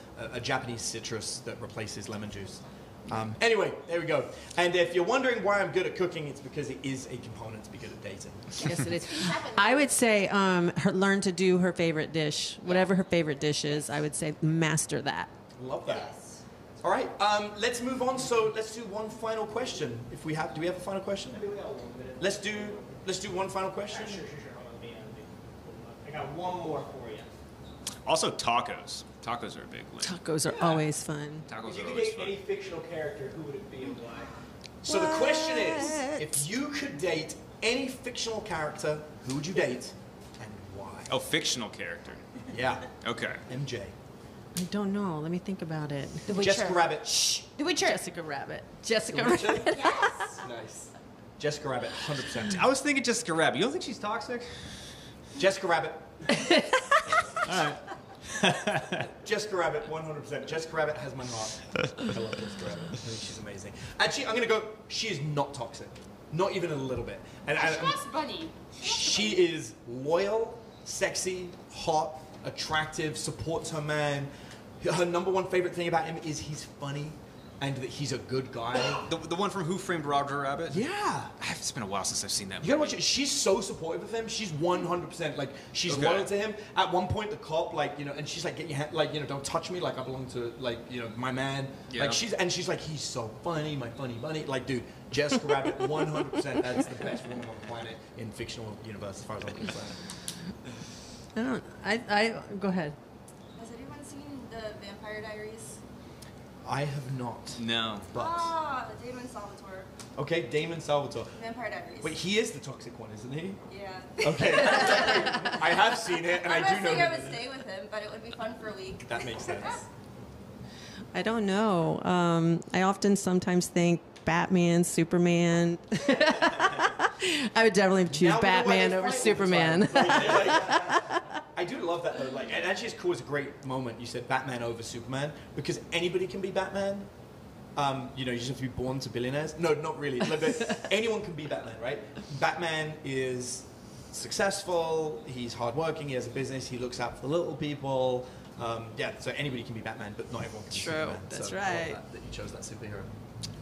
A: Japanese citrus that replaces lemon juice. Anyway, there we go. And if you're wondering why I'm good at cooking, it's because it is a component to be good at dating.
E: Yes, it is. I would say learn to do her favorite dish, whatever her favorite dish is. I would say master that.
A: Love that. All right, let's move on. So let's do one final question. If we have, do we have a final question?
F: Maybe we got 1 minute.
A: Let's do one final question.
F: Sure. Hold on, I got one more for you.
C: Also, tacos. Tacos are a big link.
E: Tacos are always fun.
C: Tacos
F: If you
C: are
F: could
C: always
F: date
C: fun.
F: any fictional character, who would it be and why?
A: So the question is, if you could date any fictional character, who would you date and why?
C: Oh, fictional character.
A: Yeah,
C: Okay.
A: MJ.
E: I don't know. Let me think about it.
B: The Witcher.
A: Jessica Rabbit. Shh.
B: The Witcher.
E: Jessica Rabbit. Jessica
A: Witcher?
E: Rabbit.
B: Yes.
A: Nice. Jessica Rabbit, 100%.
C: I was thinking Jessica Rabbit. You don't think she's toxic?
A: Jessica Rabbit.
C: All right.
A: Jessica Rabbit, 100%. Jessica Rabbit has my heart. I love Jessica Rabbit. I think she's amazing. Actually, I'm going to go, she is not toxic. Not even a little bit. And
B: She wants Bunny.
A: she is loyal, sexy, hot, attractive, supports her man. Her number one favorite thing about him is he's funny. and that he's a good guy.
C: The one from Who Framed Roger Rabbit?
A: Yeah.
C: It's been a while since I've seen that
A: You gotta
C: movie.
A: watch it. She's so supportive of him. She's 100% like she's
C: Okay.
A: loyal to him. At one point, the cop like and she's like, get your hand, like don't touch me, like I belong to like my man.
C: Yeah.
A: Like she's like, he's so funny, my funny bunny. Like dude, Jessica Rabbit, 100%. That's the best woman on the planet in fictional universe as far as I'm concerned.
E: I go ahead.
D: Has anyone seen the Vampire Diaries?
A: I have not.
C: No.
A: But
D: Ah, Damon Salvatore.
A: okay, Damon Salvatore.
D: Vampire Diaries.
A: Wait, he is the toxic one, isn't he?
D: Yeah.
A: Okay. I have seen it, and
D: I'm
A: I do
D: not
A: know.
D: saying I
A: that
D: would stay with him, but it would be fun for a week.
A: that makes sense.
E: I don't know. I often sometimes think Batman, Superman. I would definitely choose
A: Now we know why
E: Batman
A: they
E: over
A: fight all the
E: Superman.
A: time. I do love that though. Like, and actually, it's cool. It's a great moment. You said Batman over Superman because anybody can be Batman. You just have to be born to billionaires. No, not really. Anyone can be Batman, right? Batman is successful. He's hardworking. He has a business. He looks out for the little people. So anybody can be Batman, but not everyone can be
E: True.
A: Superman.
E: That's
A: so I love
E: right.
A: that you chose that superhero.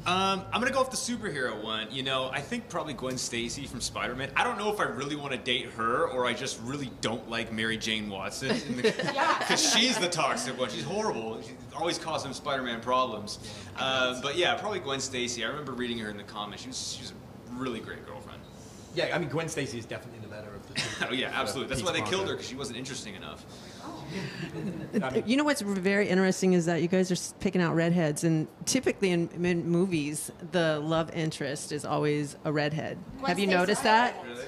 C: I'm gonna go with the superhero one. I think probably Gwen Stacy from Spider-Man. I don't know if I really want to date her or I just really don't like Mary Jane Watson because she's the toxic one. She's horrible. She's always causing Spider-Man problems. But yeah, probably Gwen Stacy. I remember reading her in the comics. She was a really great girlfriend.
A: Yeah, I mean Gwen Stacy is definitely the better of the two.
C: Oh yeah, absolutely. That's why they
A: Pete's
C: killed her
A: Parker.
C: because she wasn't interesting enough.
A: I mean,
E: You know what's very interesting is that you guys are picking out redheads, and typically in movies, the love interest is always a redhead. Have you noticed that?
C: Really?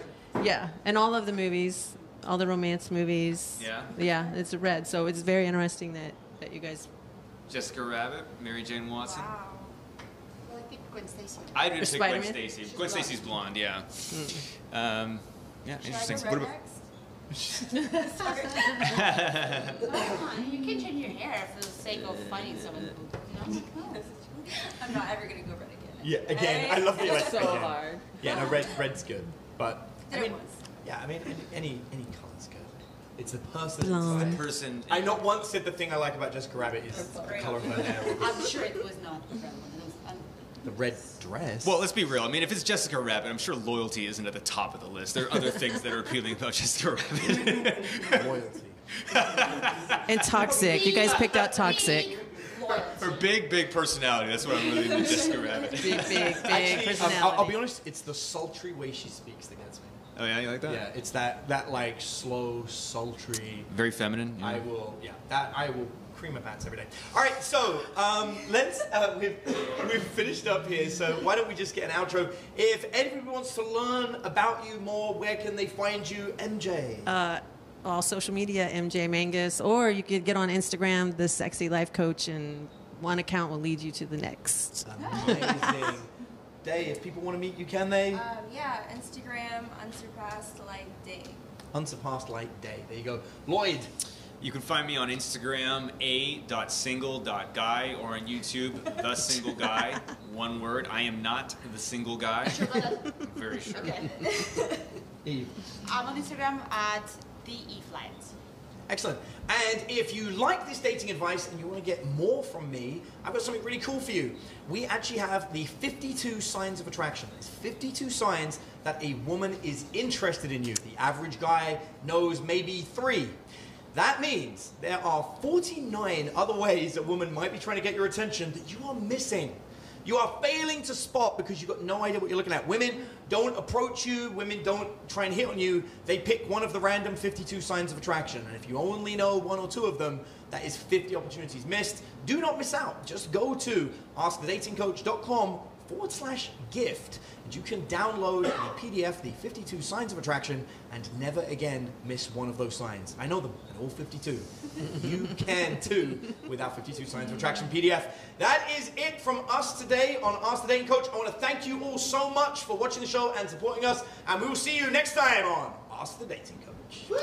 E: Yeah, in all of the movies, all the romance movies.
C: Yeah?
E: it's a red. So it's very interesting that you guys.
C: Jessica Rabbit, Mary Jane Watson.
D: Wow.
B: Well, I think Gwen Stacy.
C: I didn't pick Gwen
E: Spider-Man?
C: Stacy. Gwen Stacy's blonde, yeah. Yeah, interesting.
D: Should I
C: What
D: go
C: about-
D: red next?
B: Come on, you can change your hair for the sake of finding someone.
D: I'm not ever gonna go red again.
A: yeah, again, I love the
E: It's so
A: again.
E: hard.
A: Yeah, no, red's good, but I
D: Did it
A: mean,
D: once.
A: yeah, I mean, any color's good. It's the person
E: Blonde.
A: inside.
C: person.
A: I not once said the thing I like about Jessica Rabbit is the color of her hair. Or
B: I'm sure it was not the red one.
A: the red dress.
C: Well, let's be real. I mean, if it's Jessica Rabbit, I'm sure loyalty isn't at the top of the list. There are other things that are appealing about Jessica Rabbit.
A: loyalty.
E: And toxic. You guys picked out toxic.
C: Her big personality. That's what I'm really into Jessica Rabbit.
E: Big
A: Actually,
E: personality.
A: I'll be honest. It's the sultry way she speaks that gets me.
C: Oh yeah, you like that?
A: Yeah, it's that like slow, sultry.
C: Very feminine. Yeah.
A: I will cream my pants every day. All right, so let's we've finished up here. So why don't we just get an outro? If anybody wants to learn about you more, where can they find you, MJ?
E: All social media, MJ Mangus, or you could get on Instagram, The Sexy Life Coach, and one account will lead you to the next.
A: Amazing. Day, if people want to meet you, can they?
D: Yeah, Instagram, Unsurpassed Light Day.
A: Unsurpassed Light Day. There you go. Lloyd.
C: You can find me on Instagram, a.single.guy, or on YouTube, The Single Guy. One word. I am not the single guy. I'm very sure.
B: Okay.
A: Eve.
B: I'm on Instagram at the eFlight.
A: Excellent. And if you like this dating advice and you want to get more from me, I've got something really cool for you. We actually have the 52 signs of attraction. It's 52 signs that a woman is interested in you. The average guy knows maybe 3. That means there are 49 other ways a woman might be trying to get your attention that you are missing. You are failing to spot because you've got no idea what you're looking at. Women don't approach you. Women don't try and hit on you. They pick one of the random 52 signs of attraction. And if you only know 1 or 2 of them, that is 50 opportunities missed. Do not miss out. Just go to askthedatingcoach.com/gift. And you can download the PDF, the 52 signs of attraction, and never again miss one of those signs. I know them, and all 52. You can too with our 52 signs of attraction PDF. That is it from us today on Ask the Dating Coach. I want to thank you all so much for watching the show and supporting us, and we will see you next time on Ask the Dating Coach. Woo!